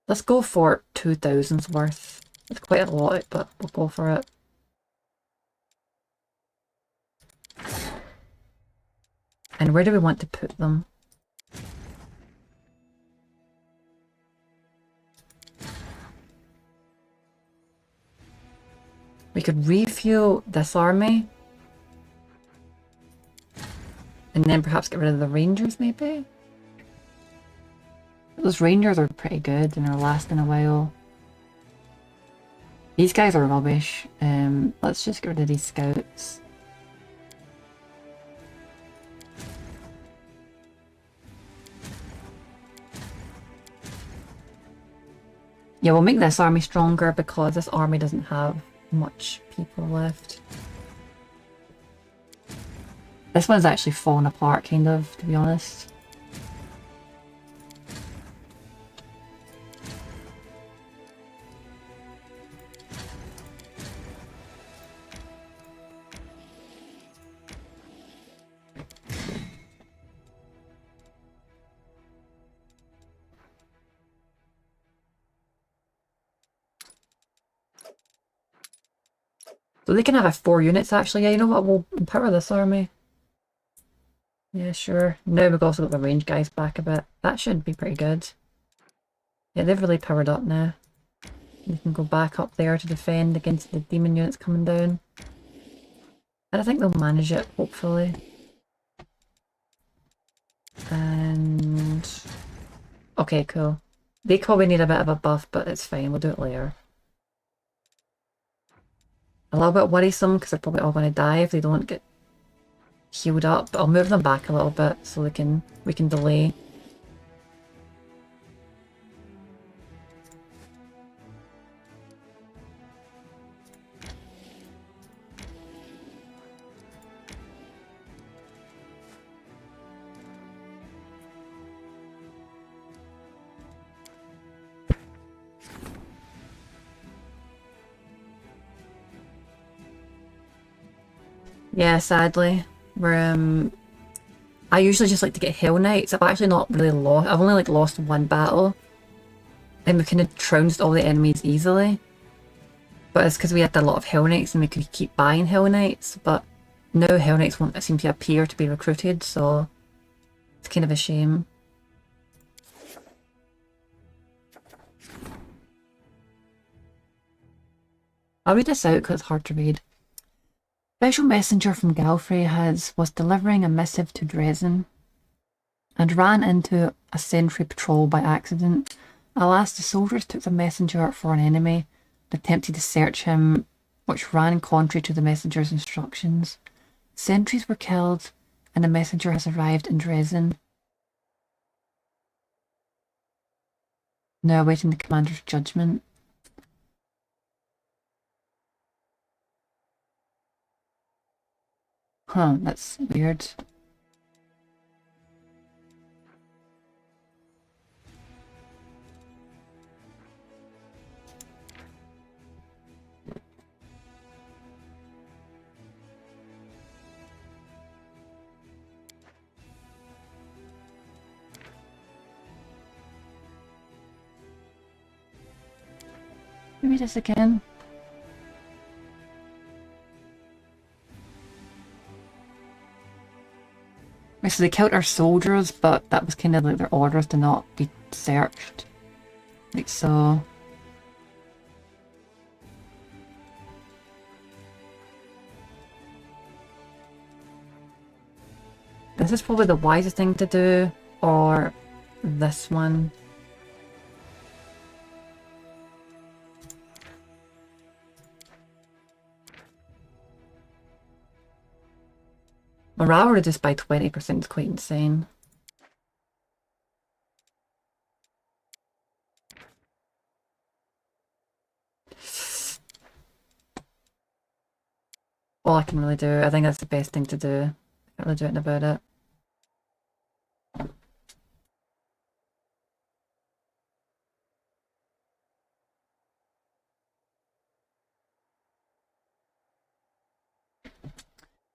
let's go for 2,000's worth. It's quite a lot, but we'll go for it. And where do we want to put them? We could refuel this army. And then perhaps get rid of the rangers, maybe? Those rangers are pretty good and are lasting a while. These guys are rubbish. Let's just get rid of these scouts. Yeah, we'll make this army stronger because this army doesn't have much people left. This one's actually fallen apart, kind of, to be honest. So they can have 4 units actually. Yeah, you know what? We'll empower this army. Yeah, sure. Now we've also got the range guys back a bit. That should be pretty good. Yeah, they've really powered up now. We can go back up there to defend against the demon units coming down. And I think they'll manage it, hopefully. And... okay, cool. They probably need a bit of a buff, but it's fine. We'll do it later. A little bit worrisome because they're probably all going to die if they don't get healed up. But I'll move them back a little bit so we can delay. Yeah, sadly. We're I usually just like to get Hell Knights. I've actually not really lost. I've only like lost one battle. And we kind of trounced all the enemies easily. But it's because we had a lot of Hell Knights and we could keep buying Hell Knights. But now Hell Knights won't seem to appear to be recruited, so it's kind of a shame. I'll read this out because it's hard to read. Special messenger from Galfrey was delivering a missive to Dresden and ran into a sentry patrol by accident. Alas, the soldiers took the messenger for an enemy and attempted to search him, which ran contrary to the messenger's instructions. Sentries were killed and the messenger has arrived in Dresden. Now awaiting the commander's judgment. Huh, that's weird. Maybe this again. So they killed our soldiers, but that was kind of like their orders to not be searched. Like so. This is probably the wisest thing to do, or this one. Morale reduced by 20% is quite insane. all I can really do. I think that's the best thing to do. I can't really do anything about it.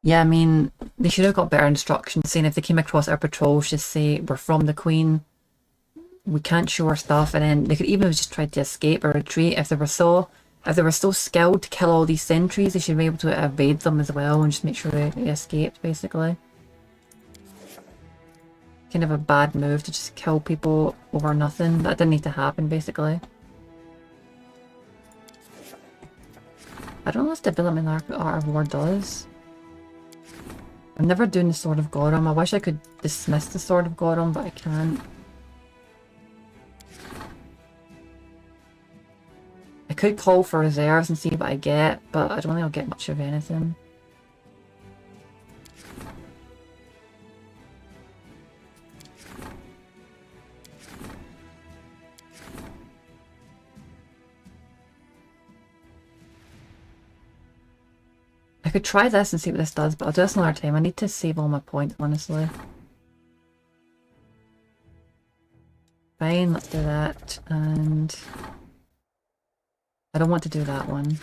Yeah, I mean, they should have got better instructions saying if they came across our patrols, just say, we're from the Queen, we can't show our stuff, and then they could even have just tried to escape or retreat. If they were so skilled to kill all these sentries, they should be able to evade them as well and just make sure they escaped, basically. Kind of a bad move to just kill people over nothing. That didn't need to happen, basically. I don't know what development Art of War does. I'm never doing the Sword of Gorum. I wish I could dismiss the Sword of Gorum, but I can't. I could call for reserves and see what I get, but I don't think I'll get much of anything. I could try this and see what this does, but I'll do this another time. I need to save all my points, honestly. Fine, let's do that, and I don't want to do that one.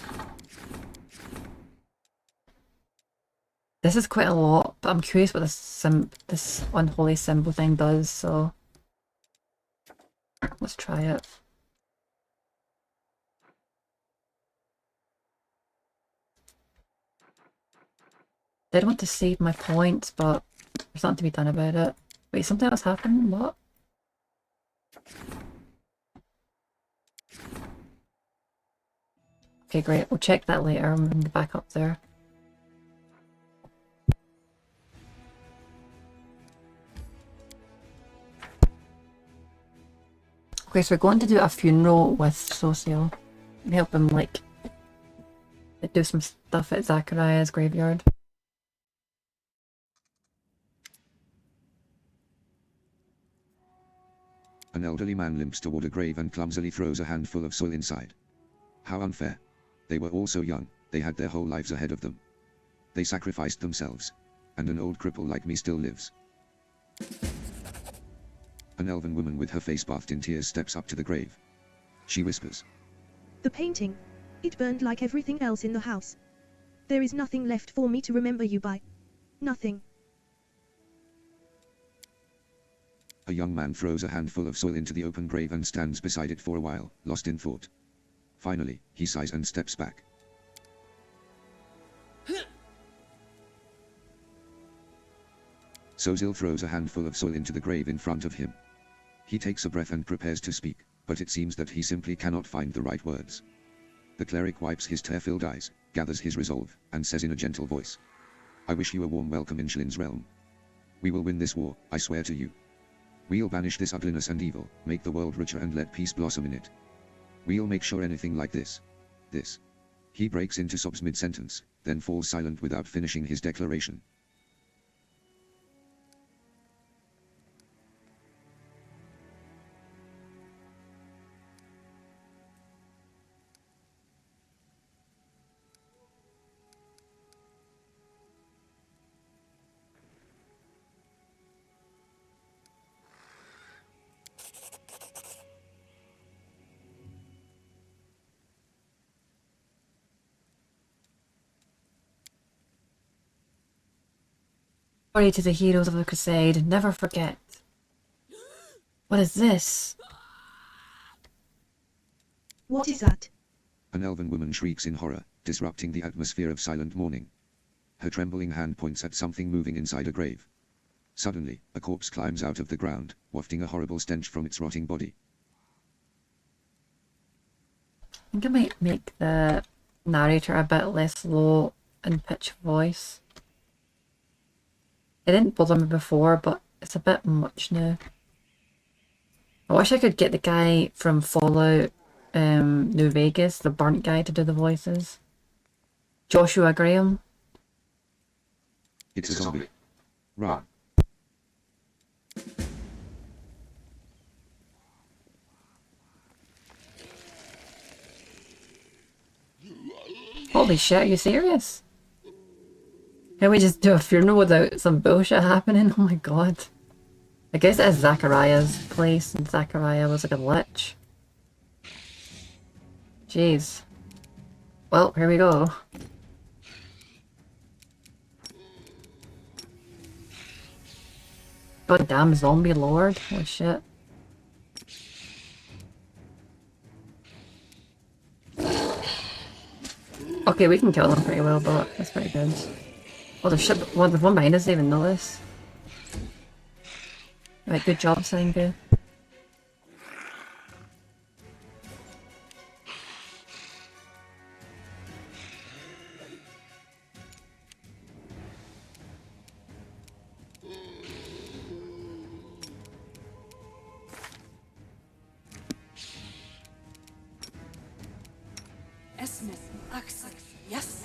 This is quite a lot, but I'm curious what this unholy symbol thing does, so let's try it. I did want to save my points, but there's nothing to be done about it. Wait, something else happened? What? Okay, great. We'll check that later when we get back up there. Okay, so we're going to do a funeral with Socio. Help him, like, do some stuff at Zachariah's graveyard. An elderly man limps toward a grave and clumsily throws a handful of soil inside. How unfair. They were all so young, they had their whole lives ahead of them. They sacrificed themselves. And an old cripple like me still lives. An elven woman with her face bathed in tears steps up to the grave. She whispers. The painting. It burned like everything else in the house. There is nothing left for me to remember you by. Nothing. A young man throws a handful of soil into the open grave and stands beside it for a while, lost in thought. Finally, he sighs and steps back. Sozil throws a handful of soil into the grave in front of him. He takes a breath and prepares to speak, but it seems that he simply cannot find the right words. The cleric wipes his tear-filled eyes, gathers his resolve, and says in a gentle voice, I wish you a warm welcome in Shlin's realm. We will win this war, I swear to you. We'll banish this ugliness and evil, make the world richer and let peace blossom in it. We'll make sure anything like this. He breaks into sobs mid-sentence, then falls silent without finishing his declaration. Glory to the heroes of the crusade, never forget. What is this? What is that? An elven woman shrieks in horror, disrupting the atmosphere of silent mourning. Her trembling hand points at something moving inside a grave. Suddenly, a corpse climbs out of the ground, wafting a horrible stench from its rotting body. I think I might make the narrator a bit less low in pitch voice. It didn't bother me before, but it's a bit much now. I wish I could get the guy from Fallout New Vegas, the burnt guy, to do the voices. Joshua Graham. It's a zombie. Run. Holy shit, are you serious? Can we just do a funeral without some bullshit happening? Oh my god. I guess it is Zachariah's place, and Zachariah was like a lich. Jeez. Well, here we go. God damn zombie lord. Holy shit. Okay, we can kill them pretty well, but that's pretty good. Oh, there's shit. Well, there's one behind us, didn't even notice. Right, good job, Sengu. Yes.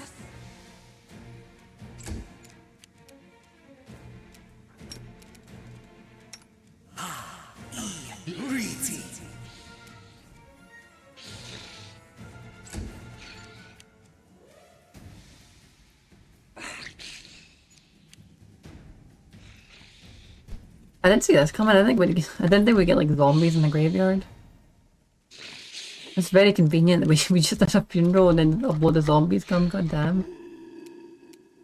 I didn't see this coming. I didn't think we'd get like zombies in the graveyard. It's very convenient that we just had a funeral and then a load of zombies come. God damn.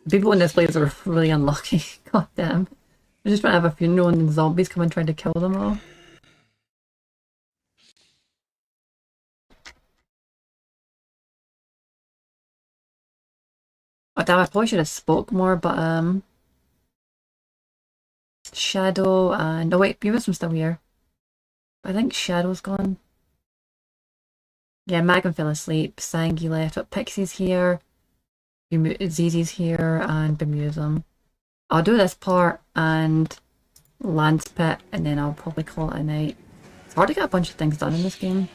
People in this place are really unlucky. God damn. They're just trying to have a funeral and then zombies come and try to kill them all. Oh damn, I probably should have spoke more, but Shadow and... Oh wait, Beavism's still here. I think Shadow's gone. Yeah, Megan fell asleep, Sangi left, but Pixie's here, Zizi's here, and Bemusum. I'll do this part and Lance Pit, and then I'll probably call it a night. It's hard to get a bunch of things done in this game.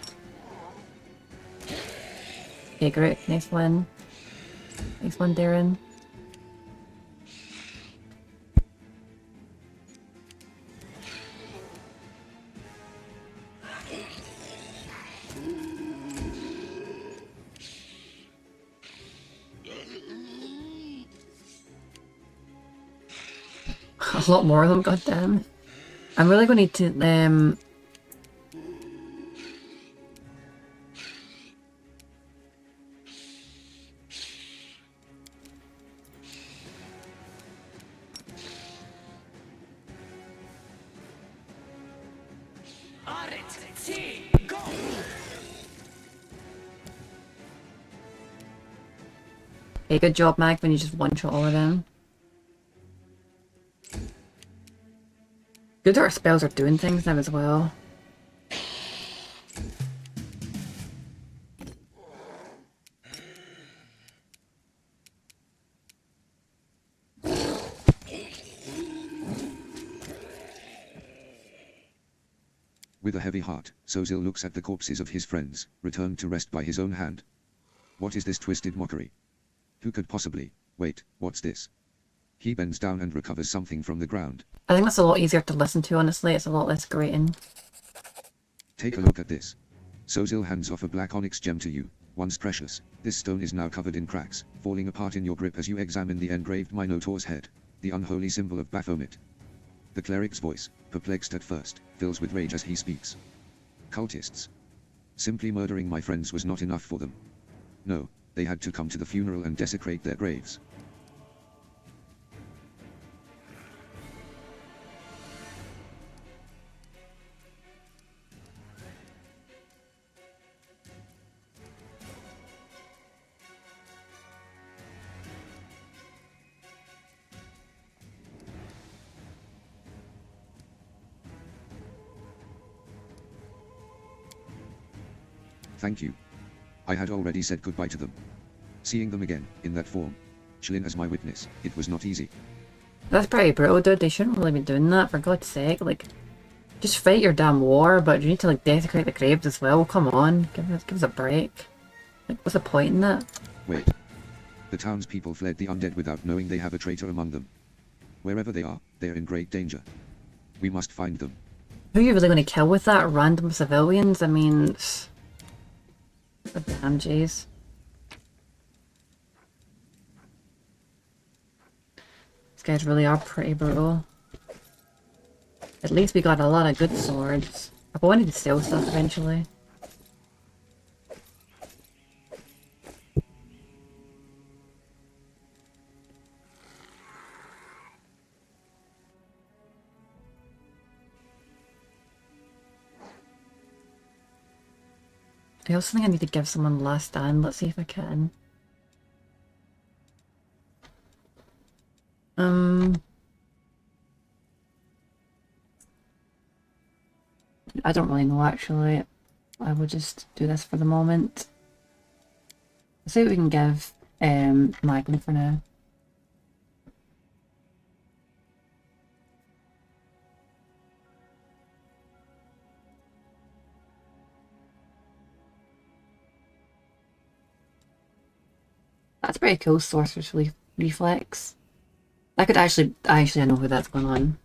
Okay, great. Next one. Next one, Darren. A lot more of them, goddamn. I'm really going to need to, Okay, good job, Mag, when you just one-shot all of them. Good that our spells are doing things now as well. With a heavy heart, Sozil looks at the corpses of his friends, returned to rest by his own hand. What is this twisted mockery? Who could possibly... Wait, what's this? He bends down and recovers something from the ground. I think that's a lot easier to listen to, honestly. It's a lot less grating. Take a look at this. Sozil hands off a black onyx gem to you, once precious. This stone is now covered in cracks, falling apart in your grip as you examine the engraved Minotaur's head, the unholy symbol of Baphomet. The cleric's voice, perplexed at first, fills with rage as he speaks. Cultists. Simply murdering my friends was not enough for them. No, they had to come to the funeral and desecrate their graves. Thank you. I had already said goodbye to them. Seeing them again, in that form, Shlin as my witness, it was not easy. That's pretty brutal, dude. They shouldn't really be doing that, for God's sake. Like, just fight your damn war, but you need to, like, desecrate the graves as well. Come on, give us a break. Like, what's the point in that? Wait. The townspeople fled the undead without knowing they have a traitor among them. Wherever they are in great danger. We must find them. Who are you really going to kill with that? Random civilians? I mean... Oh, damn, jeez. guys really are pretty brutal. At least we got a lot of good swords. I wanted to sell stuff eventually. I also think I need to give someone last stand. Let's see if I can. I don't really know actually. I will just do this for the moment. Let's see what we can give Magnum for now. That's pretty cool, Sorcerer's Reflex. I could actually I know who that's going on.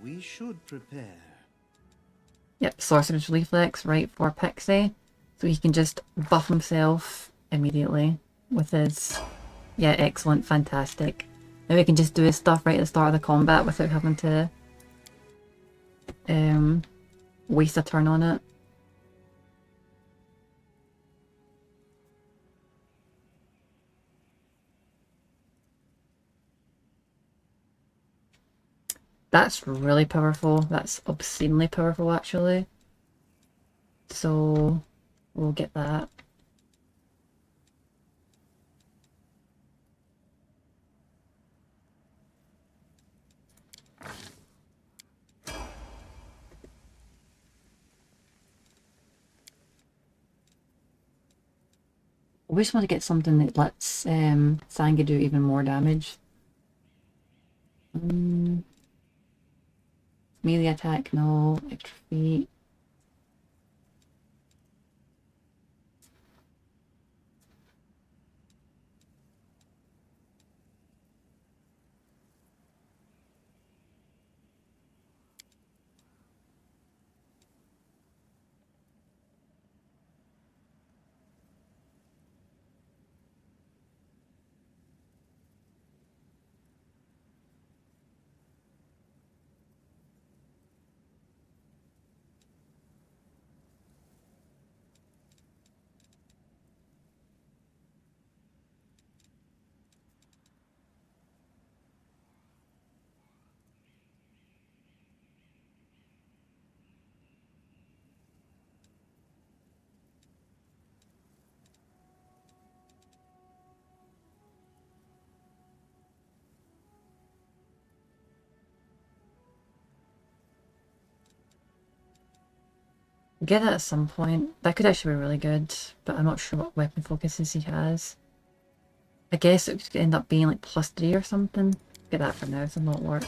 We should prepare. Yep, Sorcerer's Reflex, right for Pixie. So he can just buff himself immediately with his... Yeah, excellent, fantastic. Now we can just do his stuff right at the start of the combat without having to waste a turn on it. That's really powerful. That's obscenely powerful, actually. So, we'll get that. We just want to get something that lets Sanga do even more damage. Melee attack, no. Extra feet. Get it at some point. That could actually be really good, but I'm not sure what weapon focuses he has. I guess it could end up being like +3 or something. Get that for now, so not works.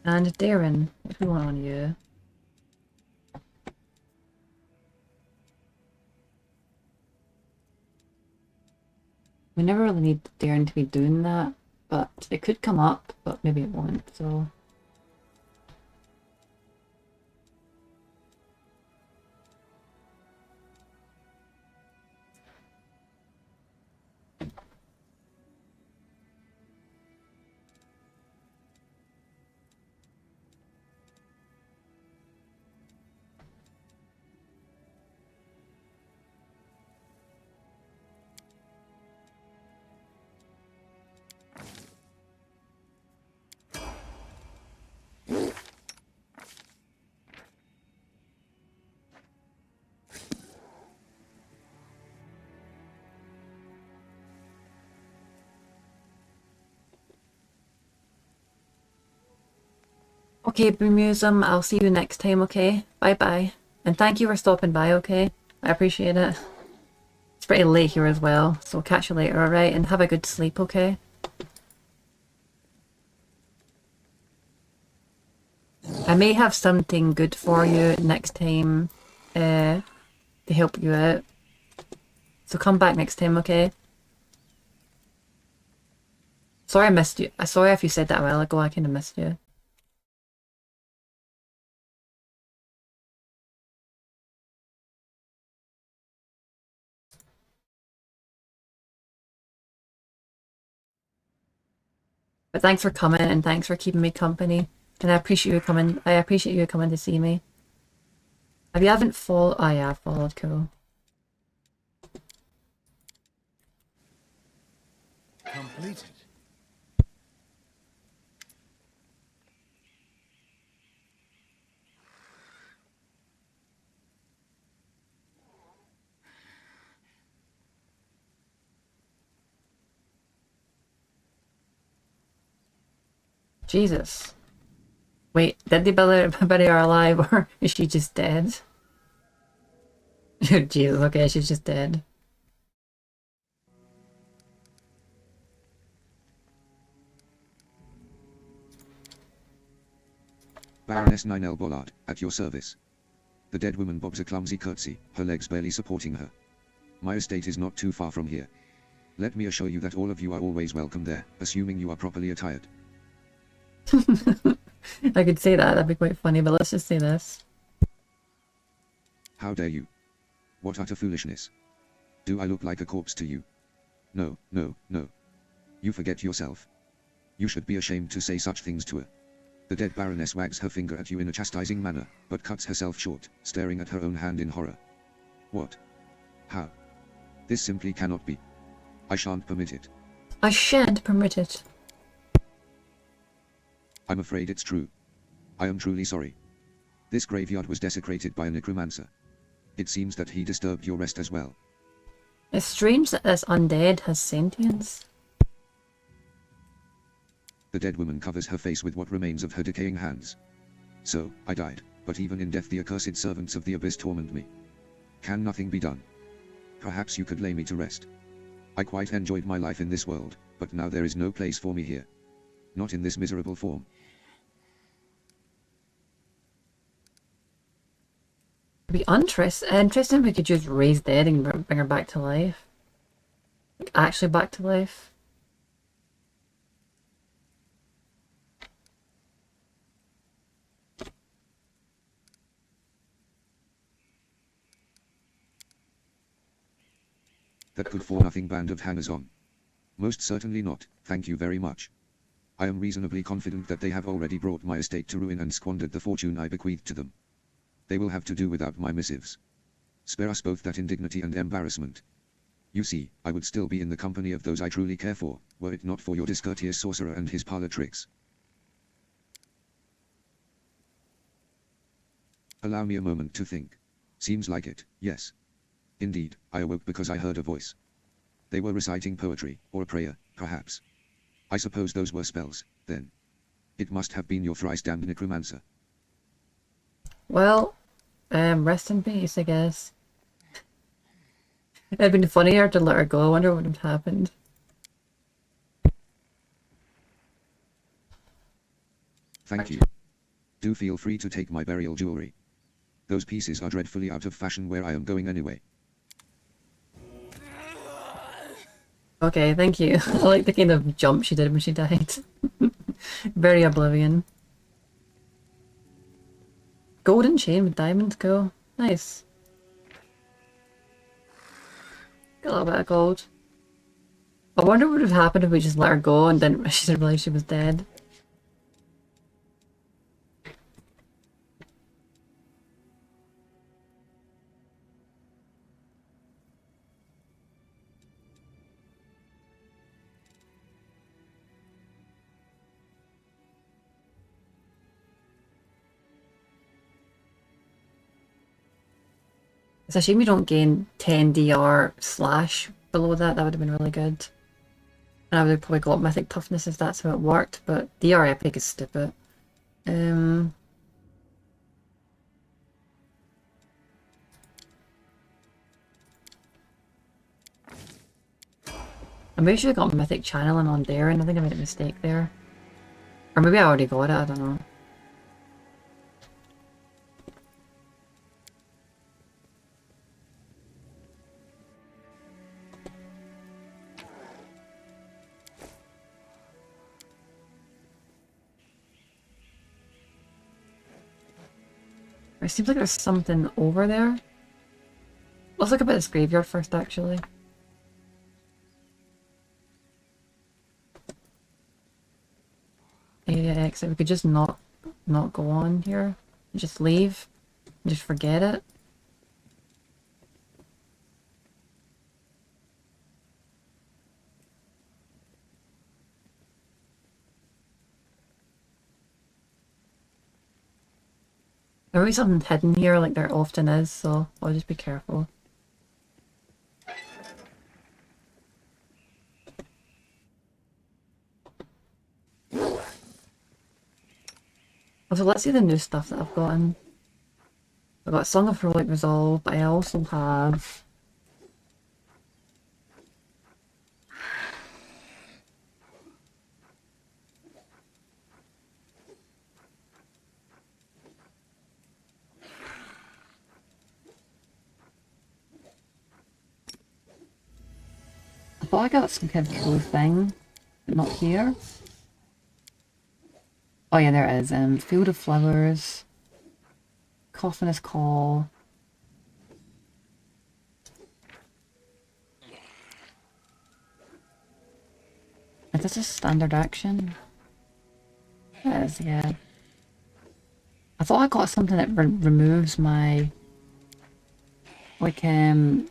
And Darren, what do we want on you? We never really need Darren to be doing that, but it could come up, but maybe it won't, so... Okay, Bemusum, I'll see you next time, okay? Bye-bye. And thank you for stopping by, okay? I appreciate it. It's pretty late here as well, so I'll catch you later, alright? And have a good sleep, okay? I may have something good for you next time to help you out. So come back next time, okay? Sorry I missed you. Sorry if you said that a while ago, I kind of missed you. But thanks for coming and thanks for keeping me company. And I appreciate you coming. I appreciate you coming to see me. If you haven't followed, oh yeah, I followed. Cool. Completed. Jesus. Wait, did they bury her alive or is she just dead? Jesus, okay, she's just dead. Baroness Ninel Bollard, at your service. The dead woman bobs a clumsy curtsy, her legs barely supporting her. My estate is not too far from here. Let me assure you that all of you are always welcome there, assuming you are properly attired. I could say that, that'd be quite funny, but let's just say this. How dare you? What utter foolishness. Do I look like a corpse to you? No, no, no. You forget yourself. You should be ashamed to say such things to her. The dead Baroness wags her finger at you in a chastising manner, but cuts herself short, staring at her own hand in horror. What? How? This simply cannot be. I shan't permit it. I shan't permit it. I'm afraid it's true. I am truly sorry. This graveyard was desecrated by a necromancer. It seems that he disturbed your rest as well. It's strange that this undead has sentience. The dead woman covers her face with what remains of her decaying hands. So, I died, but even in death the accursed servants of the abyss torment me. Can nothing be done? Perhaps you could lay me to rest. I quite enjoyed my life in this world, but now there is no place for me here. Not in this miserable form. It'd be interesting if we could just raise dead and bring her back to life. Like, actually back to life. That good for nothing band of hangers-on. Most certainly not, thank you very much. I am reasonably confident that they have already brought my estate to ruin and squandered the fortune I bequeathed to them. They will have to do without my missives. Spare us both that indignity and embarrassment. You see, I would still be in the company of those I truly care for, were it not for your discourteous sorcerer and his parlor tricks. Allow me a moment to think. Seems like it, yes. Indeed, I awoke because I heard a voice. They were reciting poetry, or a prayer, perhaps. I suppose those were spells, then. It must have been your thrice damned necromancer. Well, rest in peace, I guess. It'd been funnier to let her go. I wonder what would have happened. Thank you. Do feel free to take my burial jewelry. Those pieces are dreadfully out of fashion where I am going anyway. Okay, thank you. I like the kind of jump she did when she died. Very Oblivion. Golden chain with diamonds, go. Nice. Got a little bit of gold. I wonder what would have happened if we just let her go and then she didn't realize she was dead. It's a shame you don't gain 10 DR slash below that. That would have been really good. And I would have probably got mythic toughness if that's how it worked, but DR epic is stupid. I maybe should have got mythic channeling on there, and I think I made a mistake there. Or maybe I already got it, I don't know. It seems like there's something over there. Let's look about this graveyard first, actually. mechanics that we could just not go on here. Just leave. Just forget it. There might be something hidden here like there often is, so I'll just be careful. So let's see the new stuff that I've gotten. I've got Song of Heroic Resolve, but I also have... I thought I got some kind of cool thing, but not here. Oh yeah, there it is. Field of Flowers, Coffinus Call. Is this a standard action? It is, yeah. I thought I got something that removes my... Like, oh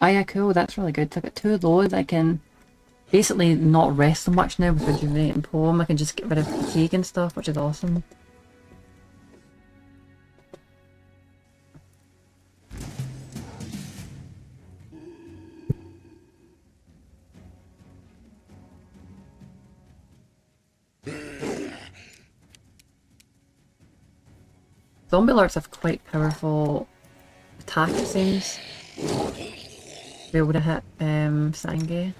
yeah, cool, that's really good. So I got 2 of those. I can basically not rest so much now with Rejuvenating Poem. I can just get rid of fatigue and stuff, which is awesome. Zombie lords have quite powerful attack, it seems. Be able to hit Sange.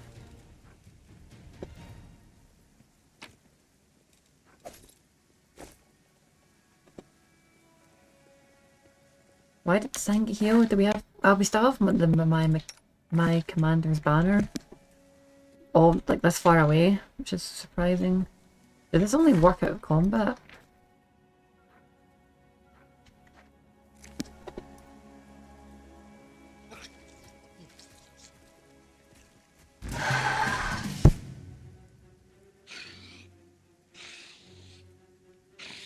Why did Sange heal? Do we have? We still have my commander's banner. Oh, like this far away, which is surprising. Did this only work out of combat?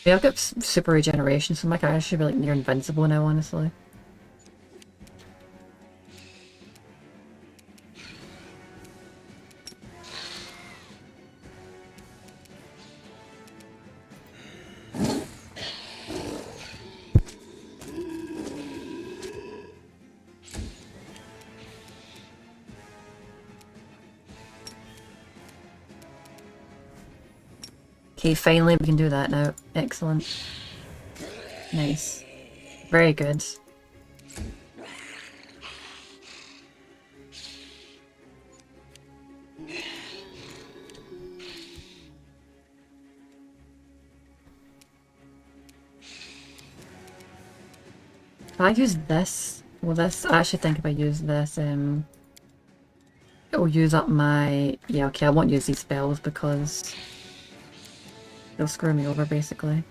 Yeah, I've got super regeneration, so my character should be like near invincible now, honestly. Okay, finally we can do that now. Excellent. Nice. Very good. If I use this, well this, I actually think if I use this, it will use up my, yeah, okay, I won't use these spells because they'll screw me over basically.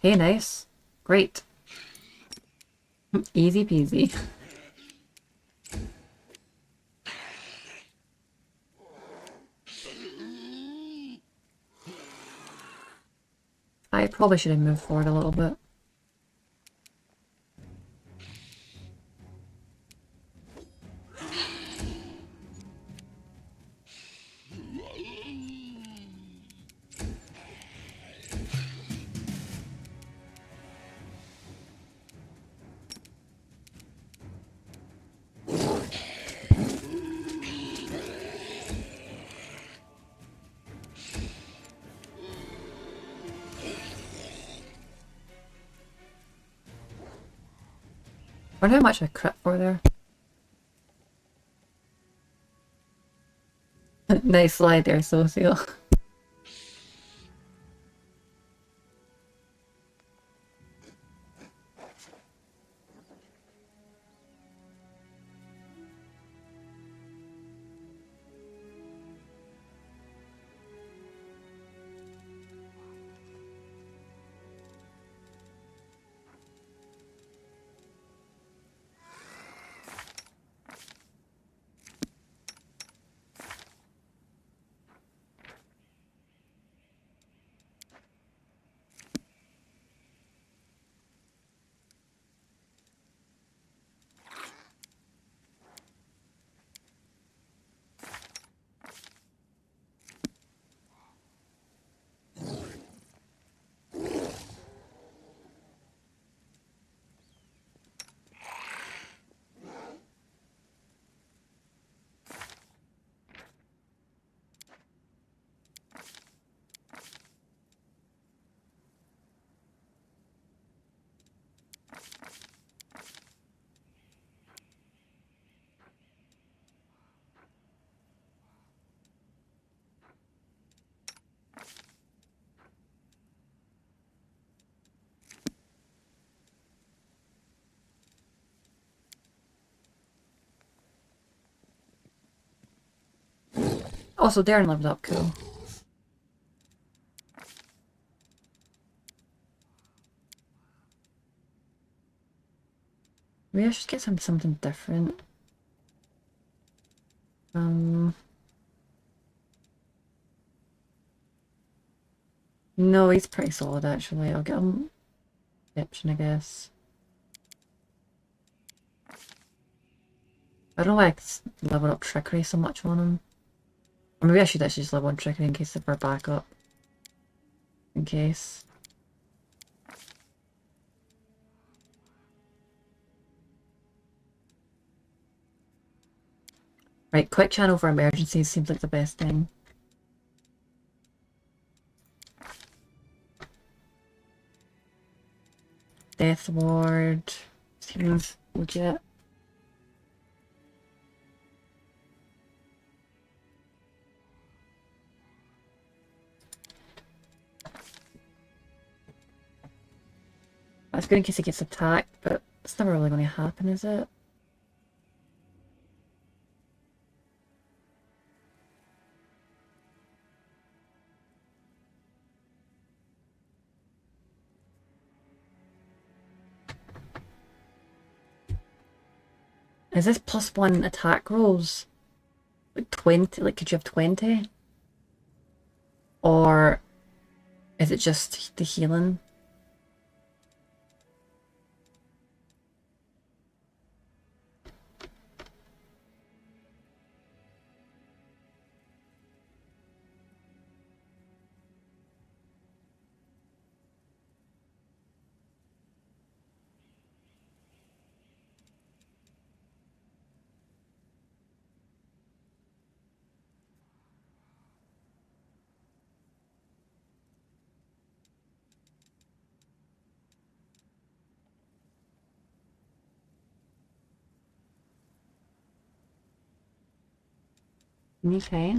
Hey, nice. Great. Easy peasy. I probably should have moved forward a little bit. I wonder how much I crit for there. Nice slide there, Socio. Also, Darren leveled up, cool. Maybe I should get something different. No, he's pretty solid actually. I'll get him Egyptian, I guess. I don't know why I leveled up trickery so much on him. Or maybe I should actually just level on trickery in case of our backup. In case. Right, quick channel for emergencies seems like the best thing. Death Ward seems legit. That's good in case he gets attacked, but it's never really going to happen, is it? Is this +1 attack rolls? Like 20? Like, could you have 20? Or is it just the healing? Okay.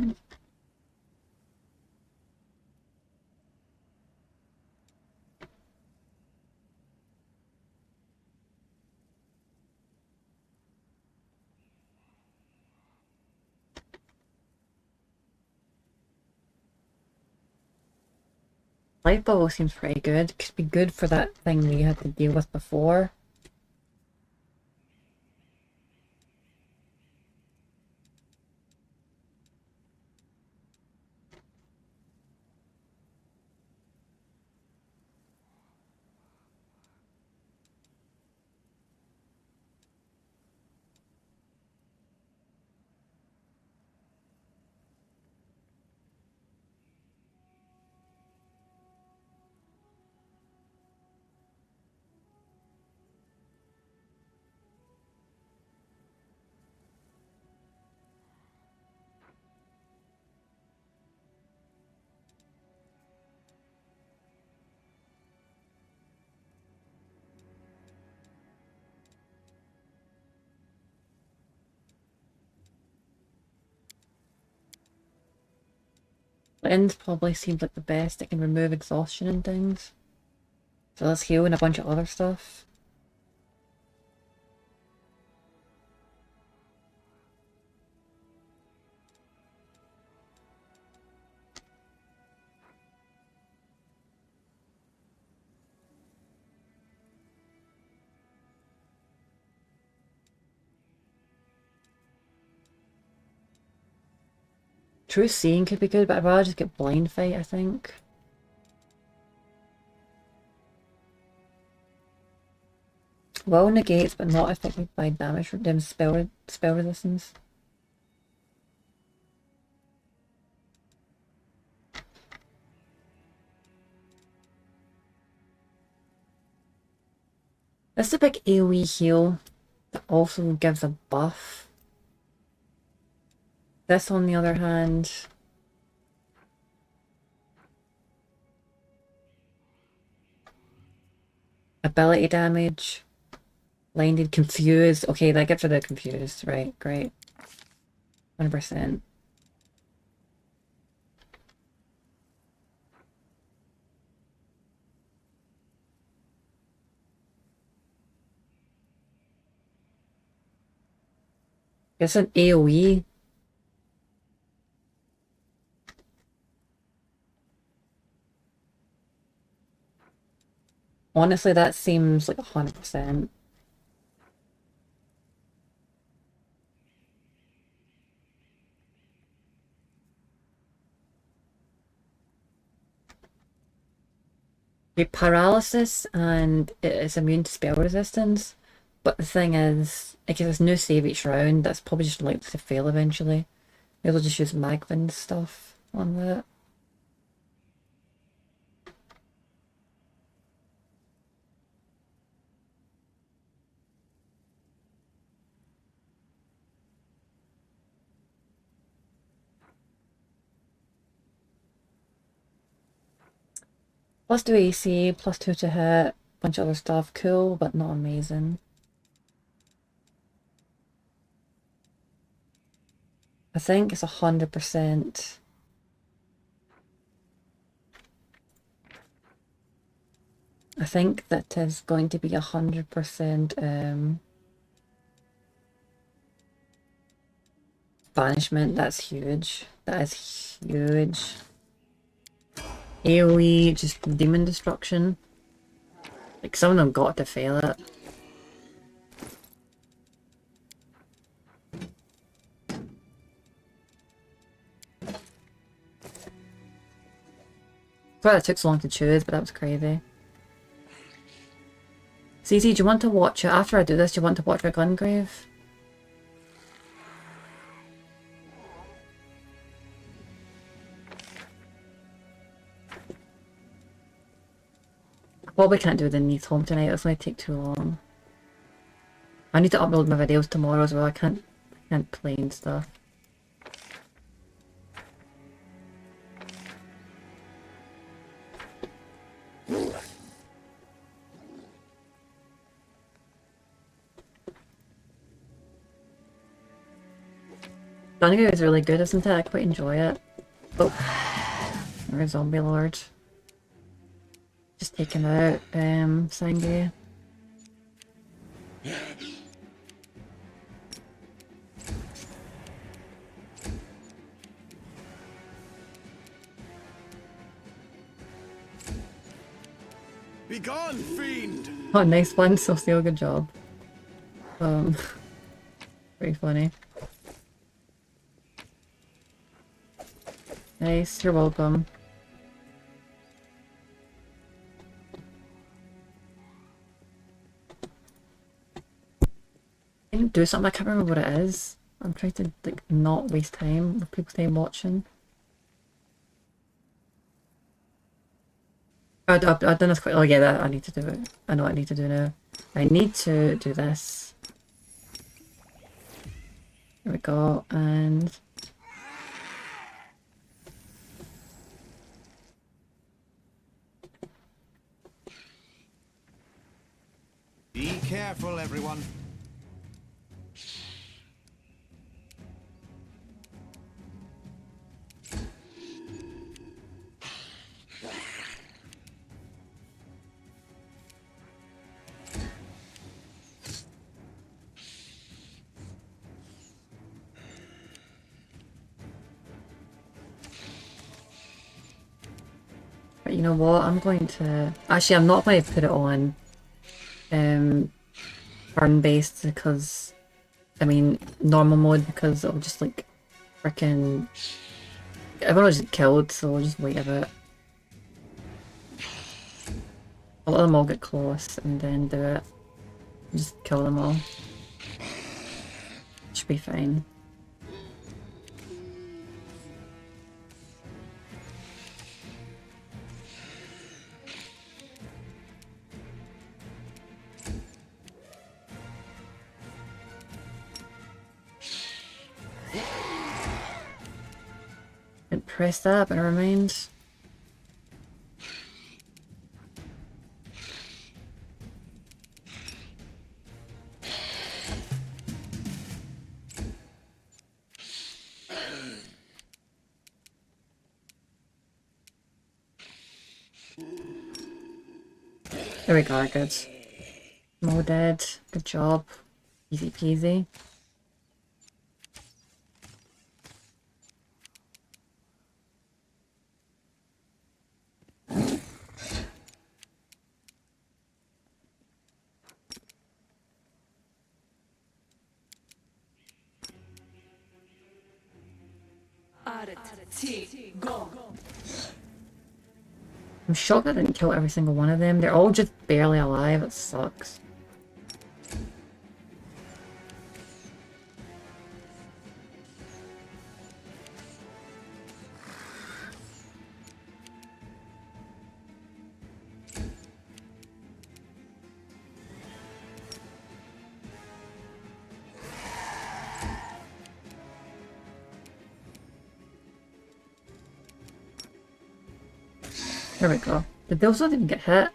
Life bubble seems pretty good. Could be good for that thing we had to deal with before. End probably seems like the best. It can remove exhaustion and things. So let's heal and a bunch of other stuff. True Seeing could be good, but I'd rather just get Blind Fight, I think. Well negates, but not affected by damage from them spell resistance. This is a big AoE heal that also gives a buff. This, on the other hand, ability damage, blinded, confused. Okay, that gets rid of confused. Right, great. 100%. It's an AoE. Honestly, that seems like 100%. Paralysis and it is immune to spell resistance. But the thing is, it gives us no save each round. That's probably just likely to fail eventually. Maybe we'll just use Magvin stuff on that. Plus 2 AC, plus 2 to hit, bunch of other stuff. Cool, but not amazing. I think it's 100%. I think that is going to be 100% banishment. That's huge. That is huge. AoE, just demon destruction. Like, some of them got to fail it. Sorry that took so long to choose, but that was crazy. CZ, do you want to watch it? After I do this, do you want to watch my Gungrave? I probably can't do the Neath home tonight, it's going to take too long. I need to upload my videos tomorrow as well, I can't play and stuff. Gungrave is really good, isn't it? I quite enjoy it. Oh, there's a zombie lord. Just taking out Sangay. Be gone, fiend! Oh, nice one, Socio, good job. Very funny. Nice, you're welcome. I didn't do something, I can't remember what it is. I'm trying to like not waste time with people's time watching. I've done this quite. Oh yeah, that I need to do it. I know what I need to do now. I need to do this. There we go, and Be careful, everyone. but you know what? I'm going to actually. I'm not going to put it on turn-based because I mean normal mode because it'll just like freaking everyone will just get killed. So we'll just wait a bit. I'll let them all get close and then do it. Just kill them all. Should be fine. Didn't press that, but never mind. There we go, good. More dead. Good job. Easy peasy. I'm shocked I didn't kill every single one of them. They're all just barely alive. It sucks. There we go. Did those not even get hit?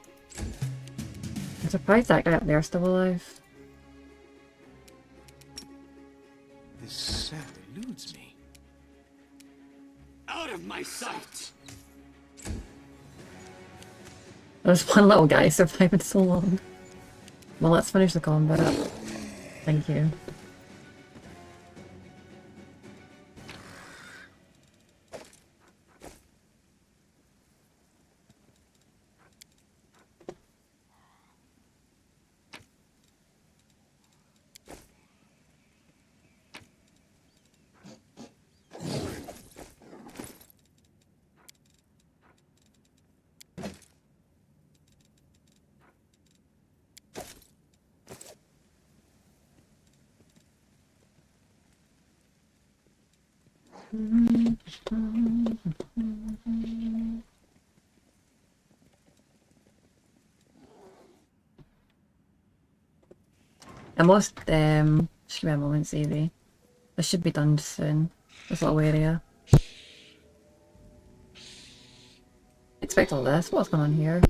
I'm surprised that guy up there is still alive. This sound eludes me. Out of my sight! There's one little guy surviving so long. Well, let's finish the combat. Thank you. Almost, just give me a moment, Evie. This should be done soon. This little area. Expect all this. What's going on here?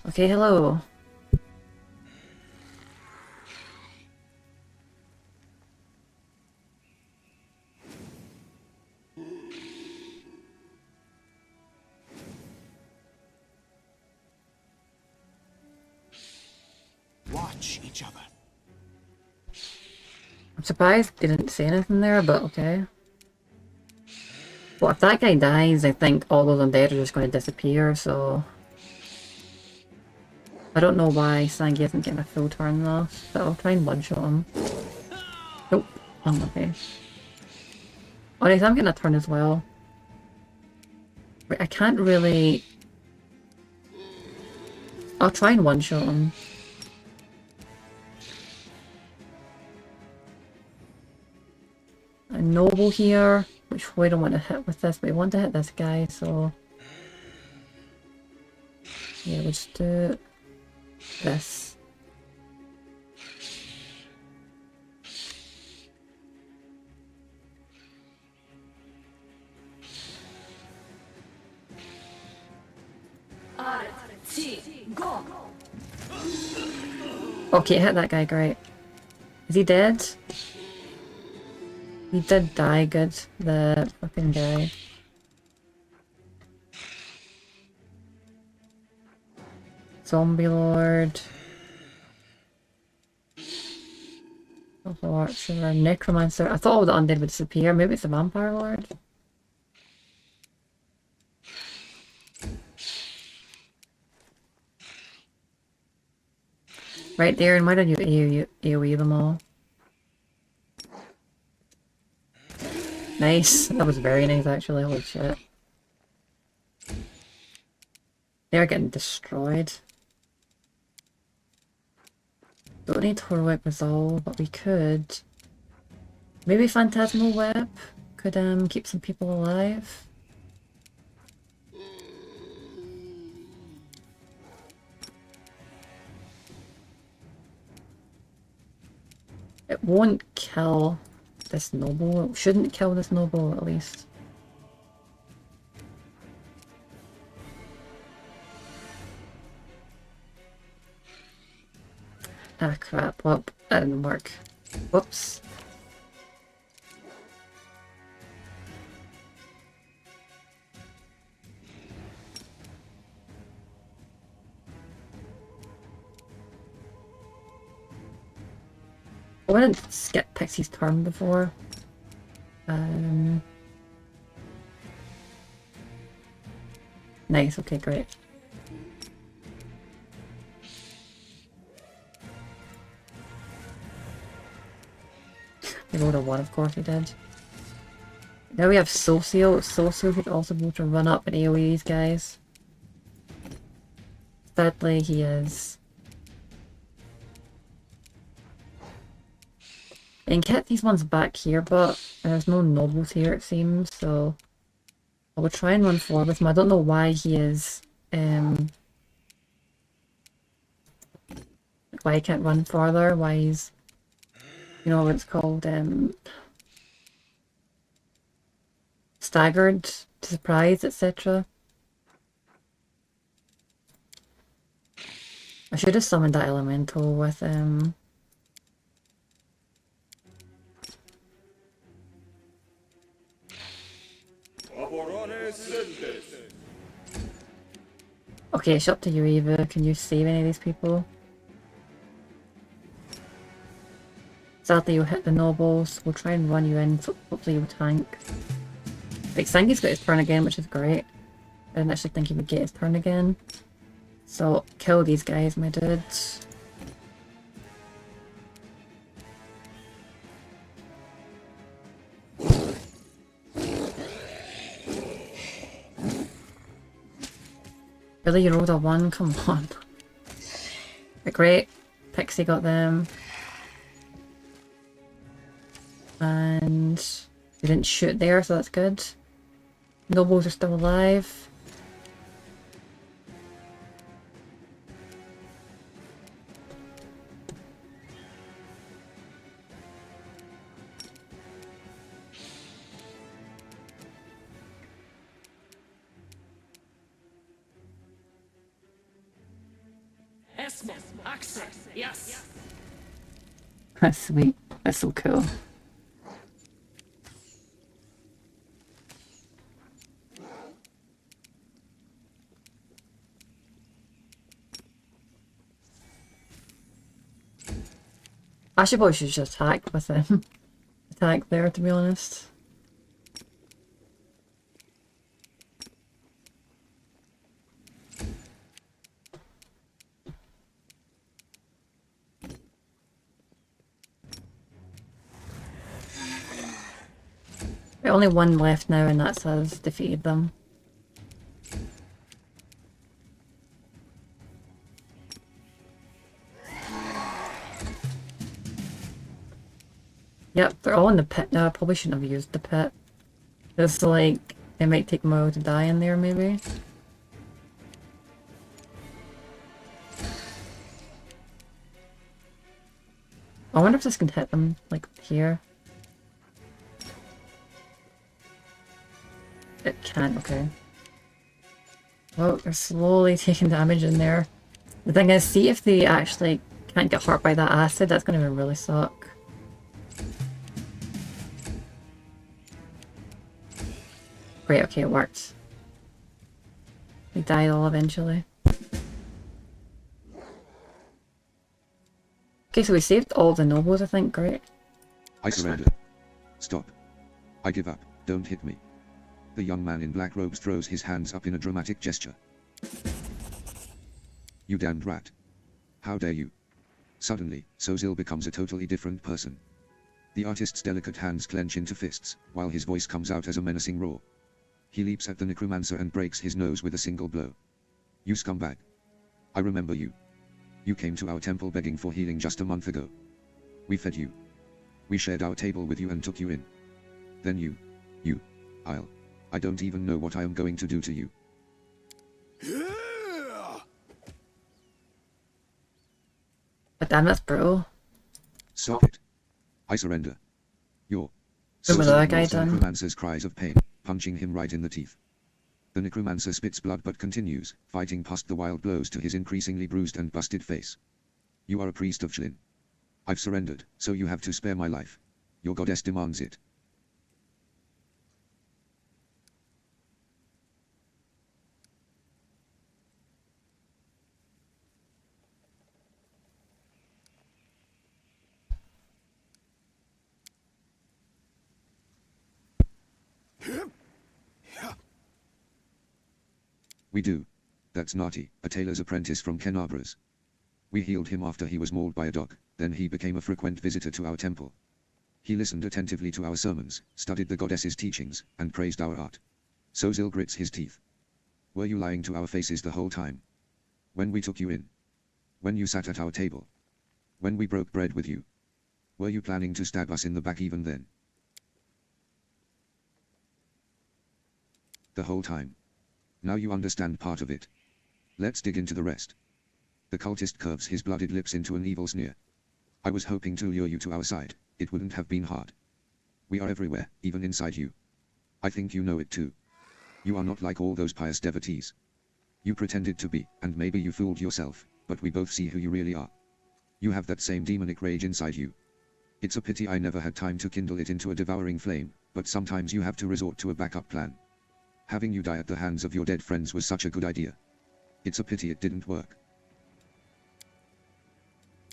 Okay, hello. Watch each other. I'm surprised they didn't say anything there, but okay. Well, if that guy dies, I think all those undead are just going to disappear, so... I don't know why Sangi isn't getting a full turn though, but I'll try and one-shot him. Nope, unlucky. Oh, nice, I'm getting a turn as well. Wait, I can't really... I'll try and one-shot him. A noble here, which we don't want to hit with this, but we want to hit this guy, so... Yeah, we'll just do this. Okay, hit that guy, great. Is he dead? He did die, good. The fucking guy. Zombie Lord. Also Archer, Necromancer. I thought all the undead would disappear. Maybe it's the Vampire Lord? Right there, and why don't you AoE them all? Nice. That was very nice actually, holy shit. They're getting destroyed. Don't need Heroic Resolve, but we could... Maybe Phantasmal Web could keep some people alive. It won't kill this noble. It shouldn't kill this noble, at least. Ah, crap. Well, that didn't work. Whoops. I didn't skip Pixie's turn before. Nice, okay, great. He rolled a 1, of course he did. Now we have Socio. Socio could also be able to run up and AoE these guys. Sadly, he is. I can get these ones back here, but there's no nobles here it seems, so I will try and run forward with him. I don't know why he is, why he can't run farther, why he's, you know what it's called, staggered, surprised, etc. I should have summoned that elemental with, okay, it's up to you, Eva. Can you save any of these people? Sadly, you'll hit the nobles. We'll try and run you in, so hopefully you'll tank. Like, Sangi's got his turn again, which is great. I didn't actually think he would get his turn again. So, kill these guys, my dudes. Really, you rolled a 1? Come on. But great. Pixie got them. And they didn't shoot there, so that's good. Nobles are still alive. Yes. That's sweet. That's so cool. I should probably just attack with him. Attack there, to be honest. Only one left now, and that's us defeated them. Yep, they're all in the pit now. I probably shouldn't have used the pit. Just like, it might take them a while to die in there, maybe. I wonder if this can hit them, like, here. It can't, okay. Well, they're slowly taking damage in there. The thing is, see if they actually can't get hurt by that acid, that's gonna really suck. Great, okay, it worked. They died all eventually. Okay, so we saved all the nobles, I think, great. I surrender. Stop. I give up. Don't hit me. The young man in black robes throws his hands up in a dramatic gesture. You damned rat. How dare you? Suddenly, Sozil becomes a totally different person. The artist's delicate hands clench into fists, while his voice comes out as a menacing roar. He leaps at the necromancer and breaks his nose with a single blow. You scumbag. I remember you. You came to our temple begging for healing just a month ago. We fed you. We shared our table with you and took you in. Then I don't even know what I am going to do to you. But damn, that's brutal. Stop it. I surrender. What was that guy ignores the done? necromancer's cries of pain, punching him right in the teeth. The necromancer spits blood but continues, fighting past the wild blows to his increasingly bruised and busted face. You are a priest of Shlin. I've surrendered, so you have to spare my life. Your goddess demands it. We do. That's Nati, a tailor's apprentice from Kenabras. We healed him after he was mauled by a dog, then he became a frequent visitor to our temple. He listened attentively to our sermons, studied the goddess's teachings, and praised our art. Sozil grits his teeth. Were you lying to our faces the whole time? When we took you in? When you sat at our table? When we broke bread with you? Were you planning to stab us in the back even then? The whole time. Now you understand part of it. Let's dig into the rest. The cultist curves his blooded lips into an evil sneer. I was hoping to lure you to our side. It wouldn't have been hard. We are everywhere, even inside you. I think you know it too. You are not like all those pious devotees. You pretended to be, and maybe you fooled yourself, but we both see who you really are. You have that same demonic rage inside you. It's a pity I never had time to kindle it into a devouring flame, but sometimes you have to resort to a backup plan. Having you die at the hands of your dead friends was such a good idea. It's a pity it didn't work.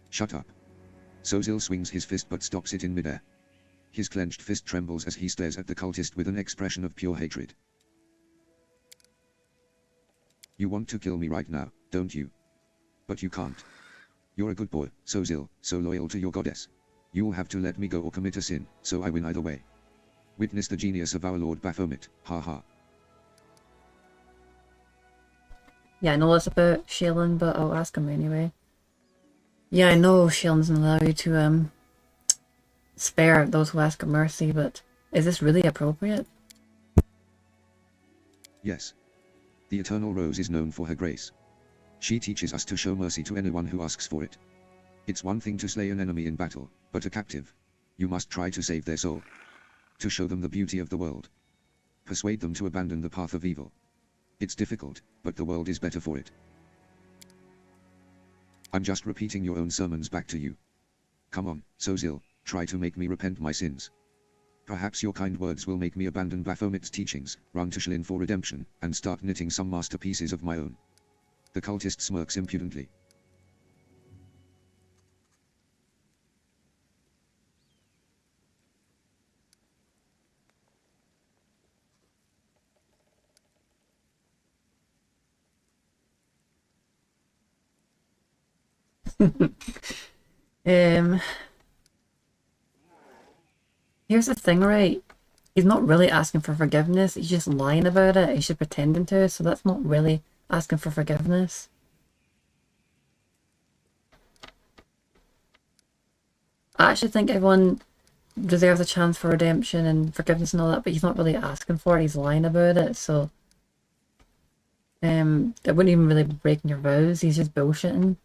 Shut up. Sozil swings his fist but stops it in midair. His clenched fist trembles as he stares at the cultist with an expression of pure hatred. You want to kill me right now, don't you? But you can't. You're a good boy, Sozil, so loyal to your goddess. You'll have to let me go or commit a sin, so I win either way. Witness the genius of our Lord Baphomet, ha ha. Yeah, I know it's about Shaylin, but I'll ask him anyway. Yeah, I know Shaylin doesn't allow you to spare those who ask for mercy, but is this really appropriate? Yes. The Eternal Rose is known for her grace. She teaches us to show mercy to anyone who asks for it. It's one thing to slay an enemy in battle, but a captive. You must try to save their soul. To show them the beauty of the world. Persuade them to abandon the path of evil. It's difficult, but the world is better for it. I'm just repeating your own sermons back to you. Come on, Sozil, try to make me repent my sins. Perhaps your kind words will make me abandon Baphomet's teachings, run to Shlin for redemption, and start knitting some masterpieces of my own. The cultist smirks impudently. Here's the thing, right? He's not really asking for forgiveness, he's just lying about it. He's just pretending to, so that's not really asking for forgiveness. I actually think everyone deserves a chance for redemption and forgiveness and all that, but he's not really asking for it, he's lying about it, so it wouldn't even really be breaking your vows, he's just bullshitting.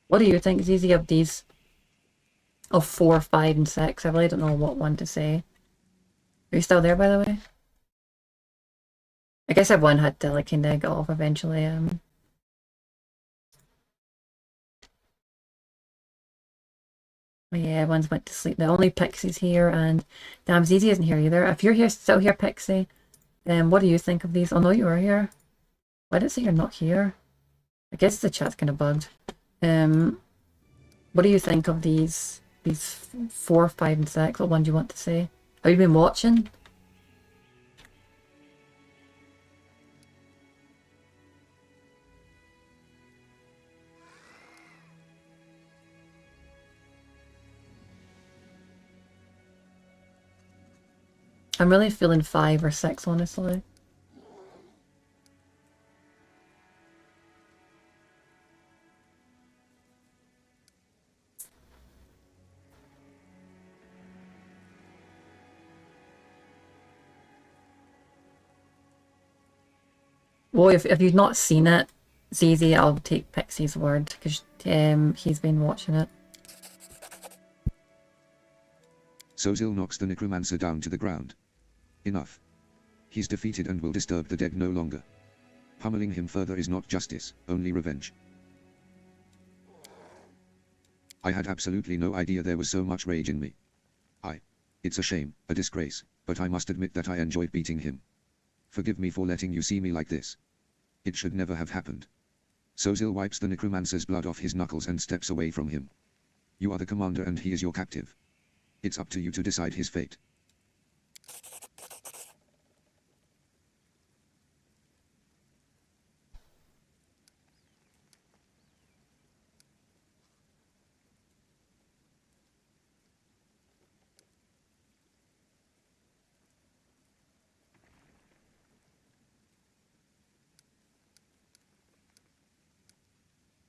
What do you think, Zizi, of these? Of 4, 5, and 6? I really don't know what one to say. Are you still there, by the way? I guess everyone had to like kinda get off eventually. Yeah, everyone's went to sleep. The only Pixie's here, and damn, Zizi isn't here either. If you're here, still here, Pixie, what do you think of these? Oh no, you are here. Why did it say you're not here? I guess the chat's kind of bugged. What do you think of these 4, 5, and 6? What one do you want to say? Have you been watching? I'm really feeling 5 or 6, honestly. Well, if you've not seen it, Zizi, I'll take Pixie's word, because he's been watching it. Sozil knocks the necromancer down to the ground. Enough. He's defeated and will disturb the dead no longer. Pummeling him further is not justice, only revenge. I had absolutely no idea there was so much rage in me. It's a shame, a disgrace, but I must admit that I enjoyed beating him. Forgive me for letting you see me like this. It should never have happened. Sozil wipes the necromancer's blood off his knuckles and steps away from him. You are the commander and he is your captive. It's up to you to decide his fate.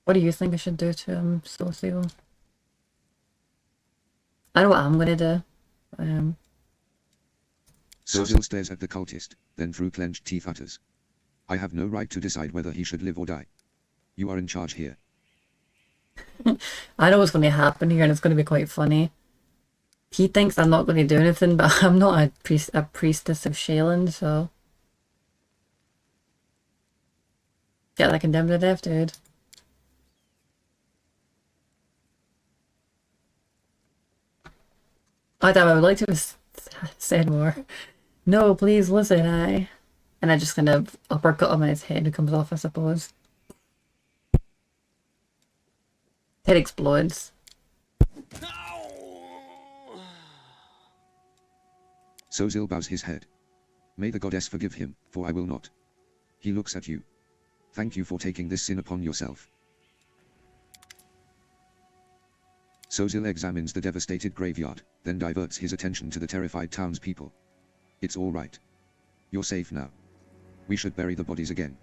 What do you think I should do to him, Socio? I know what I'm gonna do. Sozil stares at the cultist, then through clenched teeth utters. I have no right to decide whether he should live or die. You are in charge here. I know what's gonna happen here and it's gonna be quite funny. He thinks I'm not gonna do anything, but I'm not a priestess of Shaylin, so... Get that condemned to death, dude. I thought I would like to have said more. No, please listen, and I just kind of uppercut him and his head comes off, I suppose. Head explodes. Sozil bows his head. May the goddess forgive him, for I will not. He looks at you. Thank you for taking this sin upon yourself. Sozil examines the devastated graveyard, then diverts his attention to the terrified townspeople. It's all right. You're safe now. We should bury the bodies again.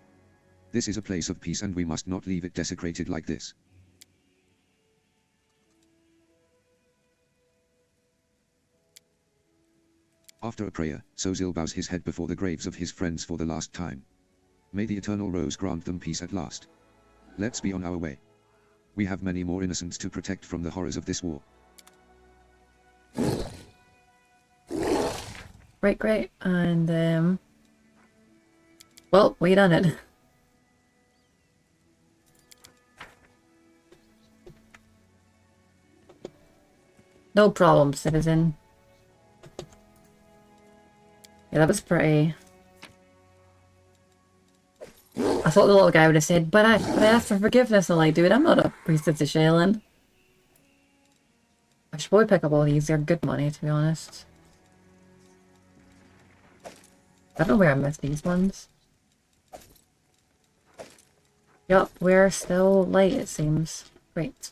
This is a place of peace and we must not leave it desecrated like this. After a prayer, Sozil bows his head before the graves of his friends for the last time. May the Eternal Rose grant them peace at last. Let's be on our way. We have many more innocents to protect from the horrors of this war. Right, great. And, well, we done it. No problem, citizen. Yeah, that was pretty... I thought the little guy would have said, but I asked for forgiveness. I'm like, dude, I'm not a priestess of Shaylin. I should probably pick up all these. They're good money, to be honest. I don't know where I missed these ones. Yup, we're still late, it seems. Great.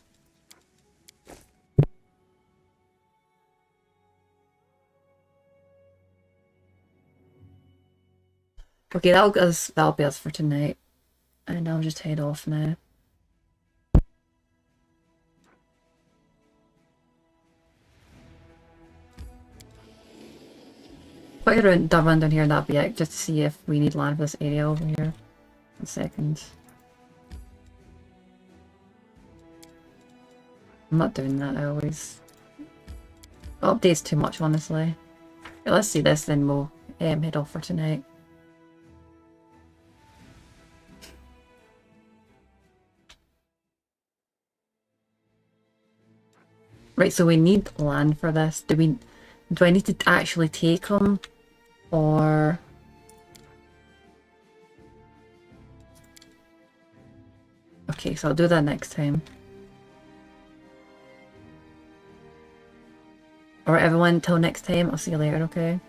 Okay, that'll be us for tonight. And I'll just head off now. Quite around down here in that bit, just to see if we need land for this area over here. A second. I'm not doing that, I always... Updates too much, honestly. Okay, let's see this, then we'll head off for tonight. Right, so we need land for this. Do I need to actually take them? Or... Okay, so I'll do that next time. Alright everyone, till next time, I'll see you later, okay?